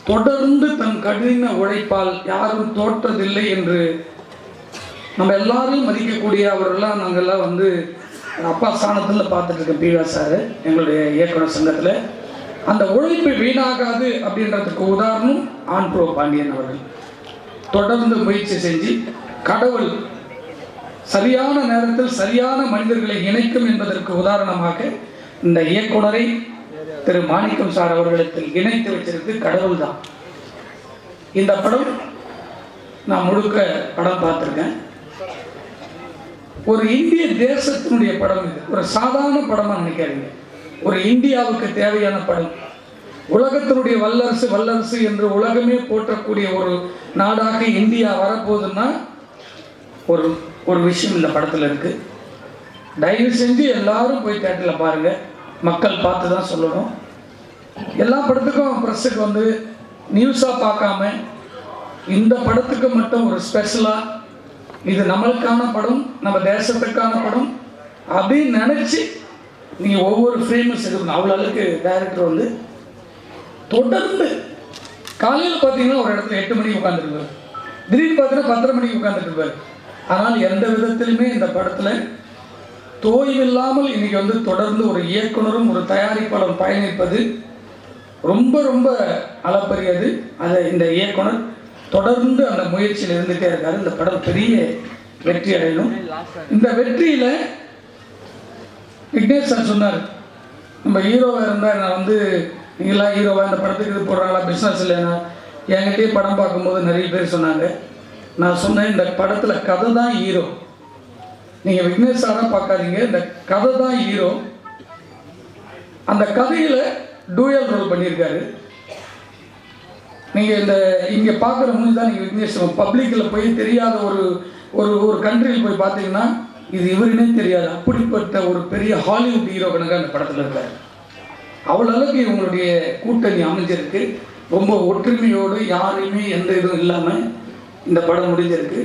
தொடர்ந்து தன் கடின உழைப்பால் யாரும் தோற்றதில்லை என்று நம்ம எல்லாரையும் மதிக்கக்கூடிய அவரெல்லாம் நாங்கள்லாம் வந்து அப்பா ஸ்தானத்தில் பார்த்துட்டு இருக்கோம். பிவா சார் எங்களுடைய இயக்குனர் சங்கத்தில் அந்த உழைப்பு வீணாகாது அப்படின்றதுக்கு உதாரணம் ஆண்ட்ரூ பாண்டியன் அவர்கள். தொடர்ந்து முயற்சி செஞ்சு கடவுள் சரியான நேரத்தில் சரியான மனிதர்களை இணைக்கும் என்பதற்கு உதாரணமாக இந்த இயக்குனரை திரு மாணிக்கம் சார் அவர்களிடத்தில் இணைத்து வச்சிருக்கு கடவுள் தான். இந்த படம் நான் முழுக்க படம் பார்த்துருக்கேன். ஒரு இந்திய தேசத்தினுடைய படம் இது. ஒரு சாதாரண படமாக நினைக்காதீங்க. ஒரு இந்தியாவுக்கு தேவையான படம். உலகத்தினுடைய வல்லரசு வல்லரசு என்று உலகமே போற்றக்கூடிய ஒரு நாடாக இந்தியா வரப்போகுதுன்னா ஒரு ஒரு விஷயம் இந்த படத்தில் இருக்குது. தயவு செஞ்சு எல்லாரும் போய் தேட்டரில் பாருங்கள். மக்கள் பார்த்து தான் சொல்லணும். எல்லா படத்துக்கும் ப்ரெஸ்ஸுக்கு வந்து நியூஸாக பார்க்காம இந்த படத்துக்கு மட்டும் ஒரு ஸ்பெஷலாக இது நம்மளுக்கான படம், நம்ம தேசத்துக்கான படம் அப்படின்னு நினச்சி நீங்கள் ஒவ்வொரு ஃப்ரேமும் செதுக்கணும். அவ்வளோ அளவுக்கு டைரக்டர் வந்து தொடர்ந்து காலையில் பார்த்தீங்கன்னா ஒரு இடத்துல 8 மணிக்கு உட்காந்துருப்பார், திடீர்னு பார்த்தீங்கன்னா 10:30 மணிக்கு உட்காந்துருப்பார். ஆனால் எந்த விதத்திலுமே இந்த படத்தில் தோய்வில்லாமல் இன்னைக்கு வந்து தொடர்ந்து ஒரு இயக்குனரும் ஒரு தயாரிப்பாளரும் பயணிப்பது ரொம்ப ரொம்ப அளப்பரியது. அதை இந்த இயக்குனர் தொடர்ந்து அந்த முயற்சியில் இருந்துகிட்டே இருக்காரு. இந்த படம் பெரிய வெற்றி அடையணும். இந்த வெற்றியில் விக்னேஷ் சார் சொன்னார், நம்ம ஹீரோவாக இருந்தால் நான் வந்து நீங்களாம் ஹீரோவாக இந்த படத்துக்கு இது போடுறாங்களா, பிஸ்னஸ் இல்லைன்னா. என்கிட்டயே படம் பார்க்கும்போது நிறைய பேர் சொன்னாங்க. நான் சொன்னேன், இந்த படத்தில் கதை தான் ஹீரோ, நீங்கள் விக்னேஷ் சாராக பார்க்காதீங்க, இந்த கதை தான் ஹீரோ. அந்த கதையில் டூயல் ரோல் பண்ணியிருக்காரு. நீங்கள் இந்த இங்கே பார்க்குற மூணு தான் நீங்கள் விக்னேஷ் பப்ளிக்கில் போய் தெரியாத ஒரு ஒரு ஒரு கண்ட்ரியில் போய் பார்த்தீங்கன்னா இது இவருன்னே தெரியாது. அப்படிப்பட்ட ஒரு பெரிய ஹாலிவுட் ஹீரோ கணக்காக அந்த படத்தில் இருக்கார். அவ்வளோ அளவுக்கு இவங்களுடைய கூட்டணி அமைஞ்சிருக்கு. ரொம்ப ஒற்றுமையோடு யாரையுமே எந்த இதுவும் இல்லாமல் இந்த படம் முடிஞ்சிருக்கு.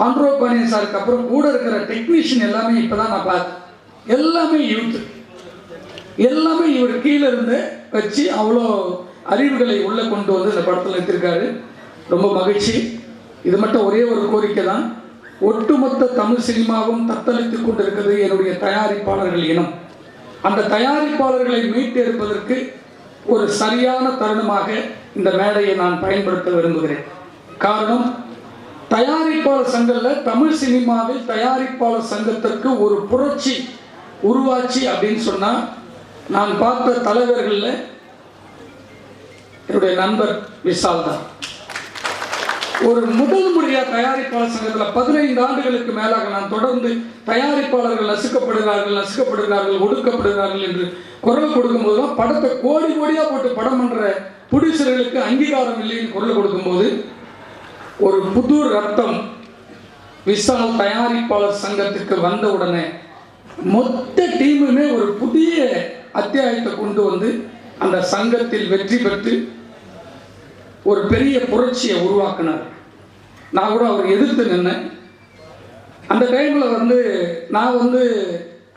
ஆண்ட்ரூ பாண்டியன் சாருக்கு அப்புறம் கூட இருக்கிற டெக்னீஷியன் எல்லாமே இப்போ தான் நான் பார்த்தேன். எல்லாமே யூத், எல்லாமே இவர் கீழே இருந்து வச்சு அவ்வளோ அறிவுகளை உள்ளே கொண்டு வந்து இந்த படத்தில் எடுத்திருக்காரு. ரொம்ப மகிழ்ச்சி. இது மட்டும் ஒரே ஒரு கோரிக்கை தான். ஒட்டுமொத்த தமிழ் சினிமாவும் தத்தளித்து கொண்டிருக்கிறது என்னுடைய தயாரிப்பாளர்கள் இனம். அந்த தயாரிப்பாளர்களை மீட்டு எடுப்பதற்கு ஒரு சரியான தருணமாக இந்த மேடையை நான் பயன்படுத்த விரும்புகிறேன். காரணம், தயாரிப்பாளர் சங்கத்தில் தமிழ் சினிமாவில் தயாரிப்பாளர் சங்கத்திற்கு ஒரு புரட்சி உருவாச்சு அப்படின்னு சொன்னால் நான் பார்த்த தலைவர்களில் என்னுடைய நண்பர் விஷால் தான். ஒரு முதல் முறையாக தயாரிப்பாளர் சங்கத்தில் 15 ஆண்டுகளுக்கு மேலாக நான் தொடர்ந்து தயாரிப்பாளர்கள் நசுக்கப்படுகிறார்கள் ஒடுக்கப்படுகிறார்கள் என்று குரல் கொடுக்கும்போது தான் படத்தை கோடி கோடியாக போட்டு படம் பண்ணுற புடிசர்களுக்கு அங்கீகாரம் இல்லைன்னு குரல் கொடுக்கும்போது ஒரு புது ரத்தம் விஷால் தயாரிப்பாளர் சங்கத்துக்கு வந்த உடனே மொத்த டீமுமே ஒரு புதிய அத்தியாயத்தை கொண்டு வந்து அந்த சங்கத்தில் வெற்றி பெற்று ஒரு பெரிய புரட்சியை உருவாக்கினார். நான் கூட அவர் எதிர்த்து நின்னேன். அந்த டைமில் நான்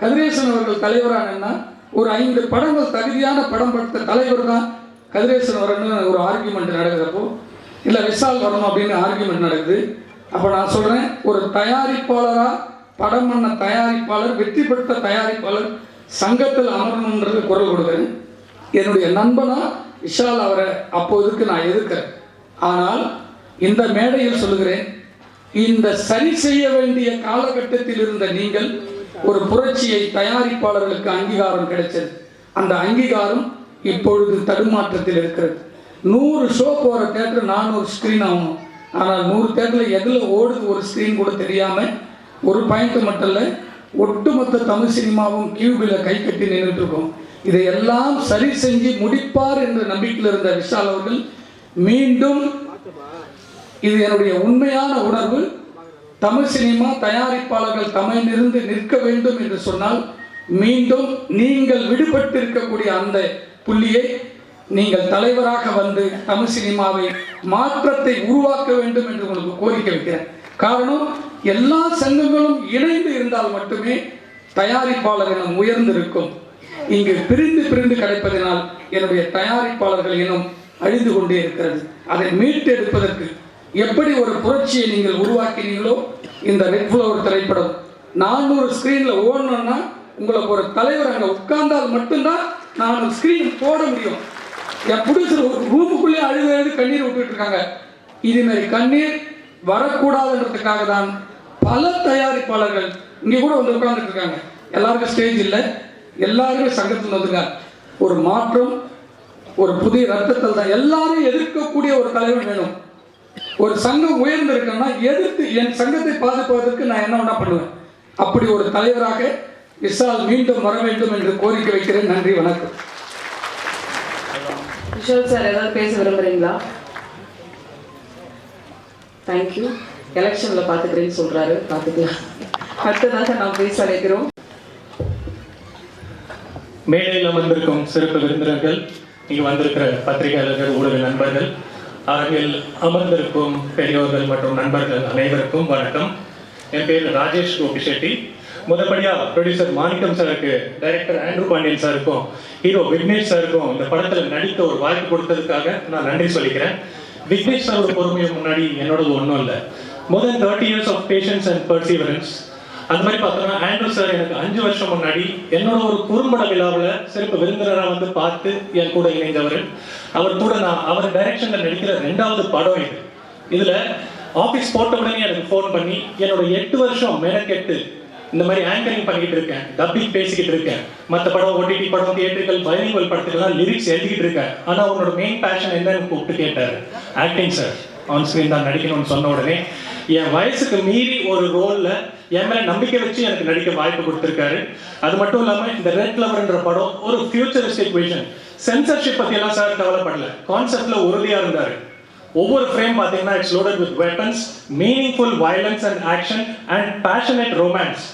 கதிரேசன் அவர்கள் தலைவரானா ஒரு 5 படங்கள் தகுதியான படம் படுத்த தலைவர் தான் கதிரேசன் வரணும்னு ஒரு ஆர்கியூமெண்ட் நடக்கிறப்போ, இல்லை விஷால் வரணும் அப்படின்னு ஆர்கியூமெண்ட் நடக்குது. அப்போ நான் சொல்கிறேன், ஒரு தயாரிப்பாளராக படம் பண்ண தயாரிப்பாளர், வெற்றி பெற்ற தயாரிப்பாளர் சங்கத்தில் அமரணுன்றது குரல் கொடுக்குறேன். என்னுடைய நண்பனா விஷால் அவரை அப்போதுக்கு நான் எதிர்க்கிறேன். ஆனால் இந்த மேடையில் சொல்லுகிறேன், இந்த சரி செய்ய வேண்டிய காலகட்டத்தில் இருந்த நீங்கள் ஒரு புரட்சியை தயாரிப்பாளர்களுக்கு அங்கீகாரம் கிடைச்சது. அந்த அங்கீகாரம் இப்பொழுது தடுமாற்றத்தில் இருக்கிறது. 100 ஷோ போகிற தேட்டர் 400 ஸ்க்ரீன் ஆகும். ஆனால் 100 தேட்டரில் எதில் ஓடுது ஒரு ஸ்க்ரீன் கூட தெரியாமல் ஒரு பாயிண்ட் மட்டும் இல்லை, ஒட்டுமொத்த தமிழ் சினிமாவும் கியூபில் கை கட்டி நின்றுட்டு இருக்கோம். இதையெல்லாம் சரி செஞ்சு முடிப்பார் என்ற நம்பிக்கையில் இருந்த விஷால் அவர்கள் மீண்டும், இது என்னுடைய உண்மையான உணர்வு, தமிழ் சினிமா தயாரிப்பாளர்கள் தமிழிலிருந்து நிற்க வேண்டும் என்று சொன்னால் மீண்டும் நீங்கள் விடுபட்டு இருக்கக்கூடிய அந்த புள்ளியை நீங்கள் தலைவராக வந்து தமிழ் சினிமாவை மாற்றத்தை உருவாக்க வேண்டும் என்று உங்களுக்கு கோரிக்கை வைக்கிறேன். காரணம், எல்லா சங்கங்களும் இணைந்து இருந்தால் மட்டுமே தயாரிப்பாளர் இனம் உயர்ந்திருக்கும். இங்கு பிரிந்து பிரிந்து கிடைப்பதனால் என்னுடைய தயாரிப்பாளர்கள் இனம் அழிந்து கொண்டே இருக்கிறது. அதை மீட்டெடுப்பதற்கு எப்படி ஒரு புரட்சியை நீங்கள் உருவாக்கினீங்களோ, இந்த ரெட் ஃப்ளவர் திரைப்படம் 400 ஸ்க்ரீனில் ஓடணும்னா உங்களுக்கு ஒரு தலைவர் அங்கே உட்கார்ந்தால் மட்டும்தான் 400 ஸ்க்ரீன் போட முடியும். என் ப்ரொடியூசர் ஒரு ரூமுக்குள்ளே அழுது கண்ணீர் விட்டுட்டு இருக்காங்க. இதுமாரி கண்ணீர் வரக்கூடாதுன்றதுக்காக தான் பல தயாரிப்பாளர்கள் இங்கே கூட வந்து உட்கார்ந்துட்டு இருக்காங்க. எல்லாருக்கும் ஸ்டேஜ் இல்லை, எல்லாருமே சங்கத்தில் வந்துங்க. ஒரு மாற்றம், ஒரு புதிய ரத்தத்தில் தான் எல்லாரும் எதிர்க்கக்கூடிய ஒரு தலைவர் வேணும். ஒரு சங்கம் உயர்ந்து இருக்கேன்னா எதிர்த்து என் சங்கத்தை பாதுகாப்பதற்கு நான் என்ன வேணா பண்ணுவேன். அப்படி ஒரு தலைவராக விஷால் மீண்டும் வர வேண்டும் என்று கோரிக்கை வைக்கிறேன். நன்றி, வணக்கம். விஷால் சார் ஏதாவது பேச விரும்புறீங்களா? தேங்க்யூ. எலெக்ஷன்ல பாத்துக்கிறேன்னு சொல்றாரு, பாத்துக்கலாம். அடுத்ததாக நாம் பேச அழைக்கிறோம். மேடையில் அமர்ந்திருக்கும் சிறப்பு விருந்தினர்கள், இங்கு வந்திருக்கிற பத்திரிகையாளர்கள், ஊடக நண்பர்கள், அரங்கில் அமர்ந்திருக்கும் பெரியோர்கள் மற்றும் நண்பர்கள் அனைவருக்கும் வணக்கம். என் பேர் ராஜேஷ் கோபி ஷெட்டி. முதற்படியா ப்ரொடியூசர் மாணிக்கம் சாருக்கு, டைரக்டர் ஆண்ட்ரூ பாண்டியன் சாருக்கும், ஹீரோ விக்னேஷ் சாருக்கும் இந்த படத்தில் நடிக்க ஒரு வாய்ப்பு கொடுத்ததுக்காக நான் நன்றி சொல்லிக்கிறேன். விக்னேஷ் சாரோட பொறுமையை முன்னாடி என்னோடது ஒன்றும் இல்லை. more than 30 years of patience and perseverance. அந்த மாதிரி பார்த்தோம்னா ஆண்ட்ரூ சார் எனக்கு 5 வருஷம் முன்னாடி என்னோட ஒரு குறும்பட விழாவில் சிறப்பு விருந்தினராக வந்து பார்த்து என் கூட இணைந்தவர். அவர் கூட நான் அவர் டைரக்ஷனில் நடிக்கிற 2வது படம் இது. இதில் ஆஃபீஸ் போட்ட உடனே எனக்கு ஃபோன் பண்ணி என்னோட 8 வருஷம் மெனக்கெட்டு இந்த மாதிரி ஆங்கரிங் பண்ணிக்கிட்டு இருக்கேன், டப்பிங் பேசிக்கிட்டு இருக்கேன், மற்ற படம், ஓடிடி படம், தியேட்டர்கள், பைலிங்குவல் படத்துக்கெல்லாம் லிரிக்ஸ் எழுதிக்கிட்டு இருக்கேன். ஆனால் உன்னோட மெயின் பேஷன் என்னன்னு கூப்பிட்டு கேட்டார். ஆக்டிங் சார், ஆன் ஸ்க்ரீன் தான் நடிக்கணும்னு சொன்ன உடனே என் வயசுக்கு மீறி ஒரு ரோலில் என் மேலே நம்பிக்கை வச்சு எனக்கு நடிக்க வாய்ப்பு கொடுத்துருக்காரு. அது மட்டும் இல்லாமல் இந்த ரெட் ஃப்ளவர்ன்ற படம் ஒரு ஃபியூச்சரிஸ்டிக் விஷன். சென்சர்ஷிப் பற்றியெல்லாம் சார் கவலைப்படல, கான்செப்டில் உறுதியாக இருந்தார். ஒவ்வொரு ஃப்ரேம் பார்த்தீங்கன்னா it's loaded with weapons, meaningful violence and action and passionate romance.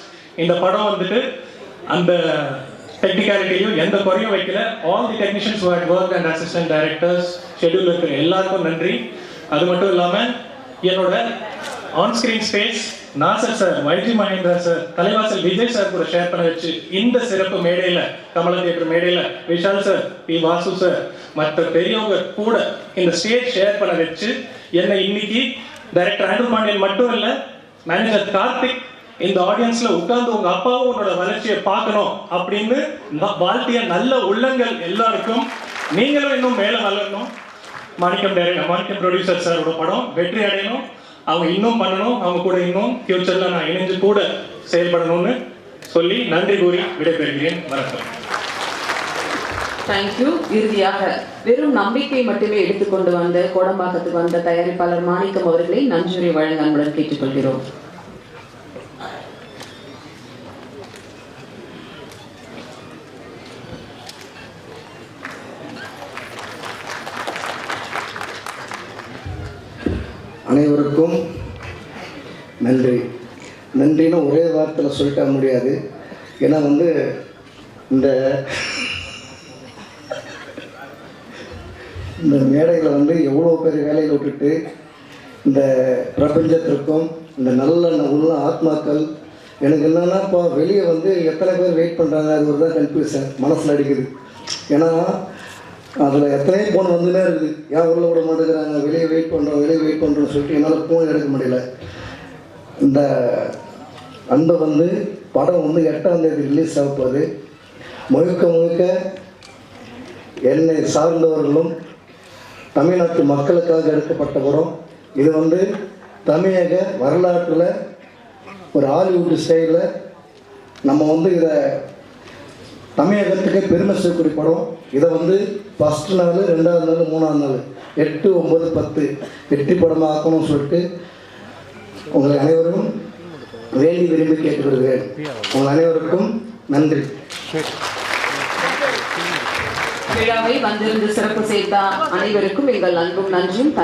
இந்த படம் வந்துட்டு அந்த டெக்னிக்காலிட்டியும் எந்த குறையும் வைக்கல. All the technicians who had work and assistant directors, schedule இருக்கிற எல்லாருக்கும் நன்றி. அது மட்டும் இல்லாமல் என்னோட on screen space Nassar sir, YG Mahendra sir, Thalaivasal Vijay sir கூட ஷேர் பண்ண வச்சு இந்த சிறப்பு மேடையில், கமலா தியேட்டர் மேடையில் Vishal sir, P Vasu sir, மற்ற பெரியவங்க கூட இந்த ஸ்டேஜ் ஷேர் பண்ண வச்சு என்னை இன்னைக்கு டைரக்டர் ஆண்ட்ரூ பாண்டியன் மட்டும் இல்லை, மேனேஜர் கார்த்திக் இந்த ஆடியன்ஸ்ல உட்கார்ந்து உங்க அப்பாவும் உன்னோட வளர்ச்சியை பார்க்கணும் அப்படின்னு வாழ்த்திய நல்ல உள்ளங்கள் எல்லாருக்கும் நீங்களும் இன்னும் மேலே வளரணும். மாணிக்கம் ப்ரொடியூசர் சாரோட படம் வெற்றி அடையணும், அவங்க இன்னும் பண்ணணும், அவங்க கூட இன்னும் ஃபியூச்சர்ல நான் இணைஞ்சு கூட செயல்படணும்னு சொல்லி நன்றி கூறி விடைபெறுகிறேன். வணக்கம். தேங்க்யூ. இறுதியாக வெறும் நம்பிக்கை மட்டுமே எடுத்துக்கொண்டு வந்த கோடம்பாக்கத்துக்கு வந்த தயாரிப்பாளர் மாணிக்கம் அவர்களை நன்றியுரை வழங்க அன்புடன் கேட்டுக்கொள்கிறோம். அனைவருக்கும் நன்றி. நன்றின்னு ஒரே வார்த்தையில் சொல்லிட்ட முடியாது. ஏன்னா இந்த இந்த மேடையில் வந்து எவ்வளோ பேர் வேலையில் விட்டுட்டு இந்த பிரபஞ்சத்திற்கும் இந்த நல்ல உள்ள ஆத்மாக்கள் எனக்கு என்னென்னா இப்போ வெளியே வந்து எத்தனை பேர் வெயிட் பண்ணுறாங்க அது ஒரு தான் கன்ஃபியூஷன் மனசில் அடிக்குது. ஏன்னா அதில் எத்தனையோ ஃபோன் வந்துன்னே இருக்குது. ஏன் உள்ள விட மாட்டேங்கிறாங்க, வெளியே வெயிட் பண்ணுறோன்னு சொல்லிட்டு என்னால் ஃபோன் எடுக்க முடியல. இந்த அன்பை வந்து படம் வந்து 8ஆம் தேதி ரிலீஸ் ஆக போகுது. முழுக்க என்னை சார்ந்தவர்களும் தமிழ்நாட்டு மக்களுக்காக எடுக்கப்பட்ட படம். இது வந்து தமிழக வரலாற்றில் ஒரு ஹாலிவுட் ஸ்டைலில் நம்ம வந்து இதை தமிழகத்துக்கு பெருமை சேர்க்கக்கூடிய படம். இதை வந்து ஃபஸ்ட்டு நாள், 2வது நாள், 3ஆவது நாள் 8, 9, 10 வெற்றி படமாக ஆக்கணும்னு சொல்லிட்டு உங்களை அனைவரும் வேண்டி விரும்பி கேட்டுக்கொள்கிறேன். உங்கள் அனைவருக்கும் நன்றி. விழாவை வந்திருந்து சிறப்பு செய்த அனைவருக்கும் எங்கள் அன்பும் நன்றியும்.